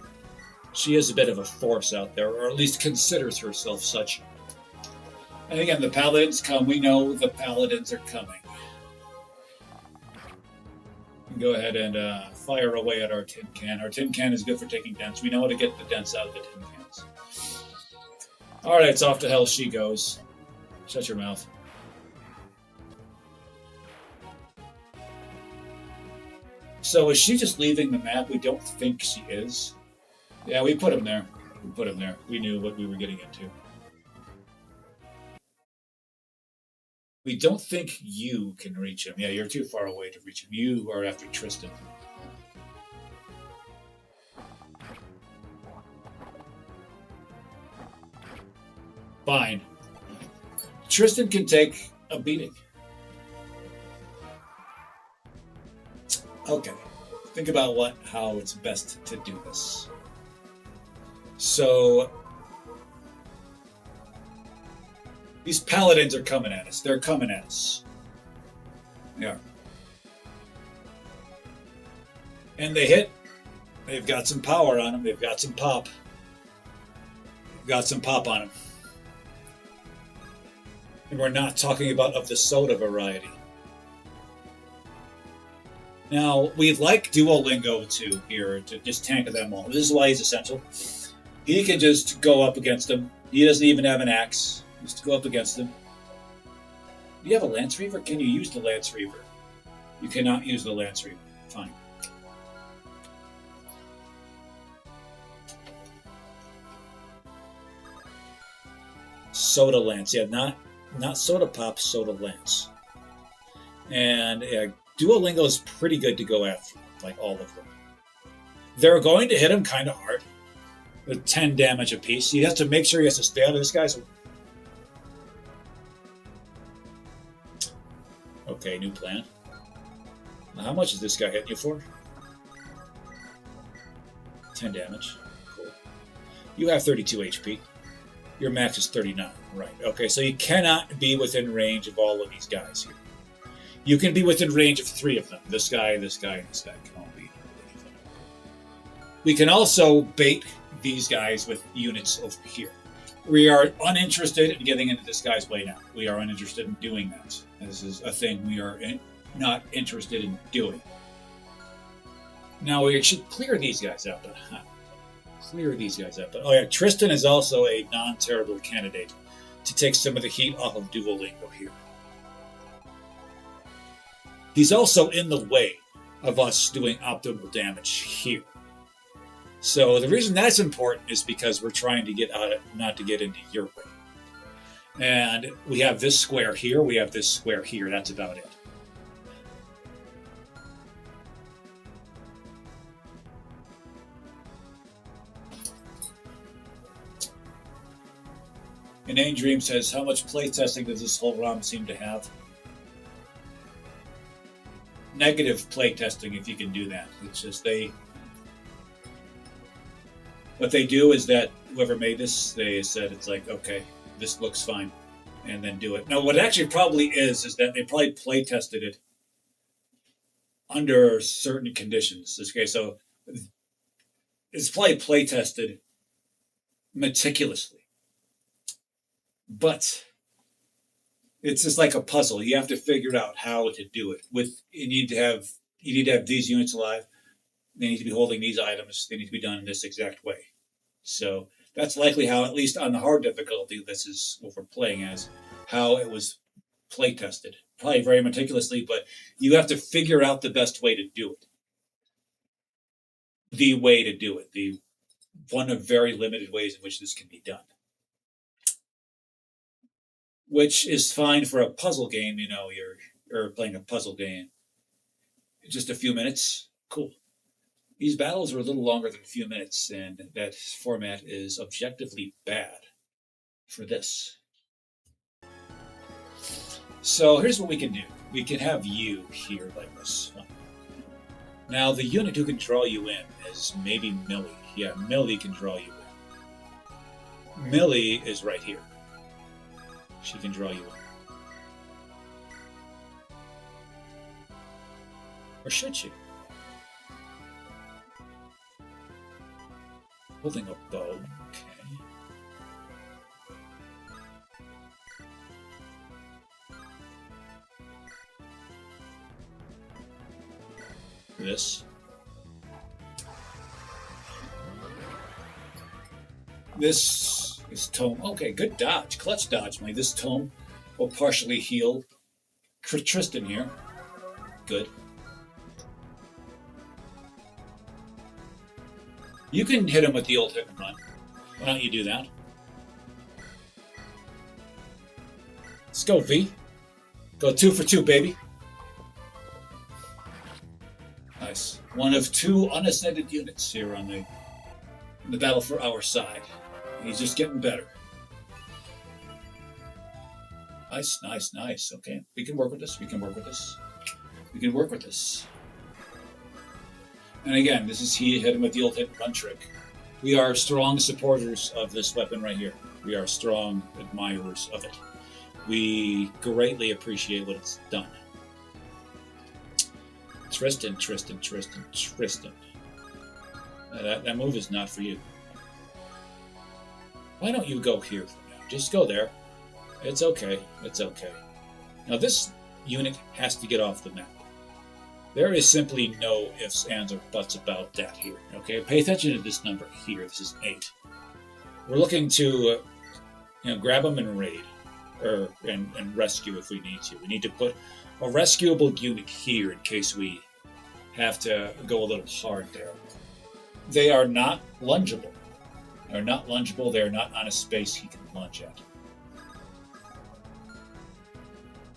She is a bit of a force out there, or at least considers herself such. And again, the paladins come. We know the paladins are coming. Go ahead and fire away at our tin can. Our tin can is good for taking dents. We know how to get the dents out of the tin cans. All right, it's off to hell she goes. Shut your mouth. So is she just leaving the map? We don't think she is. Yeah, we put him there. We put him there. We knew what we were getting into. We don't think you can reach him. Yeah, you're too far away to reach him. You are after Tristan. Fine. Tristan can take a beating. Okay. Think about how it's best to do this. So these paladins are coming at us. They're coming at us. Yeah. And they hit. They've got some power on them. They've got some pop. They've got some pop on them. And we're not talking about of the soda variety. Now, we'd like Duolingo to just tank them all. This is why he's essential. He can just go up against them. He doesn't even have an axe. Just go up against them. Do you have a Lance Reaver? Can you use the Lance Reaver? You cannot use the Lance Reaver. Fine. Soda Lance. Yeah, not Soda Pop, Soda Lance. And Duolingo is pretty good to go after, like all of them. They're going to hit him kind of hard with 10 damage apiece. He has to make sure he has to stay out of this guy's. Okay, new plan. Now, how much is this guy hitting you for? 10 damage. Cool. You have 32 HP. Your max is 39. Right. Okay, so you cannot be within range of all of these guys here. You can be within range of 3 of them. This guy, and this guy can all be. We can also bait these guys with units over here. We are uninterested in getting into this guy's way now. We are uninterested in doing that. This is a thing we are not interested in doing. Now we should clear these guys out. Clear these guys out. Oh yeah, Tristan is also a non-terrible candidate to take some of the heat off of Duolingo here. He's also in the way of us doing optimal damage here. So the reason that's important is because we're trying to get out of, not to get into your way. And we have this square here, we have this square here, that's about it. Inane Dream says, how much playtesting does this whole ROM seem to have? Negative playtesting, if you can do that. It's just what they do is that whoever made this, they said it's like, okay, this looks fine, and then do it. No, what it actually probably is that they probably play tested it under certain conditions. Okay, so it's probably play tested meticulously, but it's just like a puzzle. You have to figure out how to do it. You need to have these units alive. They need to be holding these items. They need to be done in this exact way. So that's likely how, at least on the hard difficulty, this is what we're playing as, how it was play tested. Probably very meticulously, but you have to figure out the best way to do it. The way to do it. one of very limited ways in which this can be done. Which is fine for a puzzle game, you're playing a puzzle game. Just a few minutes, cool. These battles are a little longer than a few minutes, and that format is objectively bad for this. So here's what we can do. We can have you here like this. Now, the unit who can draw you in is maybe Millie. Yeah, Millie can draw you in. Millie is right here. She can draw you in. Or should she? Holding a bow, okay. This. This is tome. Okay, good dodge. Clutch dodge, Mike. This tome will partially heal Tristan here. Good. You can hit him with the old hit and run. Why don't you do that? Let's go, V. Go 2 for 2, baby. Nice. One of 2 unascended units here on the battle for our side. He's just getting better. Nice, nice, nice. Okay, we can work with this. We can work with this. We can work with this. And again, this is he hit him with the old hit and run trick. We are strong supporters of this weapon right here. We are strong admirers of it. We greatly appreciate what it's done. Tristan. That move is not for you. Why don't you go here for now? Just go there. It's okay. It's okay. Now this unit has to get off the map. There is simply no ifs, ands, or buts about that here. Okay, pay attention to this number here. This is 8. We're looking to, grab them and raid, and rescue if we need to. We need to put a rescuable unit here in case we have to go a little hard there. They are not lungeable. They're not lungeable. They're not on a space he can lunge at.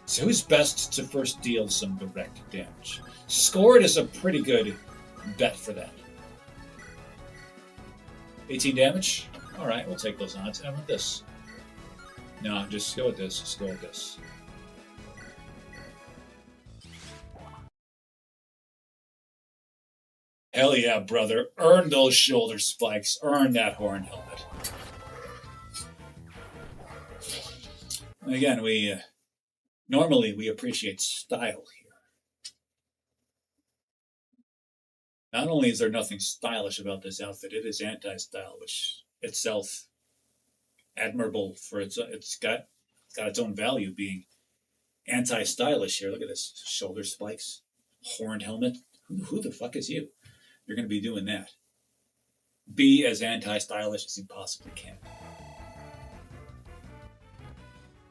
So who's best to first deal some direct damage? Scored is a pretty good bet for that. 18 damage? Alright, we'll take those odds. How about this? No, just go with this. Just go with this. Hell yeah, brother. Earn those shoulder spikes. Earn that horn helmet. Again, normally we appreciate style here. Not only is there nothing stylish about this outfit, it is anti-style, which itself admirable for it's got its own value being anti-stylish here. Look at this. Shoulder spikes, horned helmet. Who the fuck is you? You're going to be doing that. Be as anti-stylish as you possibly can.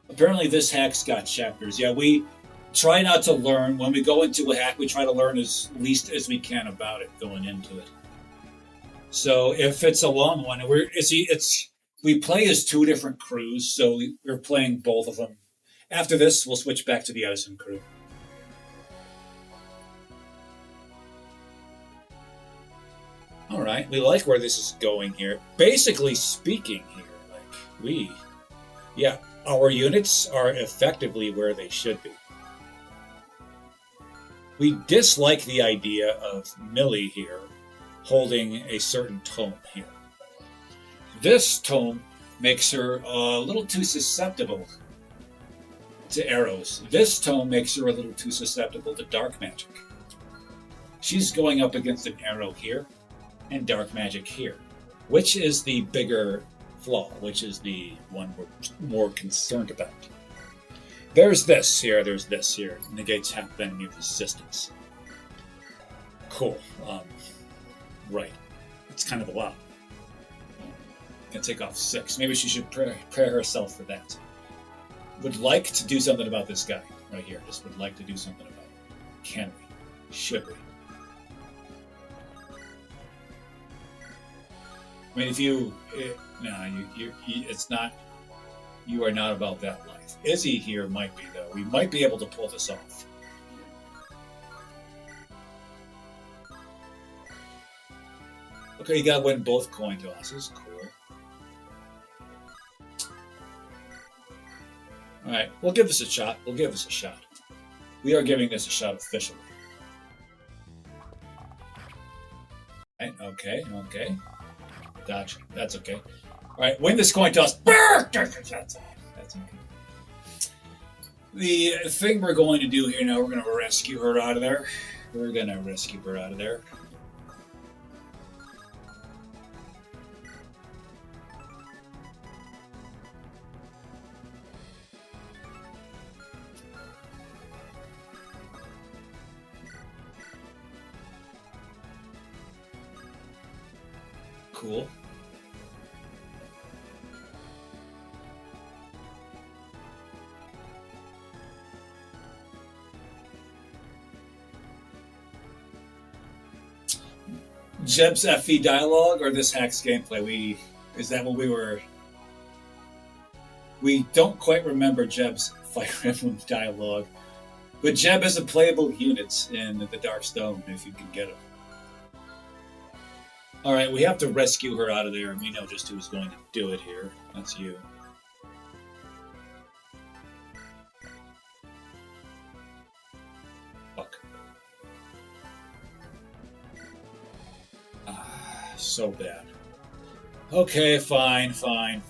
Apparently this hack's got chapters. Yeah, we try not to learn. When we go into a hack, we try to learn as least as we can about it going into it. So if it's a long one, we play as 2 different crews, so we're playing both of them. After this, we'll switch back to the Edison crew. All right, we like where this is going here. Basically speaking here, our units are effectively where they should be. We dislike the idea of Millie here holding a certain tome here. This tome makes her a little too susceptible to arrows. This tome makes her a little too susceptible to dark magic. She's going up against an arrow here and dark magic here. Which is the bigger flaw? Which is the one we're more concerned about? There's this here. It negates half enemy resistance. Cool. Right. It's kind of a lot. Can take off 6. Maybe she should prepare herself for that. Would like to do something about this guy right here. Just would like to do something about it. Can we? Should we? I mean, if you, no, it's not. You are not about that life. Izzy here might be though. We might be able to pull this off. Okay, you got to win both coin tosses. Cool. All right, we'll give this a shot. We'll give this a shot. We are giving this a shot officially. Right, okay, okay. Dodge. That's okay. All right, win this coin toss. That's okay. The thing we're going to do here now, we're going to rescue her out of there. We're going to rescue her out of there. Cool. Jeb's FE dialogue or this Hacks gameplay? Is that what we were? We don't quite remember Jeb's Fire Emblem dialogue, but Jeb is a playable unit in the Dark Stone if you can get him. All right, we have to rescue her out of there, and we know just who's going to do it here. That's you. Fuck. So bad. Okay, fine. Take it.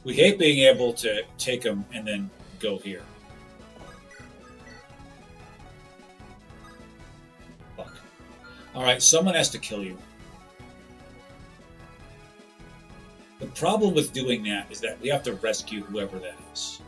We hate being able to take him and then go here. All right, someone has to kill you. The problem with doing that is that we have to rescue whoever that is.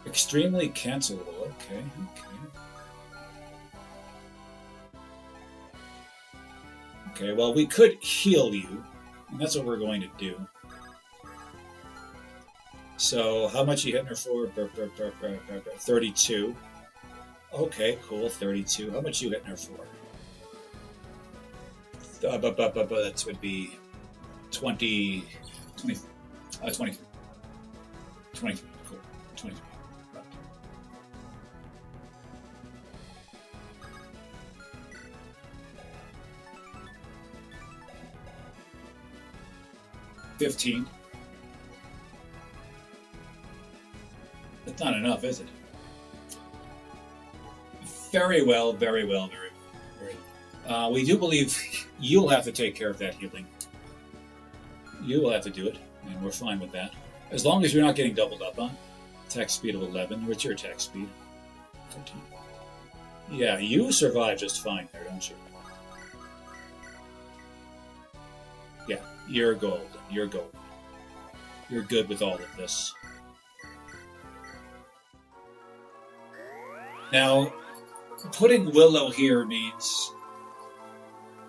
Extremely cancelable. Okay. Okay, well, we could heal you, and that's what we're going to do. So, how much are you hitting her for? 32. Okay, cool, 32. How much are you hitting her for? That would be 20. 20. 23. 23. Cool. 23. 15. That's not enough, is it? Very well. We do believe you'll have to take care of that healing. You will have to do it, and we're fine with that. As long as you're not getting doubled up on. Attack speed of 11. What's your attack speed? 13. Yeah, you survive just fine there, don't you? Yeah, you're golden. You're golden. You're good with all of this. Now, putting Willow here means...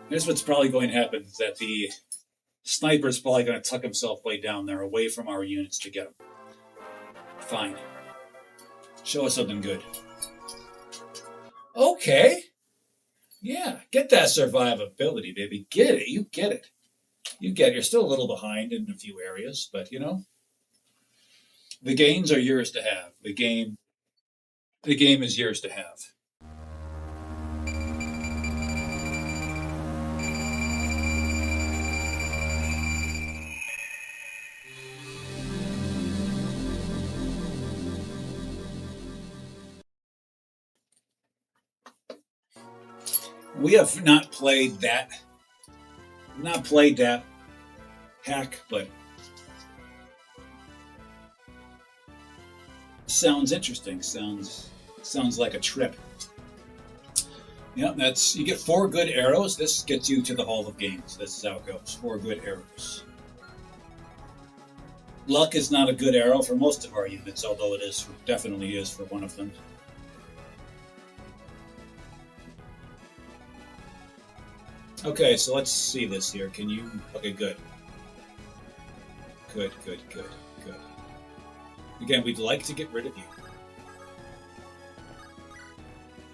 Here's what's probably going to happen, is that the sniper's probably going to tuck himself way down there, away from our units to get him. Fine. Show us something good. Okay. Yeah, get that survivability, baby. Get it. You get it. You get it. You're still a little behind in a few areas, but, you know, the gains are yours to have. The game is yours to have. We have not played that hack, but sounds interesting. Sounds like a trip. Yeah, you get 4 good arrows. This gets you to the Hall of Games. This is how it goes. 4 good arrows. Luck is not a good arrow for most of our units, although it definitely is for one of them. Okay, so let's see this here. Can you? Okay, good. Good, good, good, good. Again, we'd like to get rid of you.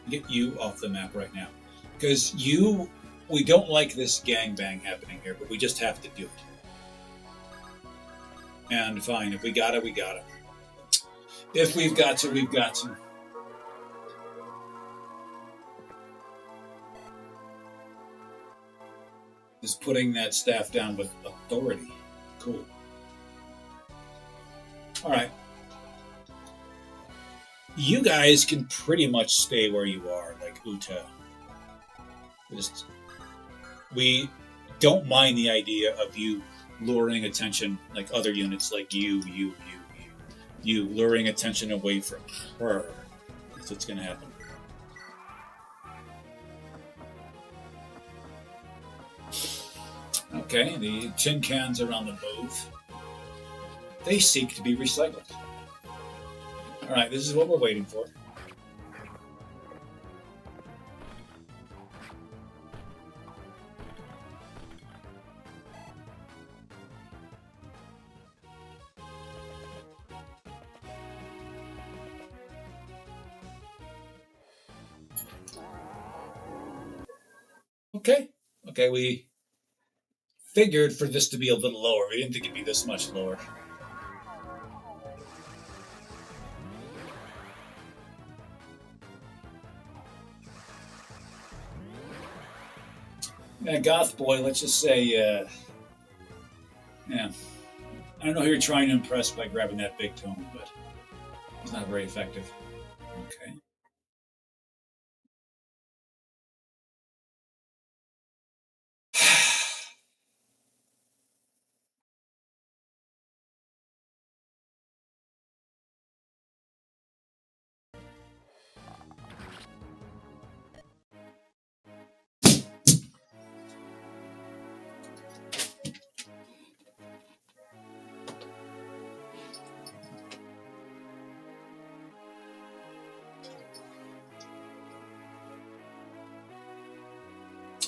Get you off the map right now. Because you, we don't like this gangbang happening here, but we just have to do it. And fine, if we got it, we got it. If we've got to, we've got to. Just putting that staff down with authority. Cool. All right. You guys can pretty much stay where you are, like Uta. Just, we don't mind the idea of you luring attention, like other units, like you, luring attention away from her. That's what's going to happen. Okay, the tin cans are on the move. They seek to be recycled. All right, this is what we're waiting for. Okay, okay, we figured for this to be a little lower. We didn't think it'd be this much lower. Yeah, Goth Boy, let's just say, yeah. I don't know who you're trying to impress by grabbing that big tome, but it's not very effective. Okay.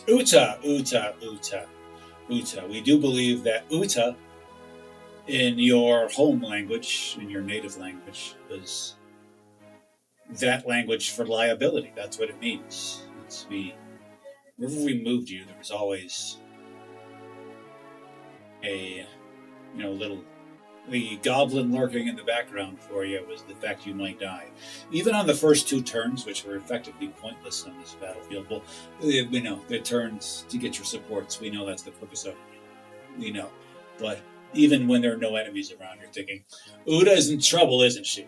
Uta, Uta, Uta, Uta. We do believe that Uta, in your home language, in your native language, was that language for liability. That's what it means. Wherever we moved you, there was always a, little. The goblin lurking in the background for you was the fact you might die. Even on the first two turns, which were effectively pointless on this battlefield, well, we know the turns to get your supports. We know that's the purpose of it. We know. But even when there are no enemies around, you're thinking, Uda's in trouble, isn't she?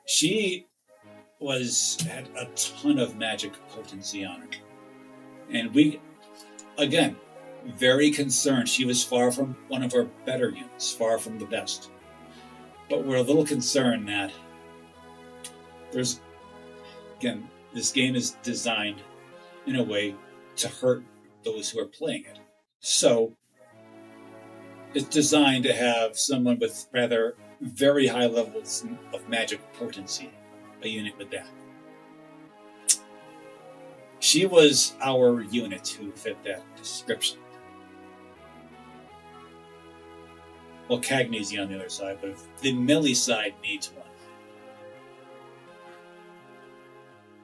She had a ton of magic potency on her. And we, again, very concerned. She was far from one of our better units, far from the best. But we're a little concerned that this game is designed in a way to hurt those who are playing it. So it's designed to have someone with rather very high levels of magic potency, a unit with that. She was our unit who fit that description. Well, Cagney's on the other side, but if the melee side needs one.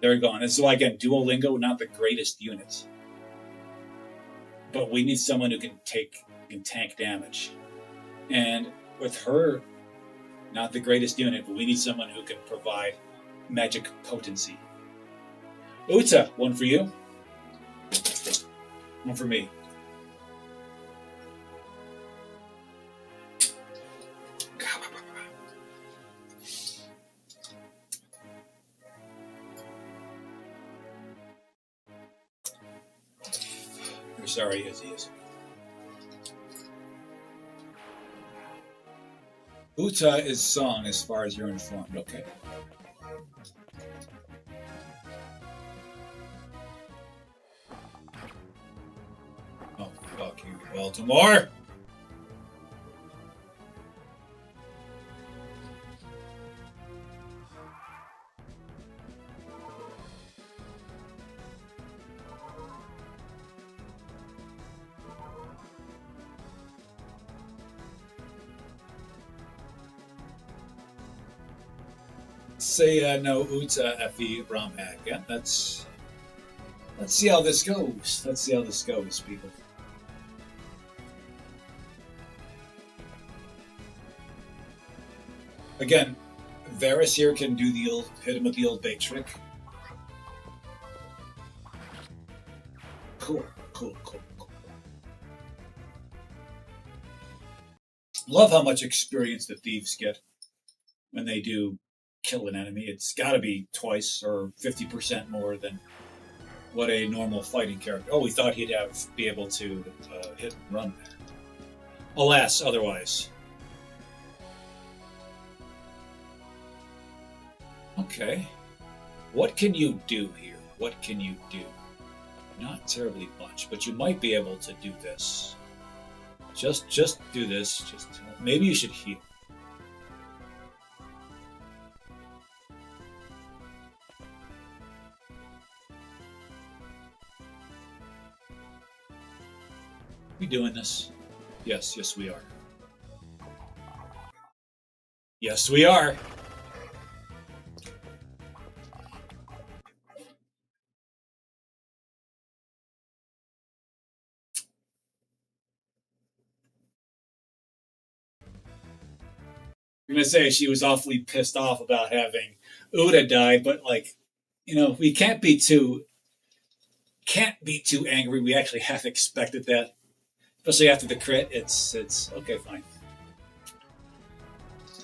They're gone. And so again, Duolingo, not the greatest unit. But we need someone who can tank damage. And with her, not the greatest unit, but we need someone who can provide magic potency. Uta, one for you. One for me. Sorry, yes, he is. Uta is song, as far as you're informed. Okay. Oh, fuck you, Baltimore! Say no uta fe Romhack. Yeah, let's see how this goes. Let's see how this goes, people. Again, Varus here can do the old hit him with the old bait trick. Cool, cool, cool, cool. Love how much experience the thieves get when they do kill an enemy. It's got to be twice or 50% more than what a normal fighting character. Oh, we thought he'd be able to hit and run there. Alas, otherwise. Okay. What can you do here? What can you do? Not terribly much, but you might be able to do this. Just do this. Just maybe you should heal. We doing this? Yes, yes we are. Yes, we are. I'm gonna say she was awfully pissed off about having Uda die, but like, we can't be too angry. We actually half expected that, especially after the crit. It's okay, fine,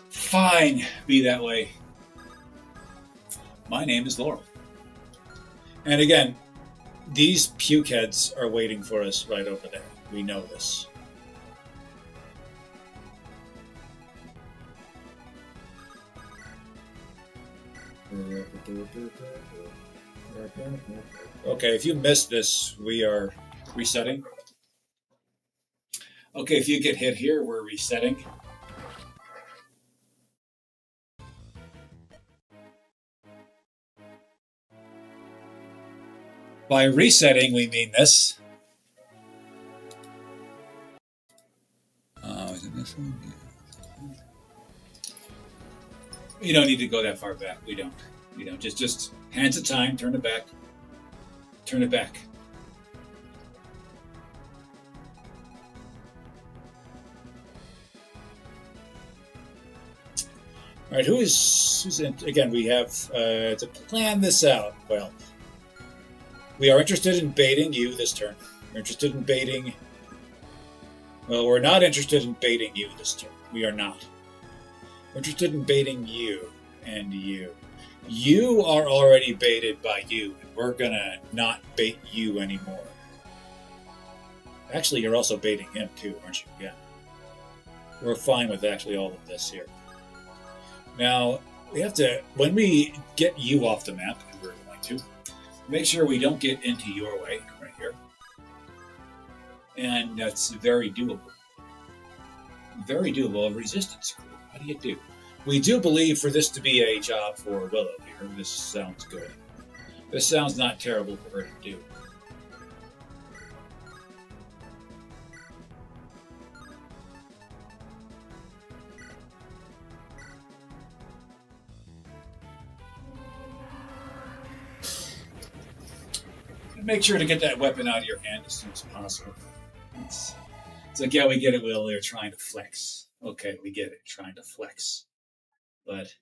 fine, be that way. My name is Laurel, and again, these puke heads are waiting for us right over there. We know this. Okay, if you miss this, we are resetting. Okay, if you get hit here, we're resetting. By resetting, we mean this. Oh, is it this one? Yeah. You don't need to go that far back. We don't. Just hands of time. Turn it back. Turn it back. All right. Who's in? Again, we have to plan this out. Well, we are interested in baiting you this turn. We're interested in baiting. Well, we're not interested in baiting you this turn. We are not. We're interested in baiting you and you. You are already baited by you, and we're gonna not bait you anymore. Actually, you're also baiting him too, aren't you? Yeah. We're fine with actually all of this here. Now, we have to, when we get you off the map, and we're going to, make sure we don't get into your way right here. And that's very doable. Very doable. Resistance crew. How do you do? We do believe for this to be a job for Willow here. This sounds good. This sounds not terrible for her to do. Make sure to get that weapon out of your hand as soon as possible. It's like, yeah, we get it, Will. They're trying to flex. Okay, we get it. Trying to flex. But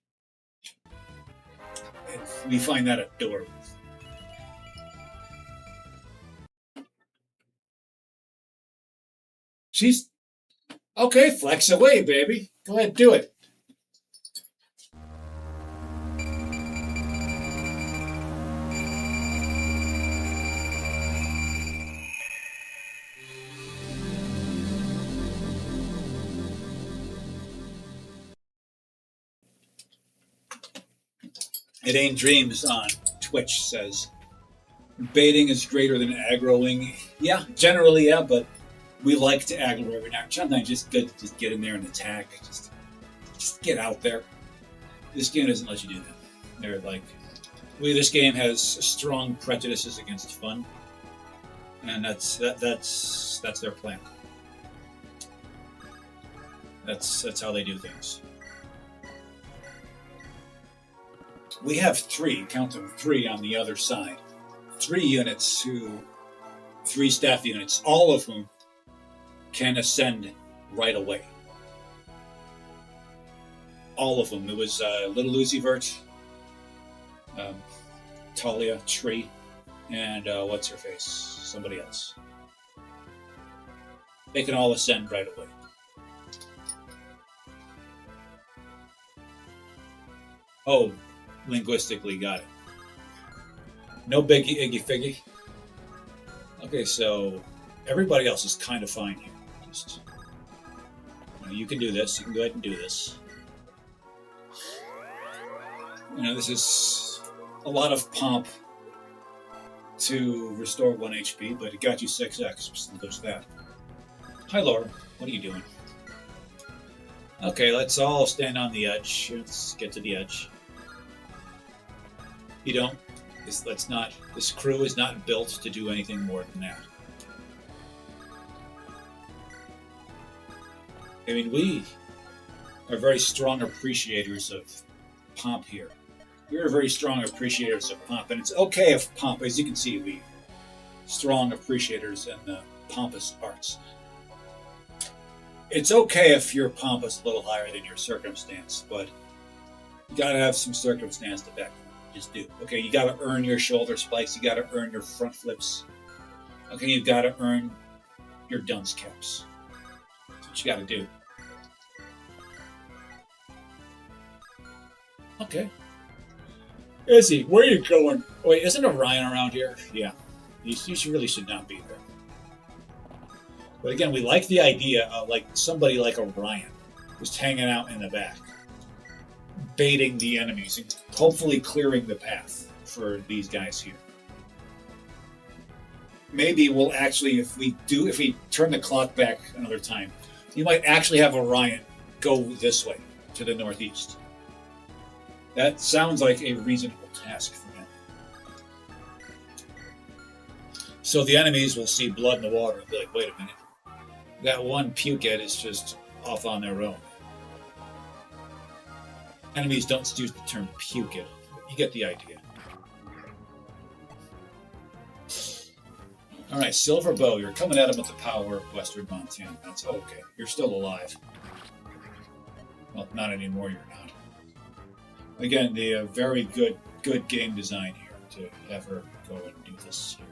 we find that adorable. She's okay. Flex away, baby. Go ahead, do it. It Ain't Dreams on Twitch says baiting is greater than aggroing. Yeah, generally, yeah, but we like to aggro every now. Sometimes just good to just get in there and attack. Just get out there. This game doesn't let you do that. They're like, this game has strong prejudices against fun, and that's their plan. That's how they do things. we have three, count them, three on the other side. Three staff units, all of whom can ascend right away. All of them. It was Little Uzi Vert, Talia, Tree, and what's her face? Somebody else. They can all ascend right away. Oh, linguistically, got it. No biggie, iggy, figgy. Okay, so everybody else is kind of fine here. Just, you can do this. You can go ahead and do this. This is a lot of pomp to restore 1 HP, but it got you 6x, so there's that. Hi, Laura. What are you doing? Okay, let's all stand on the edge. Let's get to the edge. You don't. This crew is not built to do anything more than that. I mean, we are very strong appreciators of pomp here. We are very strong appreciators of pomp, and it's okay if pomp, as you can see, we strong appreciators in the pompous arts. It's okay if your pomp is a little higher than your circumstance, but you gotta have some circumstance to back it. Just do. Okay, you gotta earn your shoulder spikes, you gotta earn your front flips. Okay, you gotta earn your dunce caps. That's what you gotta do. Okay. Izzy, where are you going? Wait, isn't Orion around here? Yeah. You really should not be there. But again, we like the idea of like somebody like Orion just hanging out in the back, baiting the enemies and hopefully clearing the path for these guys here. Maybe we'll actually, if we turn the clock back another time, you might actually have Orion go this way to the northeast. That sounds like a reasonable task for him. So the enemies will see blood in the water and be like, wait a minute. That one pukehead is just off on their own. Enemies don't use the term pukehead. You get the idea. All right, Silver Bow, you're coming at him with the power of Western Montana. That's okay. You're still alive. Well, not anymore, you're not. Again, the very good game design here to have her go and do this here.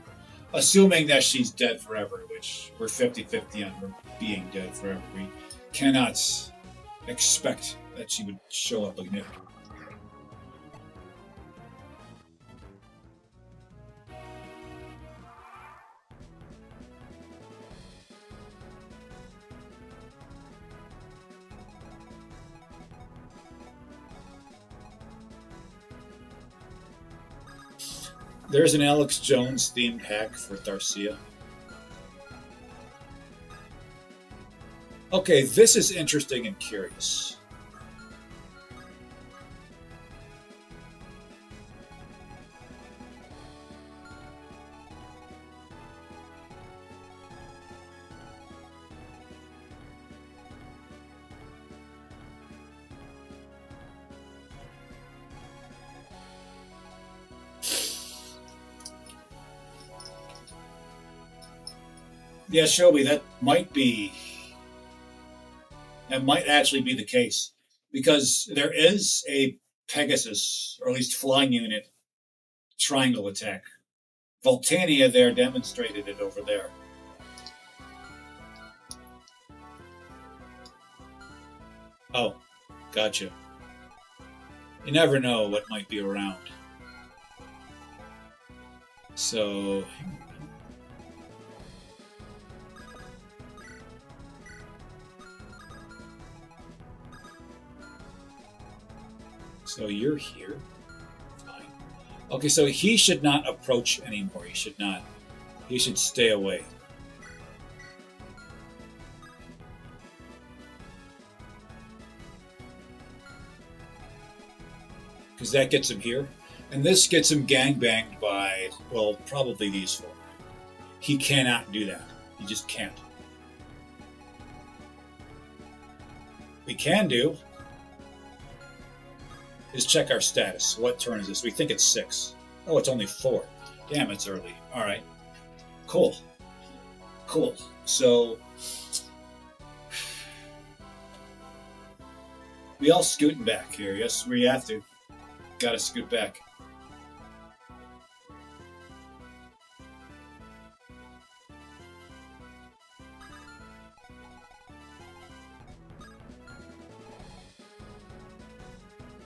Assuming that she's dead forever, which we're 50-50 on her being dead forever. We cannot expect that she would show up again. There's an Alex Jones themed hack for Tharcia. Okay, this is interesting and curious. Yeah, Shelby, that might actually be the case, because there is a Pegasus, or at least flying unit, triangle attack. Voltania there demonstrated it over there. Oh, gotcha. You never know what might be around. So you're here. Fine. Okay, so he should not approach anymore. He should not. He should stay away. Because that gets him here. And this gets him gangbanged by, well, probably these four. He cannot do that. He just can't. We can do. is check our status. What turn is this? We think it's 6. Oh, it's only 4. Damn, it's early. All right. Cool. Cool. So we all scooting back here. Yes, we have to. Got to scoot back.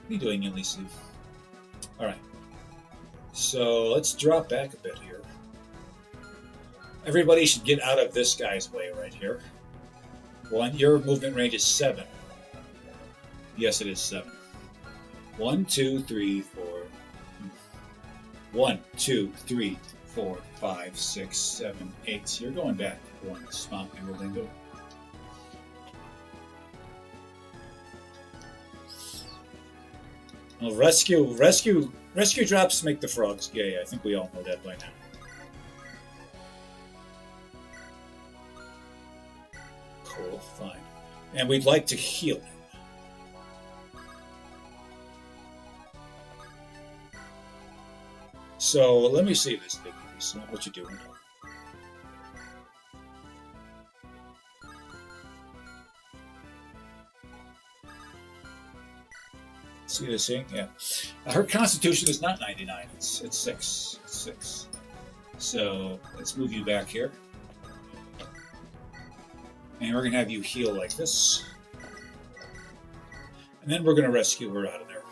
What are you doing, Elise? All right. So let's drop back a bit here. Everybody should get out of this guy's way right here. 1. Your movement range is 7. Yes, it is 7. 1, 2, 3, 4. 1, 2, 3, 4, 5, 6, 7, 8. You're going back. 1. Swamp and Lingo. Well, rescue drops make the frogs gay. I think we all know that by now. Cool, fine. And we'd like to heal him. So let me see this thing. So what you doing? See this thing? Yeah. Her constitution is not 99. It's 6. It's 6. So let's move you back here. And we're going to have you heal like this. And then we're going to rescue her out of there.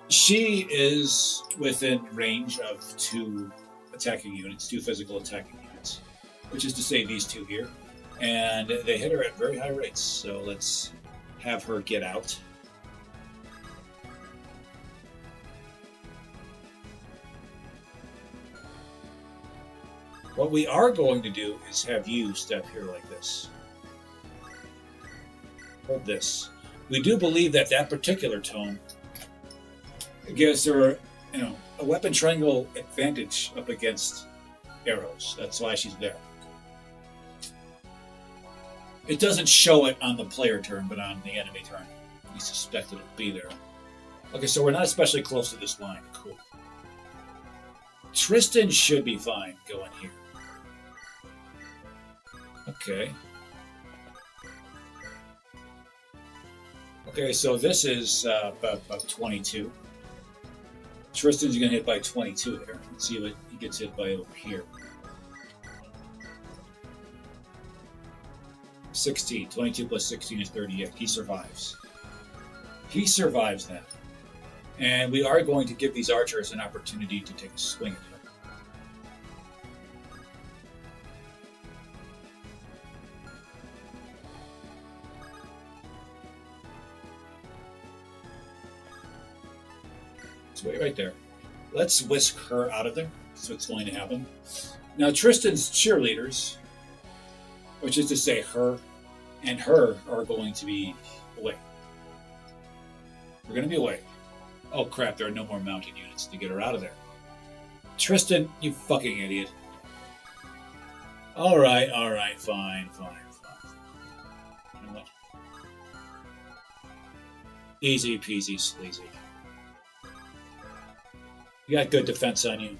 She is within range of 2 attacking units, 2 physical attacking units, which is to say these 2 here. And they hit her at very high rates. So let's have her get out. What we are going to do is have you step here like this. Hold this. We do believe that that particular tome gives her, a weapon triangle advantage up against arrows. That's why she's there. It doesn't show it on the player turn, but on the enemy turn. We suspect it'll be there. Okay, so we're not especially close to this line. Cool. Tristan should be fine going here. Okay. Okay, so this is about 22. Tristan's going to hit by 22 there. Let's see what he gets hit by over here. 16. 22 plus 16 is 38. He survives. He survives that. And we are going to give these archers an opportunity to take a swing at him. Wait right there. Let's whisk her out of there. That's what's going to happen. Now, Tristan's cheerleaders, which is to say her and her, are going to be away. We're going to be away. Oh, crap. There are no more mounted units to get her out of there. Tristan, you fucking idiot. All right. Fine. You know what? Easy peasy sleazy. You got good defense on you.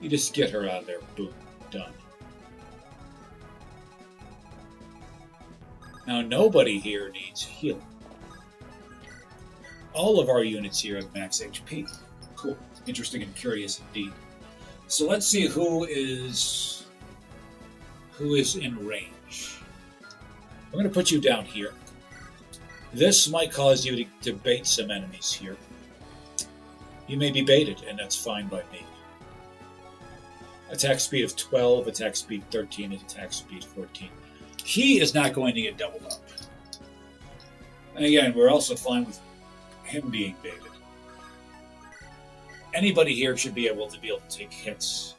You just get her out of there. Boom. Done. Now, nobody here needs healing. All of our units here have max HP. Cool. Interesting and curious indeed. So let's see who is in range. I'm going to put you down here. This might cause you to bait some enemies here. You may be baited, and that's fine by me. Attack speed of 12, attack speed 13, and attack speed 14. He is not going to get doubled up. And again, we're also fine with him being baited. Anybody here should be able to take hits.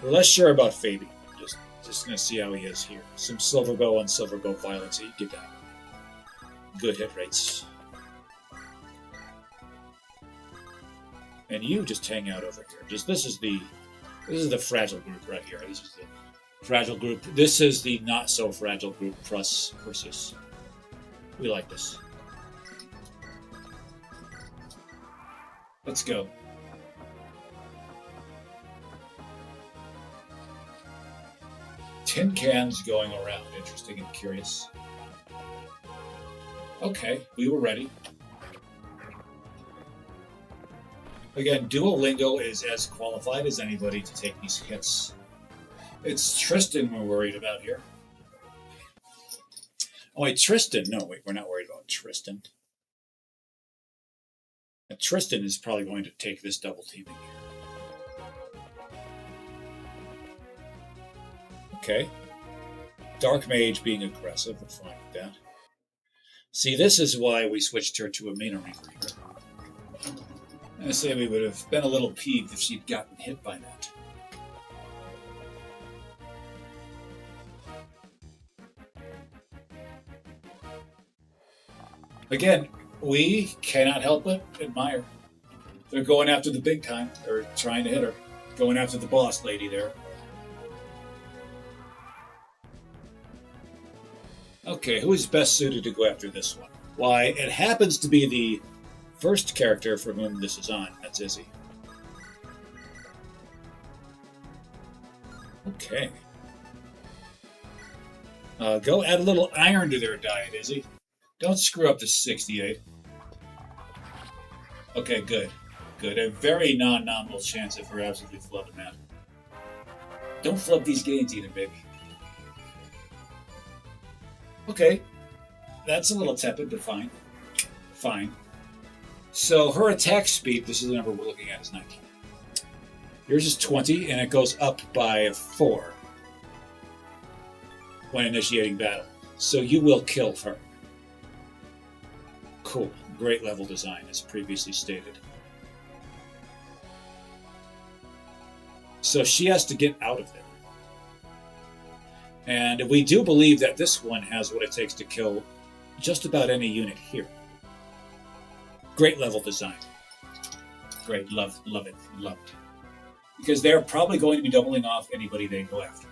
We're less sure about Fabian. Just going to see how he is here. Some silver bow and silver bow violence. So you get that. Good hit rates. And you just hang out over here. This is the fragile group right here. This is the fragile group. This is the not so fragile group plus Perseus. We like this. Let's go. Tin cans going around. Interesting and curious. Okay, we were ready. Again, Duolingo is as qualified as anybody to take these hits. It's Tristan we're worried about here. Oh, wait, Tristan. No, wait, we're not worried about Tristan. And Tristan is probably going to take this double teaming here. Okay. Dark Mage being aggressive. We're fine with that. See, this is why we switched her to a main arena here. I say we would have been a little peeved if she'd gotten hit by that. Again, we cannot help but admire. They're going after the big time. They're trying to hit her. Going after the boss lady there. Okay, who is best suited to go after this one? Why, it happens to be the first character for whom this is on. That's Izzy. Okay. Go add a little iron to their diet, Izzy. Don't screw up the 68. Okay, good. Good. A very non-nominal chance if we're absolutely flubbing that. Don't flub these gains either, baby. Okay. That's a little tepid, but fine. Fine. So her attack speed, this is the number we're looking at, is 19. Yours is 20, and it goes up by 4 when initiating battle. So you will kill her. Cool. Great level design, as previously stated. So she has to get out of there. And we do believe that this one has what it takes to kill just about any unit here. Great level design. Great. Love it. Love it. Because they're probably going to be doubling off anybody they go after.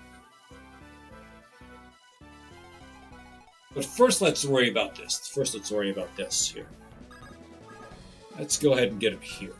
But first, let's worry about this. First, let's worry about this here. Let's go ahead and get him here.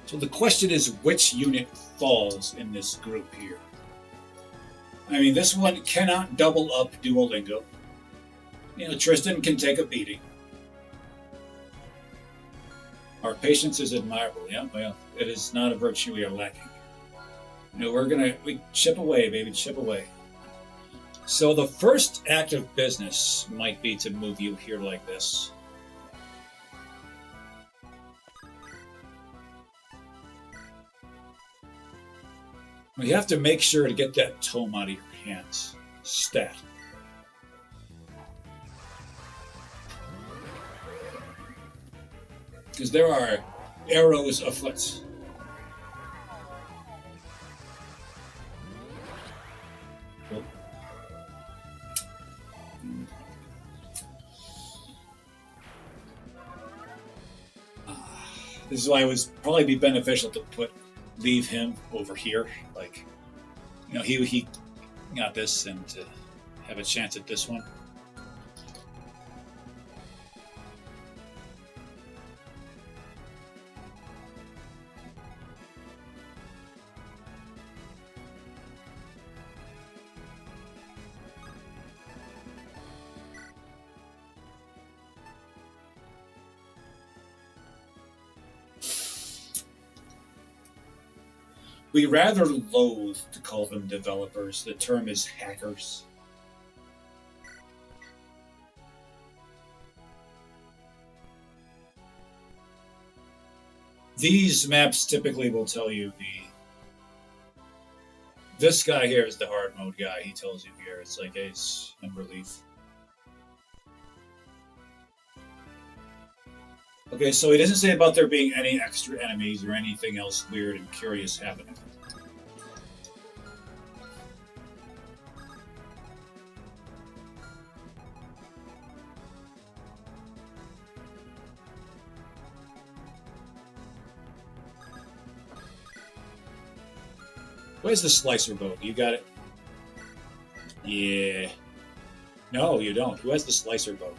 So the question is, which unit falls in this group here? I mean, this one cannot double up Duolingo. You know, Tristan can take a beating. Our patience is admirable. Yeah, well, it is not a virtue we are lacking. You know, we chip away, baby, chip away. So the first act of business might be to move you here like this. We have to make sure to get that tome out of your hands. Stat. Because there are arrows afoot. Cool. This is why it would probably be beneficial to leave him over here. Like, you know, he got this, and to have a chance at this one. We rather loathe to call them developers. The term is hackers. These maps typically will tell you this guy here is the hard mode guy. He tells you here it's like Ace and Relief. Okay, so he doesn't say about there being any extra enemies or anything else weird and curious happening. Where's the slicer boat? You got it? Yeah. No, you don't. Who has the slicer boat?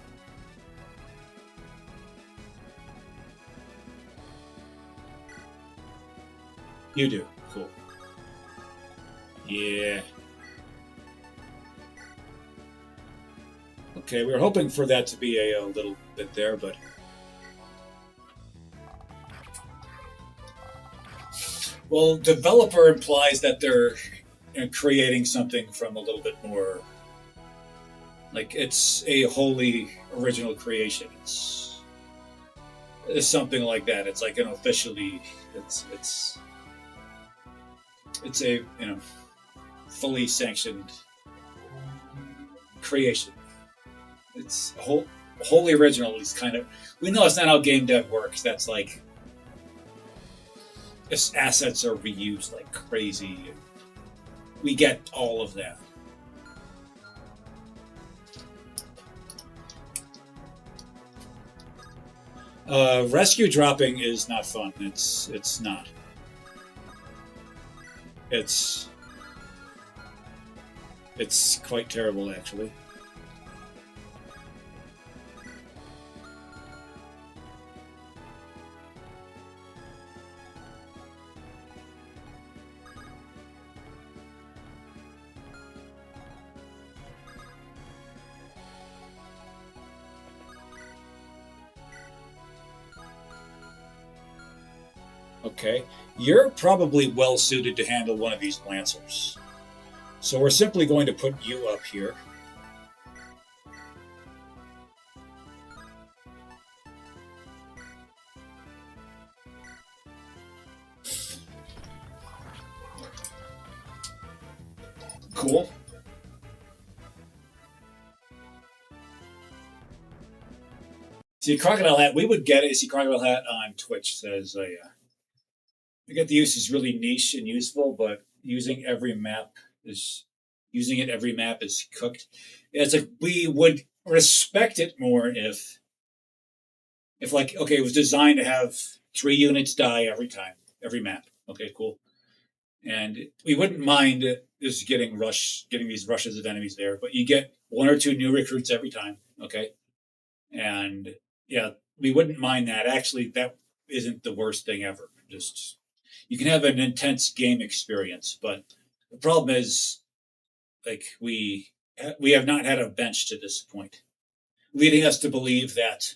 You do. Cool. Yeah. Okay, we were hoping for that to be a little bit there, but well, developer implies that they're creating something from a little bit more like it's a wholly original creation. It's something like that. It's like an officially it's it's a fully sanctioned creation. It's wholly original. It's kind of we know it's not how game dev works. That's like assets are reused like crazy. We get all of that. Rescue dropping is not fun. It's not. It's it's quite terrible actually. Okay, you're probably well suited to handle one of these lancers. So we're simply going to put you up here. Cool. See, Crocodile Hat, we would get it. See, Crocodile Hat on Twitch says, I get the use is really niche and useful, but using it every map is cooked. Yeah, it's like we would respect it more if like okay, it was designed to have 3 units die every time, every map. Okay, cool. And we wouldn't mind just getting these rushes of enemies there, but you get 1 or 2 new recruits every time. Okay, and yeah, we wouldn't mind that. Actually, that isn't the worst thing ever. Just you can have an intense game experience, but the problem is like we have not had a bench to this point, leading us to believe that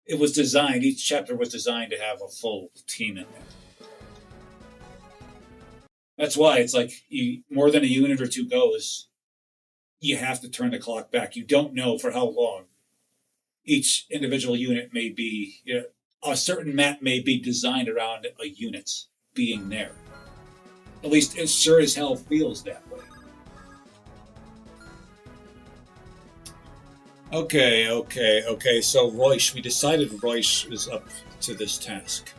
each chapter was designed to have a full team in there. That's why it's like more than a unit or two goes, you have to turn the clock back. You don't know for how long each individual unit may be. A certain map may be designed around a unit being there. At least it sure as hell feels that way. Okay. So Royce, we decided Royce is up to this task.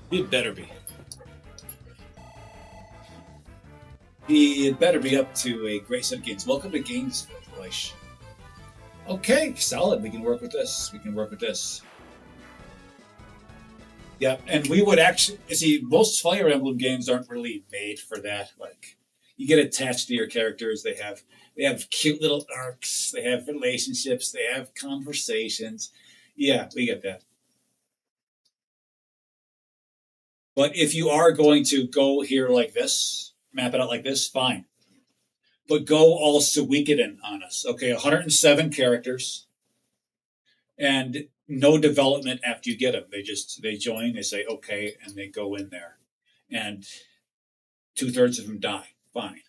He'd better be. He'd better be up to a great set of games. Welcome to Games, Royce. Okay, solid. We can work with this. Yeah, and we would actually see most Fire Emblem games aren't really made for that. Like, you get attached to your characters. They have cute little arcs. They have relationships. They have conversations. Yeah, we get that. But if you are going to go here like this, map it out like this, fine. But go all Suikoden on us. Okay, 107 characters and no development after you get them. They join, they say okay, and they go in there, and 2/3 of them die. Fine.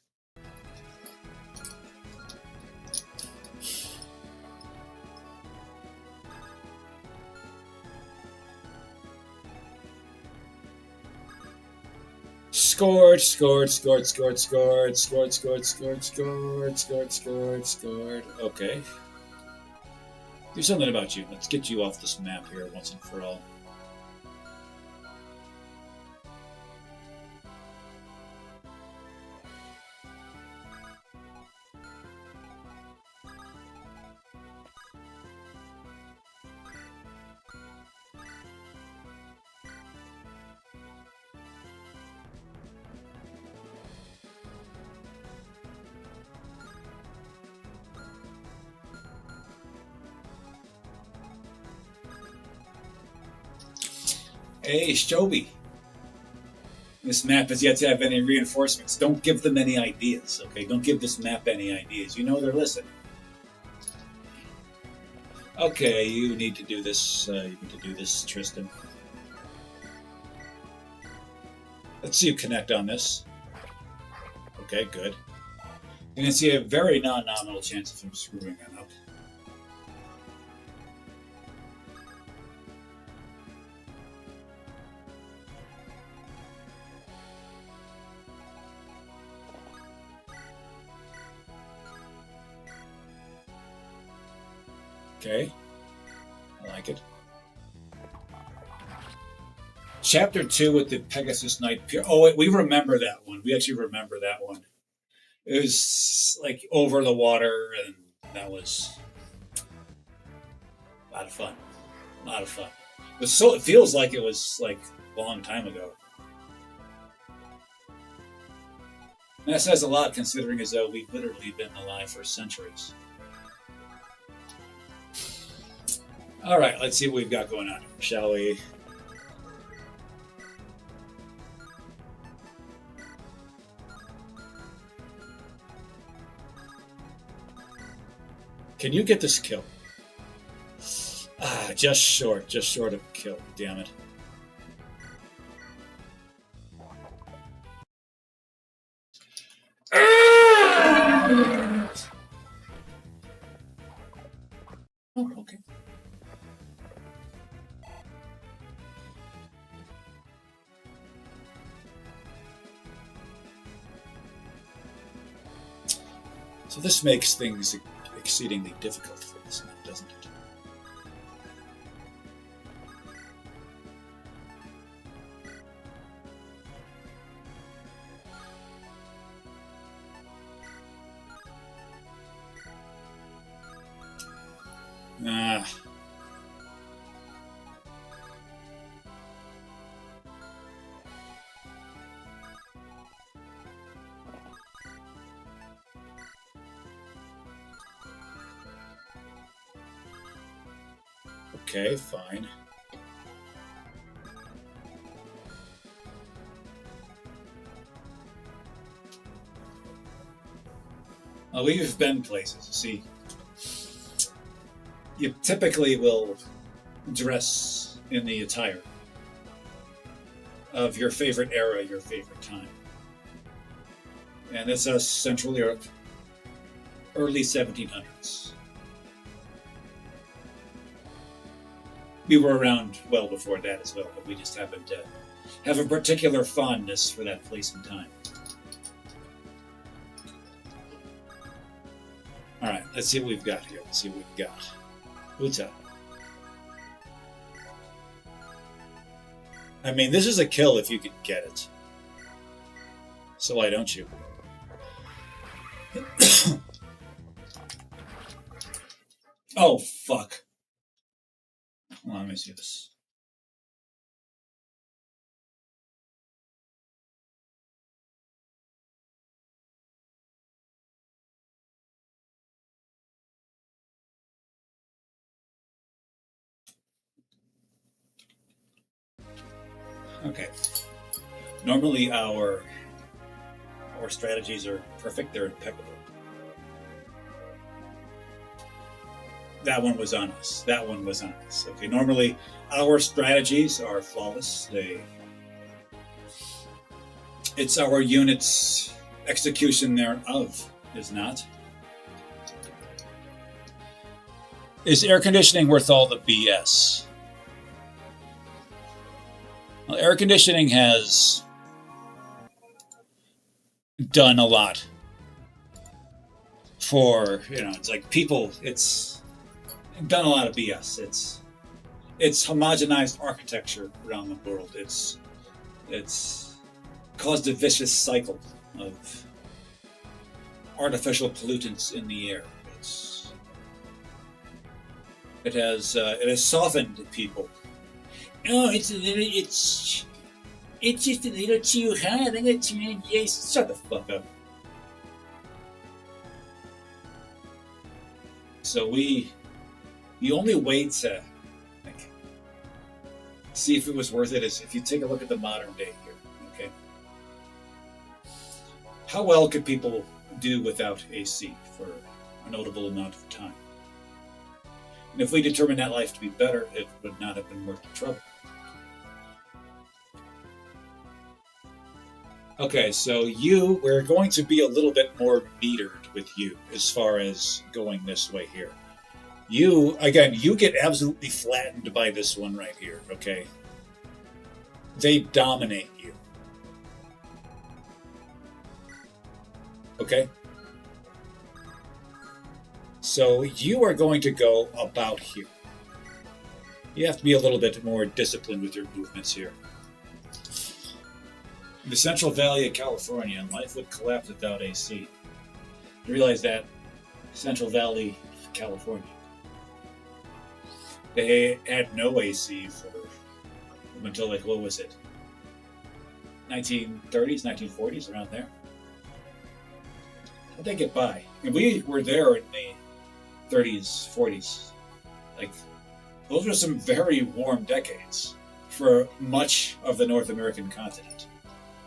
Scored. Okay. Do something about you. Let's get you off this map here once and for all. Hey, Shobi. This map has yet to have any reinforcements. Don't give them any ideas, okay? Don't give this map any ideas. You know they're listening. Okay, you need to do this. You need to do this, Tristan. Let's see you connect on this. Okay, good. You can see a very non-nominal chance of him screwing that up. Okay, I like it. Chapter 2 with the Pegasus Knight. Oh, we remember that one. We actually remember that one. It was like over the water, and that was a lot of fun. A lot of fun. It feels like it was like a long time ago. And that says a lot, considering as though we've literally been alive for centuries. All right, let's see what we've got going on here, shall we? Can you get this kill? Ah, just short of kill. Damn it. Oh, okay. So this makes things exceedingly difficult for this map, doesn't it? Ah. Okay, fine. Well, we've been places, you see. You typically will dress in the attire of your favorite era, your favorite time. And it's Central Europe, early 1700s. We were around well before that as well, but we just happened to have a particular fondness for that place and time. All right, let's see what we've got here. Let's see what we've got. Uta. I mean, this is a kill if you can get it. So why don't you? Oh, fuck. Hold on, let me see this. Okay. Normally our strategies are perfect, they're impeccable. That one was on us. That one was on us. Okay, normally our strategies are flawless. It's our unit's execution thereof is not. Is air conditioning worth all the BS? Well, air conditioning has done a lot for, it's like people, it's done a lot of BS. It's homogenized architecture around the world. It's caused a vicious cycle of artificial pollutants in the air. It has softened people. Oh, it's just a little too hot. Yes, shut the fuck up. So the only way to see if it was worth it is if you take a look at the modern day here. Okay, how well could people do without AC for a notable amount of time? And if we determine that life to be better, it would not have been worth the trouble. Okay, so we're going to be a little bit more metered with you as far as going this way here. Again, you get absolutely flattened by this one right here, okay? They dominate you. Okay? So you are going to go about here. You have to be a little bit more disciplined with your movements here. In the Central Valley of California, life would collapse without AC. You realize that Central Valley of California, they had no AC until like, what was it? 1930s, 1940s, around there. How'd they get by? And we were there in the 30s, 40s. Like, those were some very warm decades for much of the North American continent,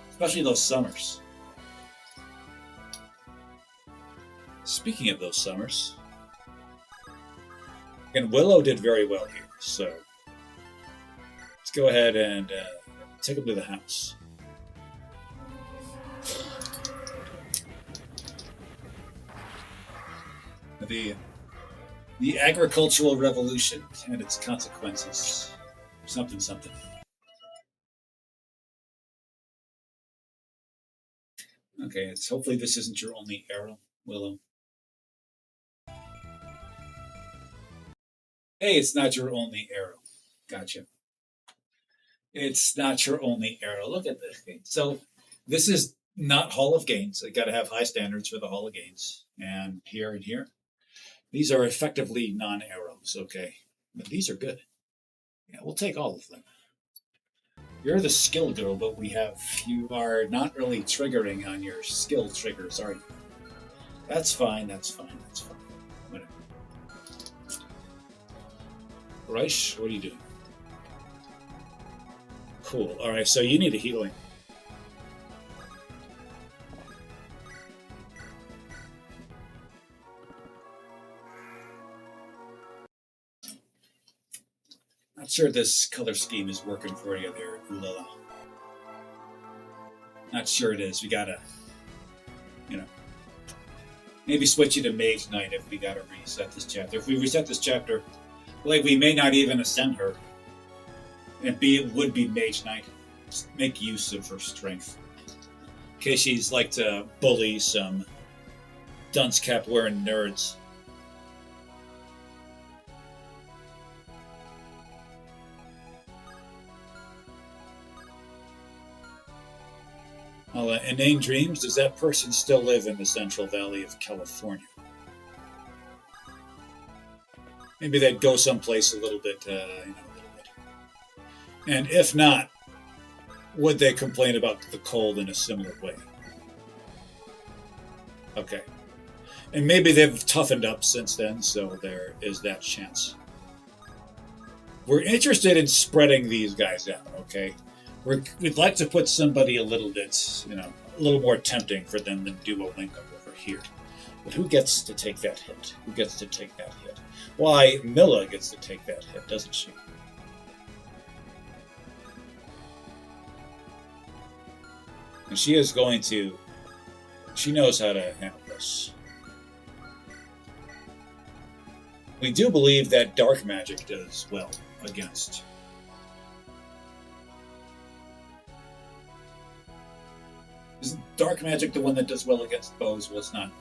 especially those summers. Speaking of those summers, and Willow did very well here, so let's go ahead and take him to the house. The agricultural revolution and its consequences. Something, something. Okay, hopefully this isn't your only arrow, Willow. Hey, it's not your only arrow. Gotcha. It's not your only arrow. Look at this. So this is not Hall of Gains. I got to have high standards for the Hall of Gains. And here, these are effectively non-arrows. Okay, but these are good. Yeah, we'll take all of them. You're the skill girl, but you are not really triggering on your skill triggers, are you? That's fine. That's fine. Whatever. Reich, what are you doing? Cool. All right, so you need a healing. Not sure this color scheme is working for you there, Ulala. Not sure it is. We gotta, maybe switch you to Mage Knight if we gotta reset this chapter. If we reset this chapter, like, we may not even ascend her. And it would be Mage Knight. Just make use of her strength. In case she's like to bully some dunce cap wearing nerds. Inane Dreams, does that person still live in the Central Valley of California? Maybe they'd go someplace a little bit. And if not, would they complain about the cold in a similar way? Okay. And maybe they've toughened up since then, so there is that chance. We're interested in spreading these guys out, okay? We'd like to put somebody a little bit, a little more tempting for them than do a link up over here. But who gets to take that hit? Who gets to take that hit? Why, Milla gets to take that hit, doesn't she? And she is going to... She knows how to handle this. We do believe that dark magic does well against... Is dark magic the one that does well against bows? Well, it's not.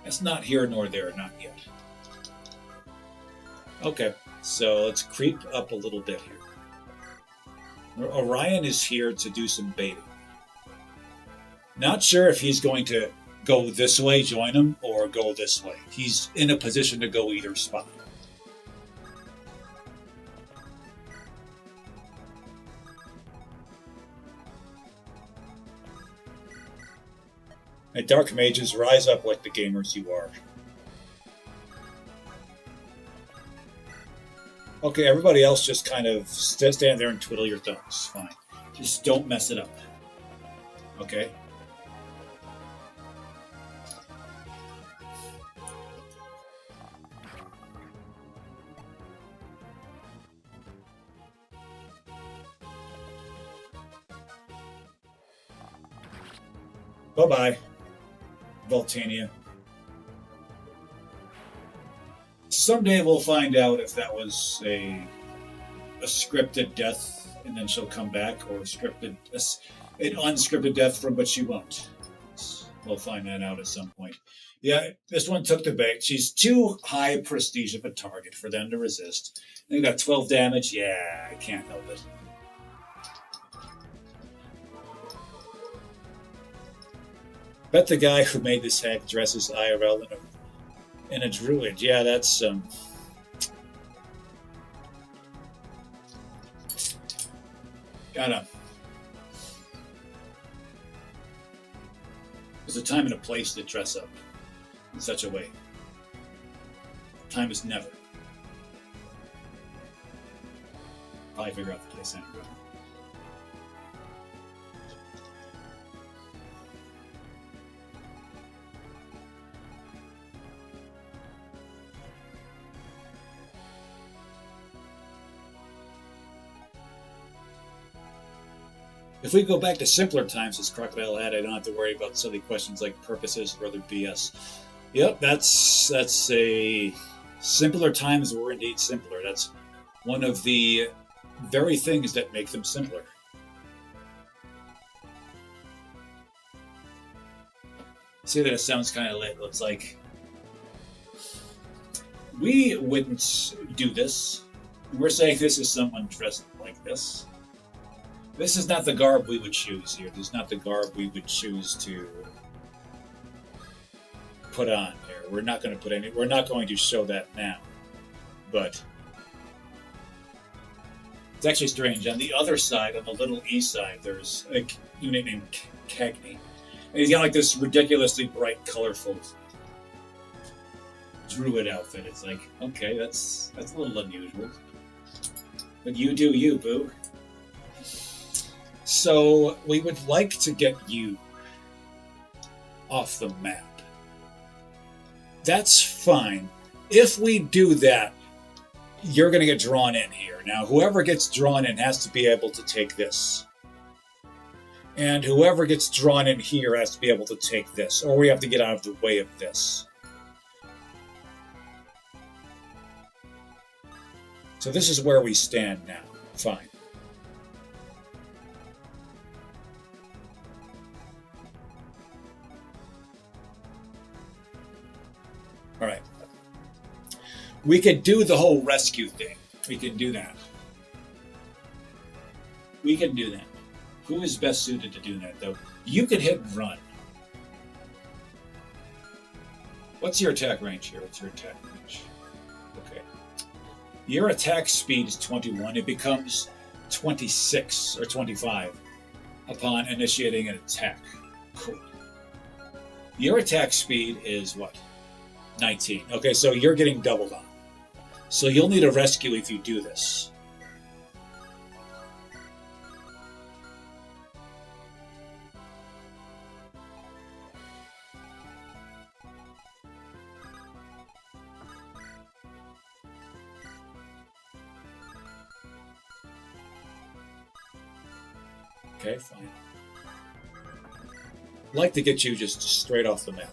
That's not here nor there, not yet. Okay, so let's creep up a little bit here. Orion is here to do some baiting. Not sure if he's going to go this way, join him, or go this way. He's in a position to go either spot. And dark mages, rise up like the gamers you are. Okay, everybody else just kind of stand there and twiddle your thumbs. Fine. Just don't mess it up. Okay? Bye-bye, Voltania. Someday we'll find out if that was a scripted death and then she'll come back, or an unscripted death from, but she won't. We'll find that out at some point. Yeah, this one took the bait. She's too high prestige of a target for them to resist. They got 12 damage. Yeah, I can't help it. Bet the guy who made this hack dresses IRL in a druid. Yeah, that's gotta. There's a time and a place to dress up in such a way. Time is never. Probably figure out the place anyway. If we go back to simpler times, as Crocodile had, I don't have to worry about silly questions like purposes or other BS. Yep, that's a simpler times were indeed simpler. That's one of the very things that make them simpler. See that it sounds kind of lit. It's like we wouldn't do this. We're saying this is someone dressed like this. This is not the garb we would choose here. This is not the garb we would choose to put on here. We're not going to put any. We're not going to show that now. But it's actually strange. On the other side, on the little east side, there's a unit named Cagney, and he's got like this ridiculously bright, colorful druid outfit. It's like, okay, that's a little unusual. But you do you, boo. So we would like to get you off the map. That's fine. If we do that, you're going to get drawn in here. Now, whoever gets drawn in has to be able to take this. And whoever gets drawn in here has to be able to take this. Or we have to get out of the way of this. So this is where we stand now. Fine. All right. We could do the whole rescue thing. We can do that. We can do that. Who is best suited to do that, though? You can hit and run. What's your attack range here? What's your attack range? Okay. Your attack speed is 21. It becomes 26 or 25 upon initiating an attack. Cool. Your attack speed is what? 19. Okay, so you're getting doubled on. So you'll need a rescue if you do this. Okay, fine. I'd like to get you just straight off the map.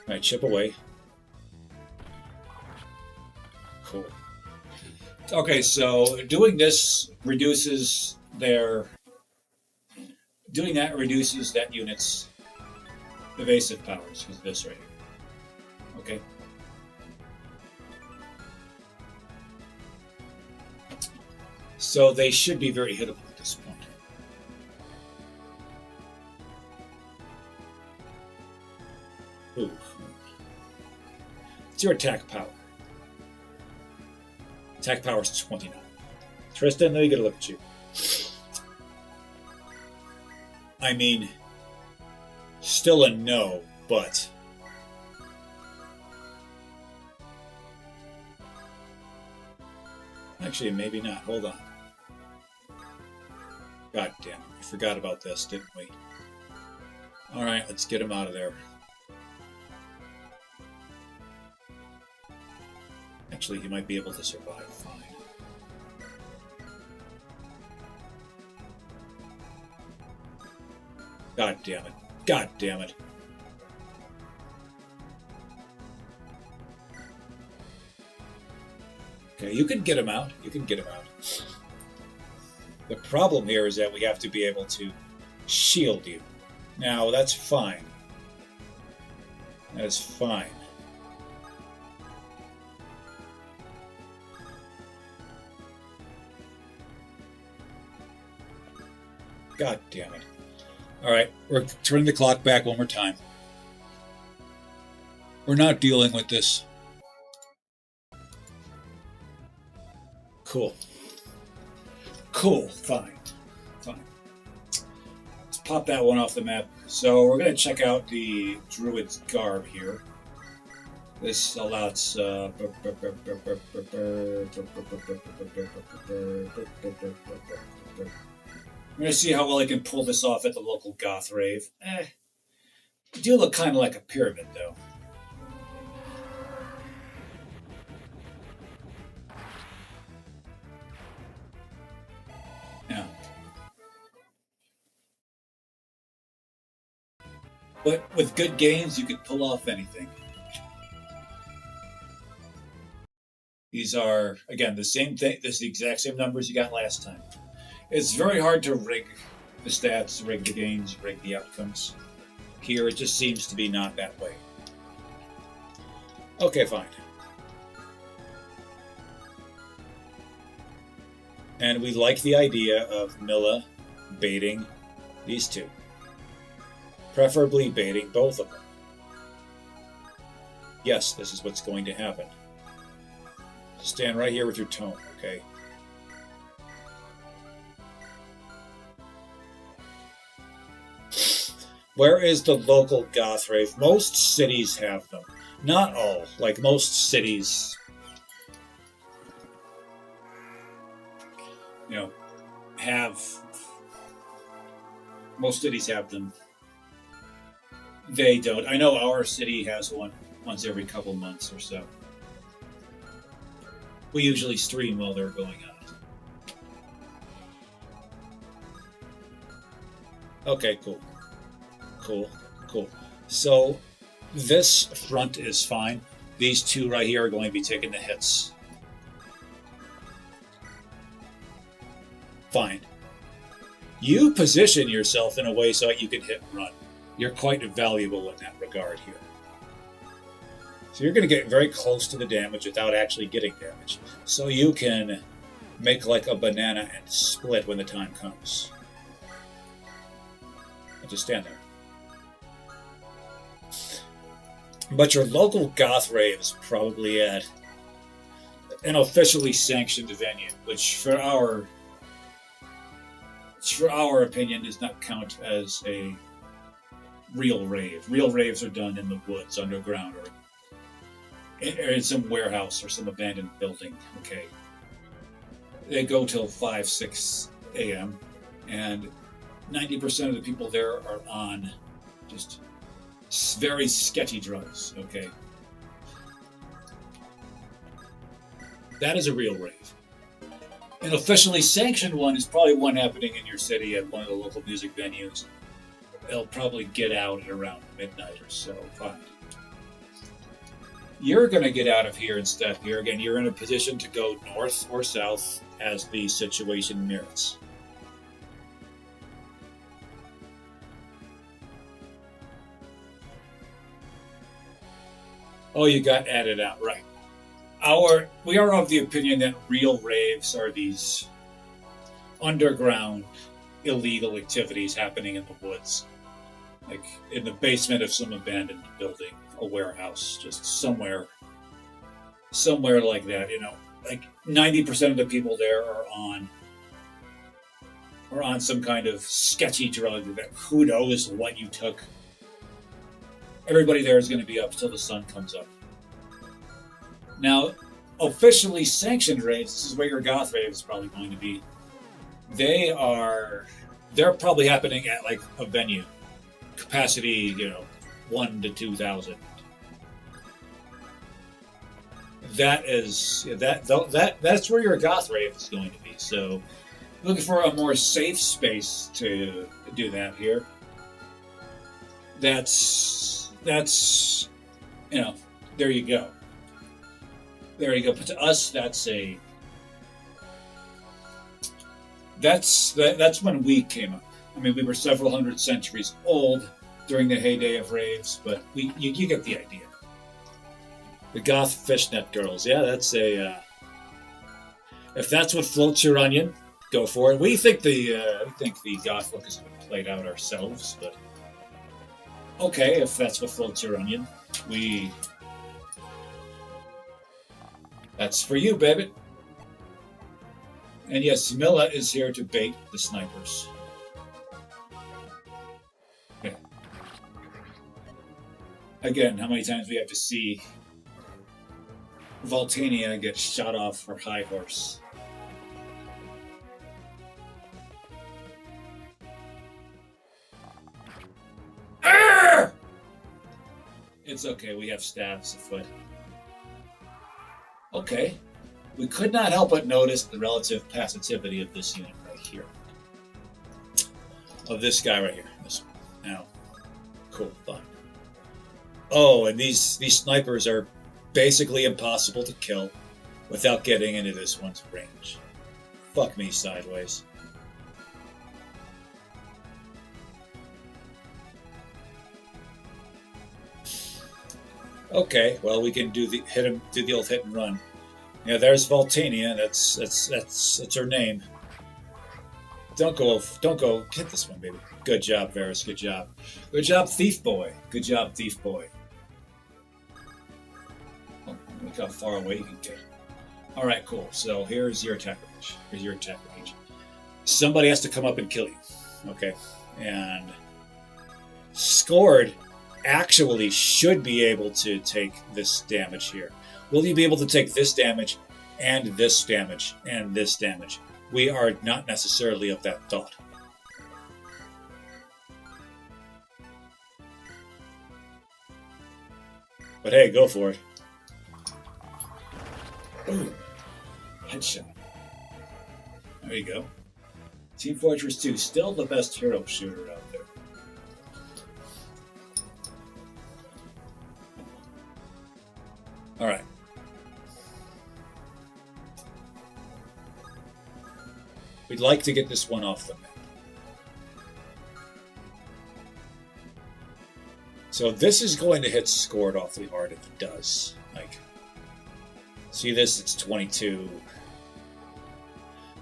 Alright, chip away. Cool. Okay, so doing this reduces their... Doing that reduces that unit's evasive powers, because this right here. Okay? So they should be very hittable at this point. Ooh. What's your attack power? Attack power is 29. Tristan, let me get a look at you. I mean, still a no, but Actually, maybe not. Hold on. God damn it. We forgot about this, didn't we? Alright, let's get him out of there. Actually, he might be able to survive fine. God damn it. God damn it. Okay, you can get him out. You can get him out. The problem here is that we have to be able to shield you. Now, that's fine. That is fine. God damn it. Alright, we're turning the clock back one more time. We're not dealing with this. Cool. Cool, fine. Fine. Let's pop that one off the map. So we're going to check out the Druid's Garb here. This allows... I'm going to see how well I can pull this off at the local goth rave. You do look kind of like a pyramid, though. Yeah. But with good games, you can pull off anything. These are, again, the same thing. This is the exact same numbers you got last time. It's very hard to rig the stats, rig the games, rig the outcomes. Here, it just seems to be not that way. Okay, fine. And we like the idea of Milla baiting these two. Preferably baiting both of them. Yes, this is what's going to happen. Stand right here with your tome, okay? Where is the local goth rave? Most cities have them. Not all. Like most cities, have... Most cities have them. They don't. I know our city has one once every couple months or so. We usually stream while they're going on. Okay, cool. Cool. So, this front is fine. These two right here are going to be taking the hits. Fine. You position yourself in a way so that you can hit and run. You're quite valuable in that regard here. So you're going to get very close to the damage without actually getting damage. So you can make like a banana and split when the time comes. And just stand there. But your local goth rave is probably at an officially sanctioned venue, which for our opinion does not count as a real rave. Real raves are done in the woods, underground, or in some warehouse or some abandoned building. Okay, they go till 5, 6 a.m. and 90% of the people there are on just very sketchy drugs. Okay, that is a real rave. An officially sanctioned one is probably one happening in your city at one of the local music venues. They'll probably get out at around midnight or so. Fine. You're going to get out of here instead. Here again, you're in a position to go north or south as the situation merits. Oh, you got added out, right. We are of the opinion that real raves are these underground illegal activities happening in the woods. Like in the basement of some abandoned building, a warehouse, just somewhere like that, Like 90% of the people there are on some kind of sketchy drug that who knows what you took. Everybody there is going to be up till the sun comes up. Now, officially sanctioned raves, this is where your goth rave is probably going to be. They're probably happening at like a venue capacity, 1 to 2,000. That's where your goth rave is going to be. So, looking for a more safe space to do that here. That's there you go. There you go. But to us, that's when we came up. I mean, we were several hundred centuries old during the heyday of raves, but you get the idea. The goth fishnet girls, yeah, that's if that's what floats your onion, go for it. We think the goth look has been played out ourselves, but okay, if that's what floats your onion, that's for you, baby. And yes, Milla is here to bait the snipers. Okay. Again, how many times we have to see Voltania get shot off her high horse? Arr! It's okay, we have staffs afoot. Okay. We could not help but notice the relative passivity of this unit right here. Of this guy right here. This one. Now, cool, fine. Oh, and these snipers are basically impossible to kill without getting into this one's range. Fuck me sideways. Okay, well we can do the old hit and run. Yeah, there's Voltania. That's her name. Don't go. Hit this one, baby. Good job, Varus. Good job. Good job, Thief Boy. Good job, Thief Boy. Oh, look how far away you can get. All right, cool. So here's your attack range. Here's your attack range. Somebody has to come up and kill you. Okay, and Scored actually should be able to take this damage here. Will you be able to take this damage and this damage and this damage? We are not necessarily of that thought. But hey, go for it. Ooh, headshot. There you go. Team Fortress 2, still the best hero shooter out there. Alright. We'd like to get this one off the map. So this is going to hit Scored awfully hard if it does. Like, see this? It's 22.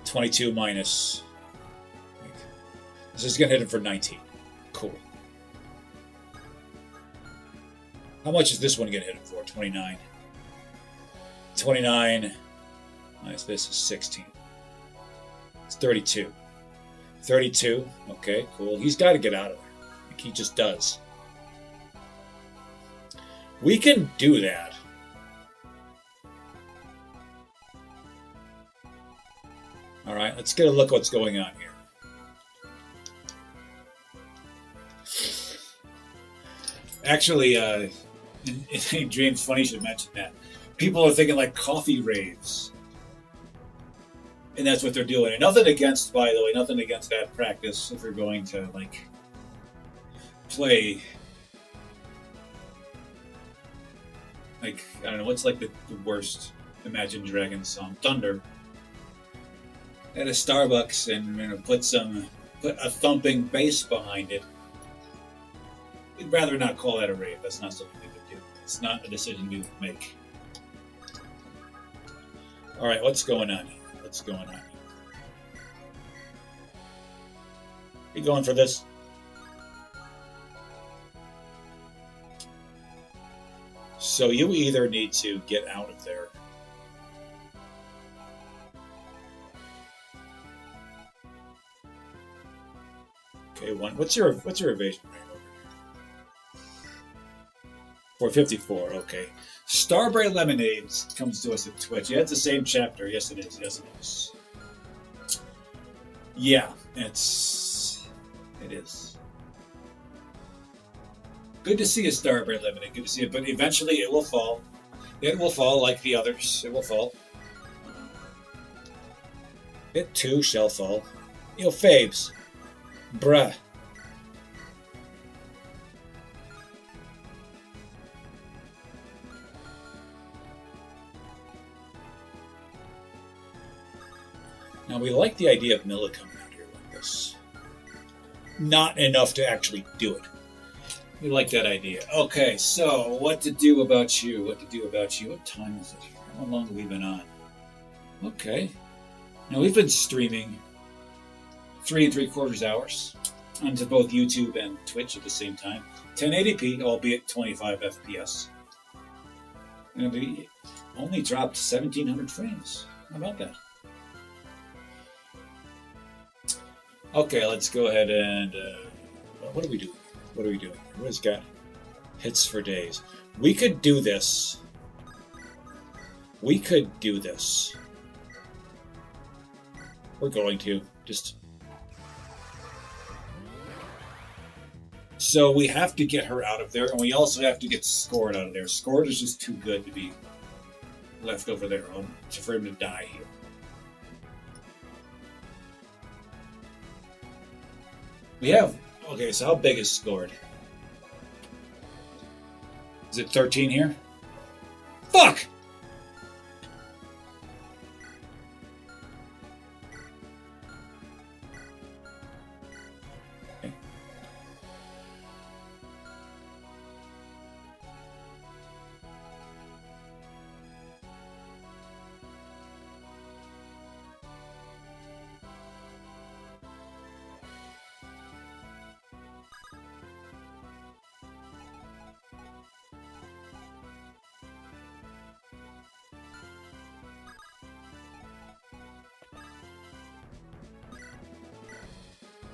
22 minus. This is going to hit him for 19. Cool. How much is this one going to hit him for? 29. 29 minus this is 16. It's 32. 32. Okay, cool. He's got to get out of there. Like he just does. We can do that. All right, let's get a look at what's going on here. Actually, in Dreams, funny you should mention that. People are thinking like coffee raves. And that's what they're doing. And nothing against, by the way, nothing against that practice if you're going to, like, play, like, I don't know, what's like the worst Imagine Dragons song? Thunder. At a Starbucks and put a thumping bass behind it. We'd rather not call that a rave. That's not something we would do. It's not a decision we would make. All right, what's going on here? What's going on? You going for this? So you either need to get out of there. Okay, one. What's your evasion rate over 454, okay. Starbright Lemonades comes to us at Twitch. Yeah, it's the same chapter. Yes, it is. Yes, it is. Yeah, it is. Good to see a Starbright Lemonade. Good to see it, but eventually it will fall. It will fall like the others. It will fall. It too shall fall. Yo, Fabes. Bruh. Now, we like the idea of Mila coming out here like this. Not enough to actually do it. We like that idea. Okay, so what to do about you? What to do about you? What time is it? How long have we been on? Okay. Now, we've been streaming 3 3/4 hours onto both YouTube and Twitch at the same time. 1080p, albeit 25 FPS. And we only dropped 1,700 frames. How about that? Okay, let's go ahead and... what are we doing? What are we doing? What has got hits for days? We could do this. We could do this. We're going to. Just... So we have to get her out of there, and we also have to get Scored out of there. Scored is just too good to be left over there for him to die here. We have... Okay, so how big is Scored? Is it 13 here? Fuck! Okay.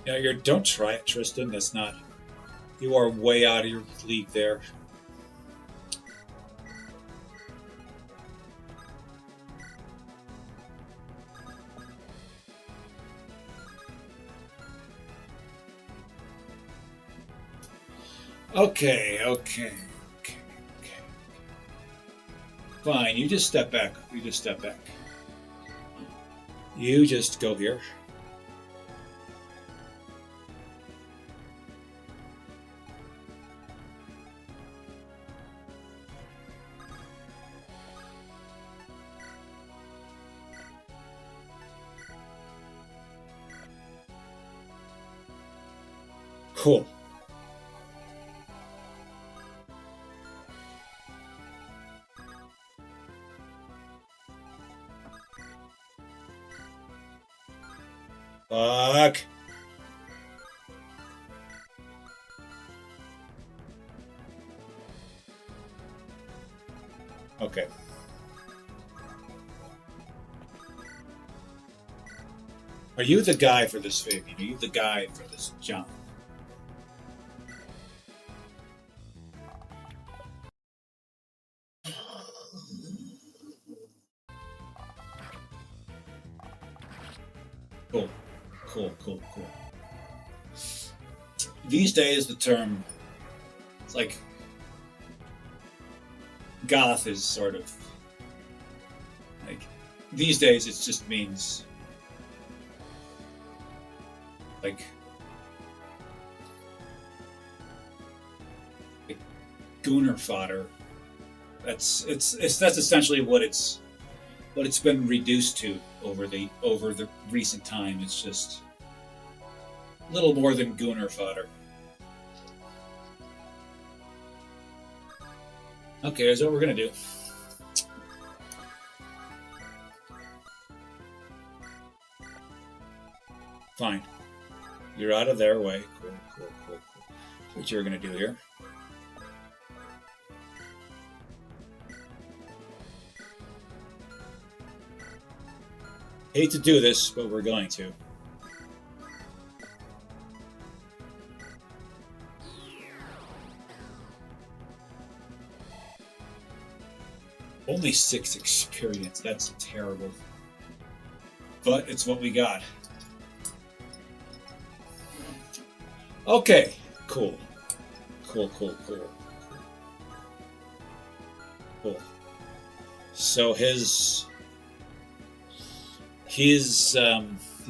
Yeah, don't try it, Tristan. That's not... You are way out of your league there. Okay. Fine, you just step back. You just step back. You just go here. Cool. Fuck. Okay. Are you the guy for this, Fabian? Are you the guy for this jump? Cool. These days, the term, it's like, goth is sort of, like, these days it just means, like gooner fodder. That's essentially what it's been reduced to over the recent time. It's just a little more than gooner fodder. Okay, here's what we're gonna do. Fine. You're out of their way. Cool. That's what you're gonna do here. Hate to do this, but we're going to. Only 6 experience. That's terrible. But it's what we got. Okay. Cool. Cool. So he's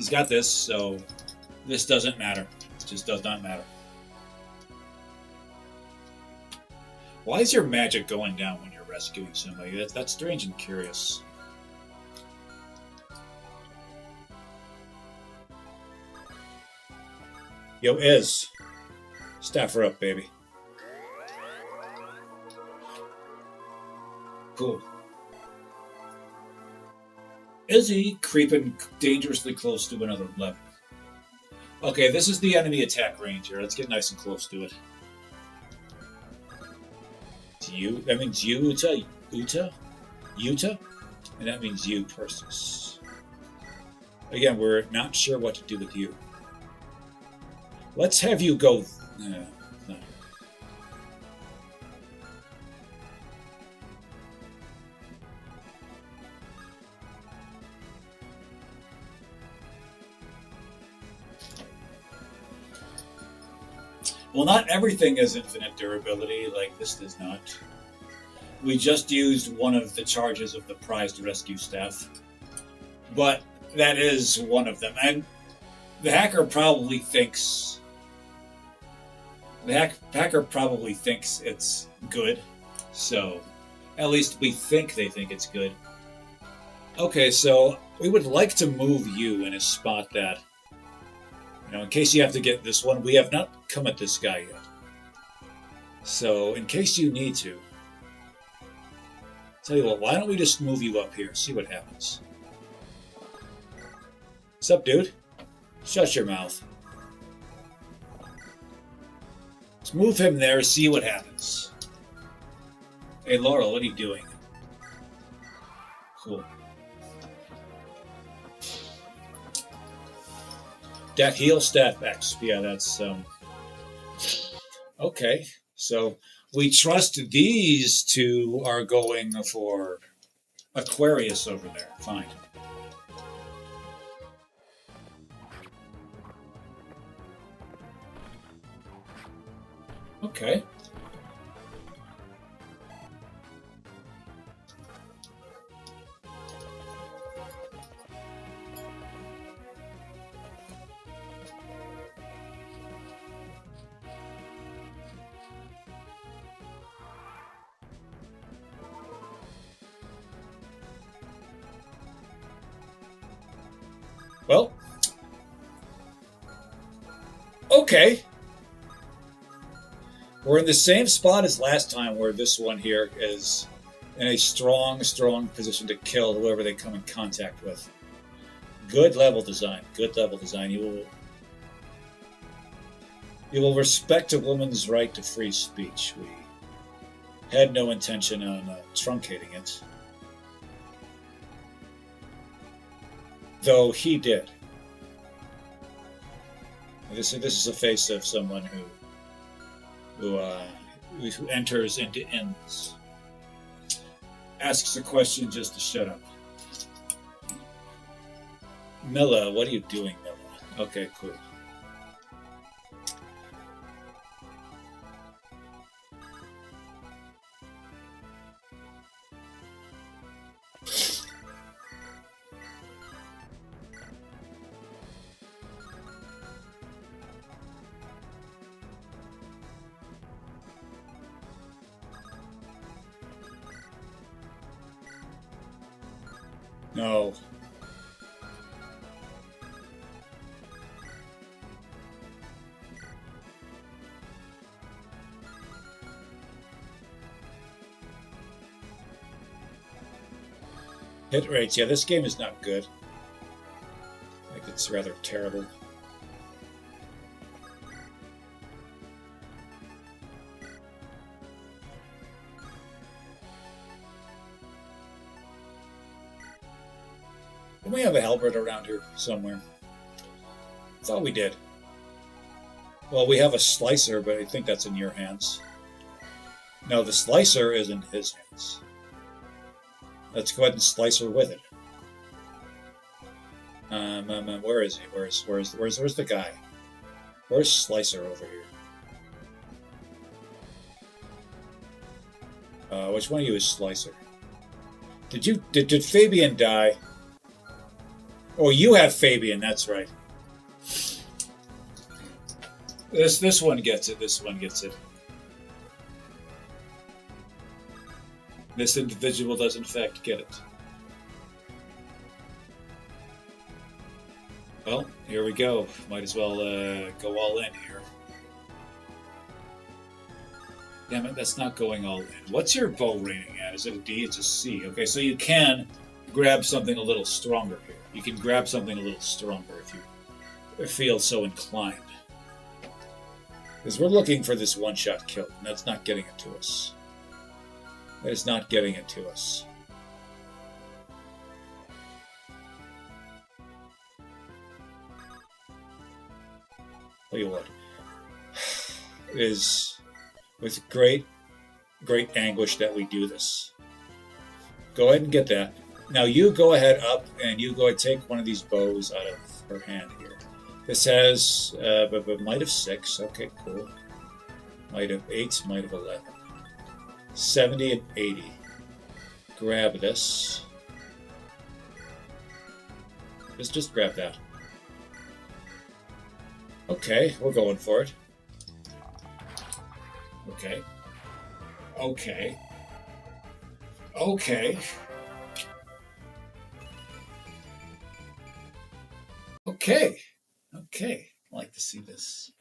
got this, so this doesn't matter. It just does not matter. Why is your magic going down when you're rescuing somebody? That's strange and curious. Yo, Iz. Staff her up, baby. Cool. Izzy creeping dangerously close to another level. Okay, this is the enemy attack range here. Let's get nice and close to it. That means Uta, and that means you, Persis. Again, we're not sure what to do with you. Let's have you go. No. Well, not everything is infinite durability, like this does not. We just used one of the charges of the prized rescue staff. But that is one of them. And the hacker probably thinks... The hacker probably thinks it's good. So, at least we think they think it's good. Okay, so we would like to move you in a spot that... in case you have to get this one, we have not come at this guy yet. So, in case you need to, tell you what, why don't we just move you up here, see what happens. What's up, dude? Shut your mouth. Let's move him there, see what happens. Hey, Laurel, what are you doing? Cool. That heal stat X. Yeah, that's okay. So we trust these two are going for Aquarius over there. Fine. Okay. Well, okay. We're in the same spot as last time, where this one here is in a strong position to kill whoever they come in contact with. Good level design. Good level design. You will respect a woman's right to free speech. We had no intention on truncating it. Though he did. This is a face of someone who enters into ends. Asks a question just to shut up. Milla, what are you doing, Milla? Okay, cool. No. Hit rates. Yeah, this game is not good. Like, it's rather terrible. Don't we have a halberd around here somewhere? I thought we did. Well, we have a slicer, but I think that's in your hands. No, the slicer is in his hands. Let's go ahead and slice her with it. Where is he? Where's the guy? Where's Slicer over here? Which one of you is Slicer? Did Fabian die? Oh, you have Fabian. That's right. This one gets it. This one gets it. This individual does in fact get it. Well, here we go. Might as well go all in here. Damn it, that's not going all in. What's your bow rating at? Is it a D? It's a C. Okay, so you can grab something a little stronger here. You can grab something a little stronger if you feel so inclined. Because we're looking for this one-shot kill, and that's not getting it to us. That is not getting it to us. Tell you what, it is with great anguish that we do this. Go ahead and get that. Now you go ahead up and you go ahead and take one of these bows out of her hand here. This has might of 6. Okay, cool. Might of 8, might of 11. 70 and 80. Grab this. Just grab that. Okay, we're going for it. Okay. Okay. Okay. Okay. Okay. I like to see this.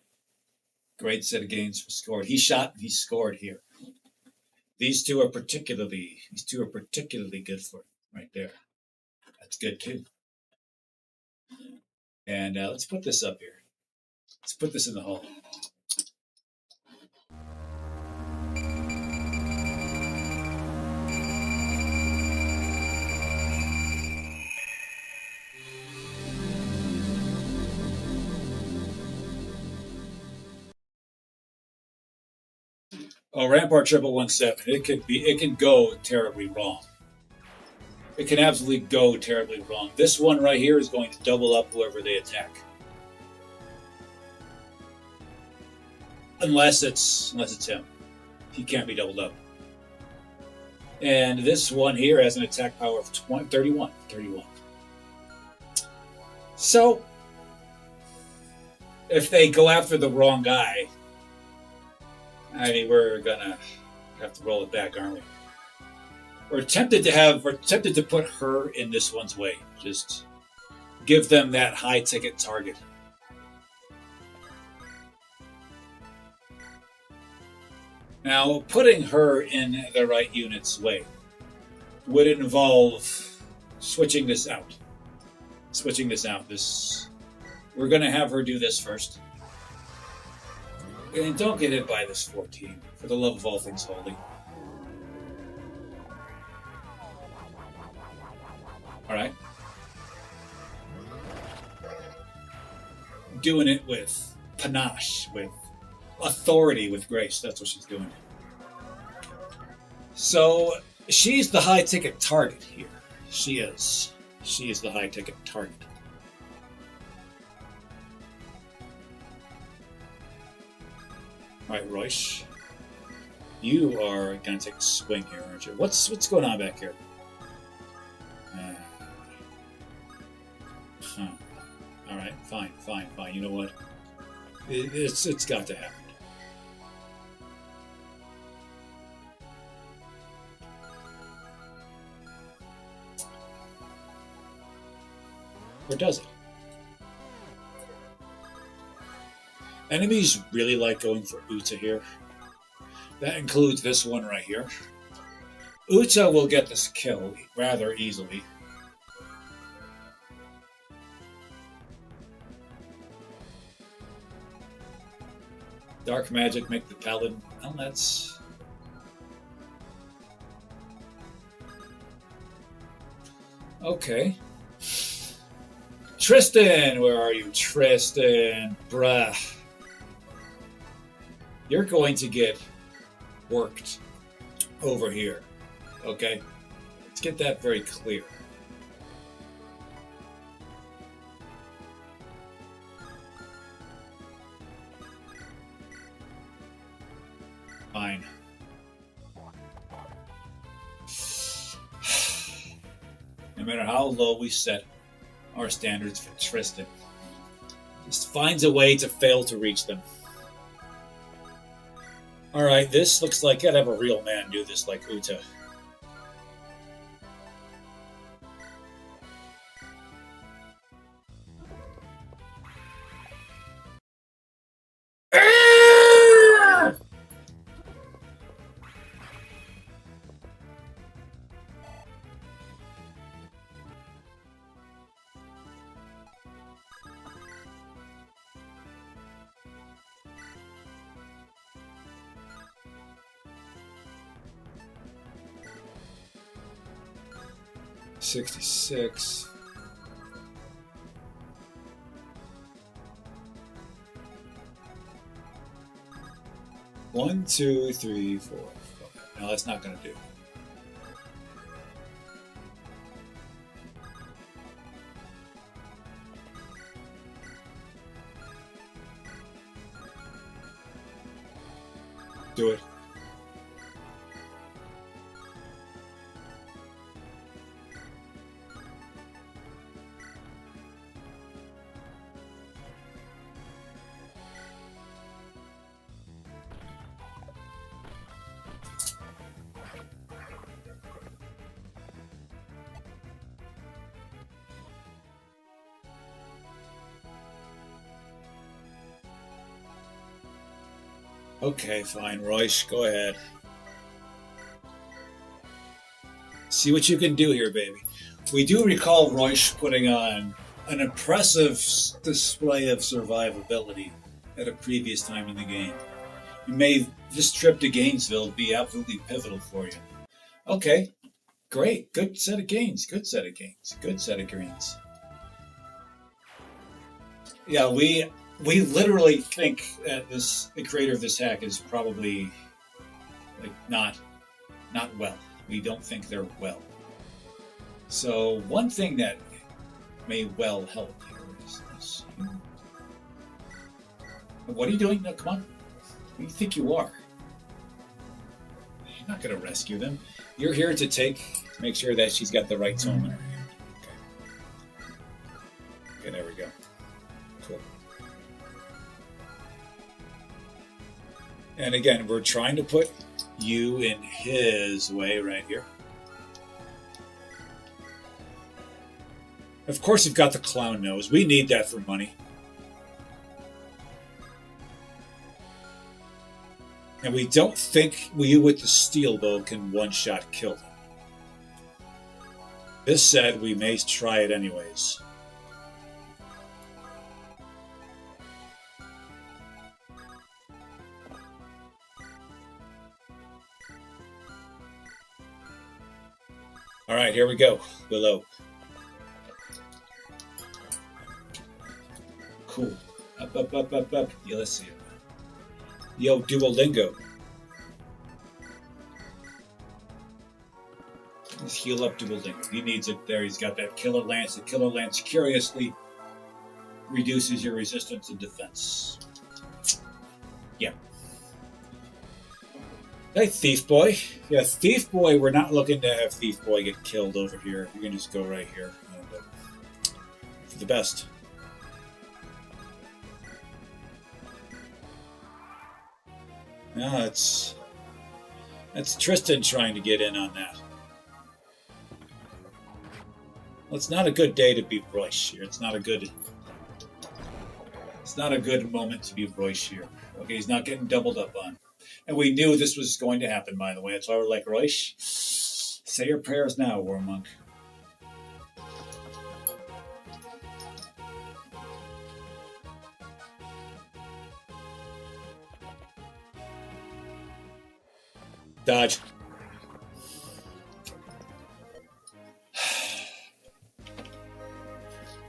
Great set of games for scored. He shot and he scored here. These two are particularly good for it right there. That's good too. And let's put this up here. Let's put this in the hole. Oh, Rampart 1117. It can go terribly wrong. It can absolutely go terribly wrong. This one right here is going to double up whoever they attack. Unless it's him. He can't be doubled up. And this one here has an attack power of 31. So, if they go after the wrong guy, I mean, we're gonna have to roll it back, aren't we? We're tempted to put her in this one's way. Just give them that high ticket target. Now, putting her in the right unit's way would involve switching this out. We're going to have her do this first. And don't get hit by this 14, for the love of all things holy. Alright. Doing it with panache, with authority, with grace. That's what she's doing. So she's the high ticket target here. She is the high ticket target. All right, Royce, you are gonna take a swing here, aren't you? What's going on back here? All right, fine. You know what? It's got to happen. Or does it? Enemies really like going for Uta here. That includes this one right here. Uta will get this kill rather easily. Dark magic make the paladin. Well, that's... Okay. Tristan! Where are you? Tristan. Bruh. You're going to get worked over here. Okay? Let's get that very clear. Fine. No matter how low we set our standards for Tristan, just finds a way to fail to reach them. Alright, this looks like I'd have a real man do this like Uta. $66. One, two, three, four. No, that's not going to do. Do it. Okay, fine, Royce, go ahead. See what you can do here, baby. We do recall Royce putting on an impressive display of survivability at a previous time in the game. This trip to Gainesville be absolutely pivotal for you. Okay, great. Good set of gains. Good set of gains. Good set of greens. Yeah, we literally think that the creator of this hack is probably like not well. We don't think they're well. So one thing that may well help here is what are you doing? No, come on. What do you think you are? You're not going to rescue them. You're here to make sure that she's got the right tone in her hand. Okay, there we go. Cool. And again, we're trying to put you in his way right here. Of course, you've got the clown nose. We need that for money. And we don't think you with the steel bow can one-shot kill them. This said, we may try it anyways. All right, here we go. Below. Cool. Up, up, up, up, up. Yeah, let's see it. Yo, Duolingo. Let's heal up Duolingo. He needs it there. He's got that Killer Lance. The Killer Lance curiously reduces your resistance and defense. Yeah. Hey, Thief Boy. Yeah, Thief Boy, we're not looking to have Thief Boy get killed over here. You can just go right here. And, for the best. No, that's Tristan trying to get in on that. Well, it's not a good day to be Royce here. It's not a good moment to be Royce here. Okay, he's not getting doubled up on. And we knew this was going to happen, by the way. That's why we're like, Royce, say your prayers now, War Monk. Dodge.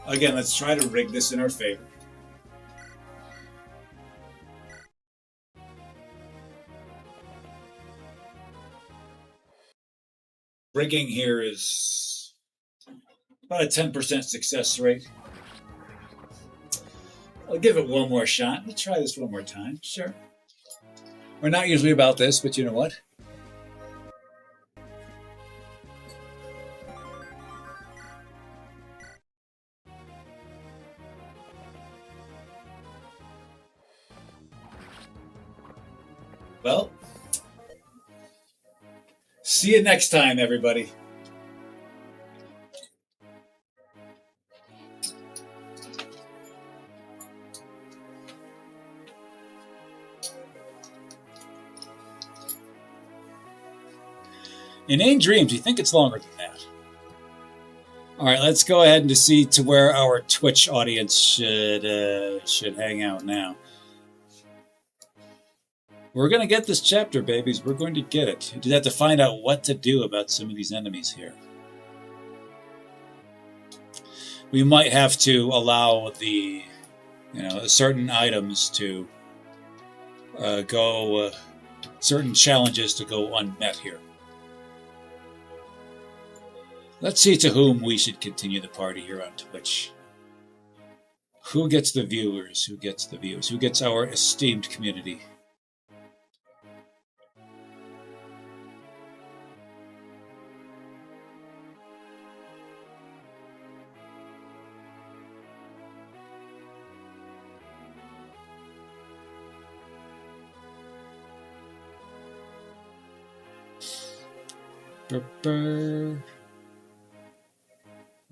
Again, let's try to rig this in our favor. rigging here is about a 10% success rate. I'll give it one more shot. Let's try this one more time. Sure. We're not usually about this, but you know what? Well, see you next time, everybody. Inane Dreams, you think it's longer than that. All right, let's go ahead and see to where our Twitch audience should hang out now. We're going to get this chapter, babies. We're going to get it. You just have to find out what to do about some of these enemies here. We might have to allow the, certain items to certain challenges to go unmet here. Let's see to whom we should continue the party here on Twitch. Who gets the viewers? Who gets the views? Who gets our esteemed community?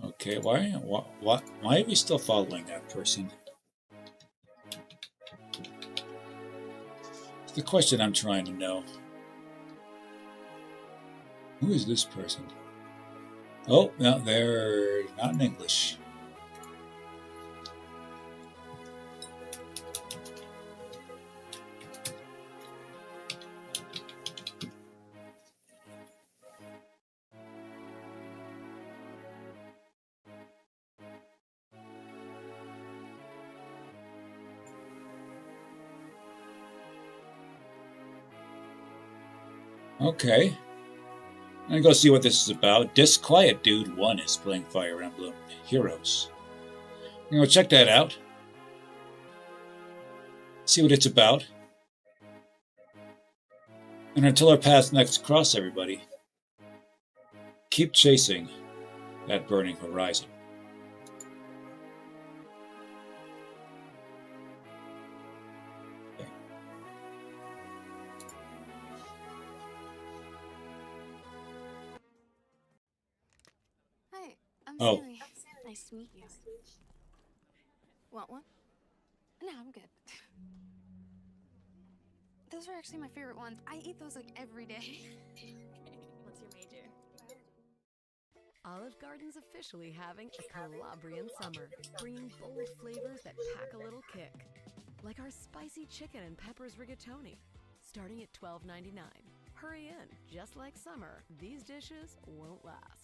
Okay, why are we still following that person? It's the question I'm trying to know. Who is this person? Oh, no, they're not in English. Okay. I'm gonna go see what this is about. Disquiet Dude 1 is playing Fire Emblem Heroes. I'm gonna check that out. See what it's about. And until our paths next cross, everybody, keep chasing that burning horizon. I'm Oh. Siri. Nice to meet you. Want one? No, I'm good. Those are actually my favorite ones. I eat those like every day. What's your major? Olive Garden's officially having a Calabrian summer, bringing bold flavors that pack a little kick. Like our spicy chicken and peppers rigatoni, starting at $12.99. Hurry in, just like summer, these dishes won't last.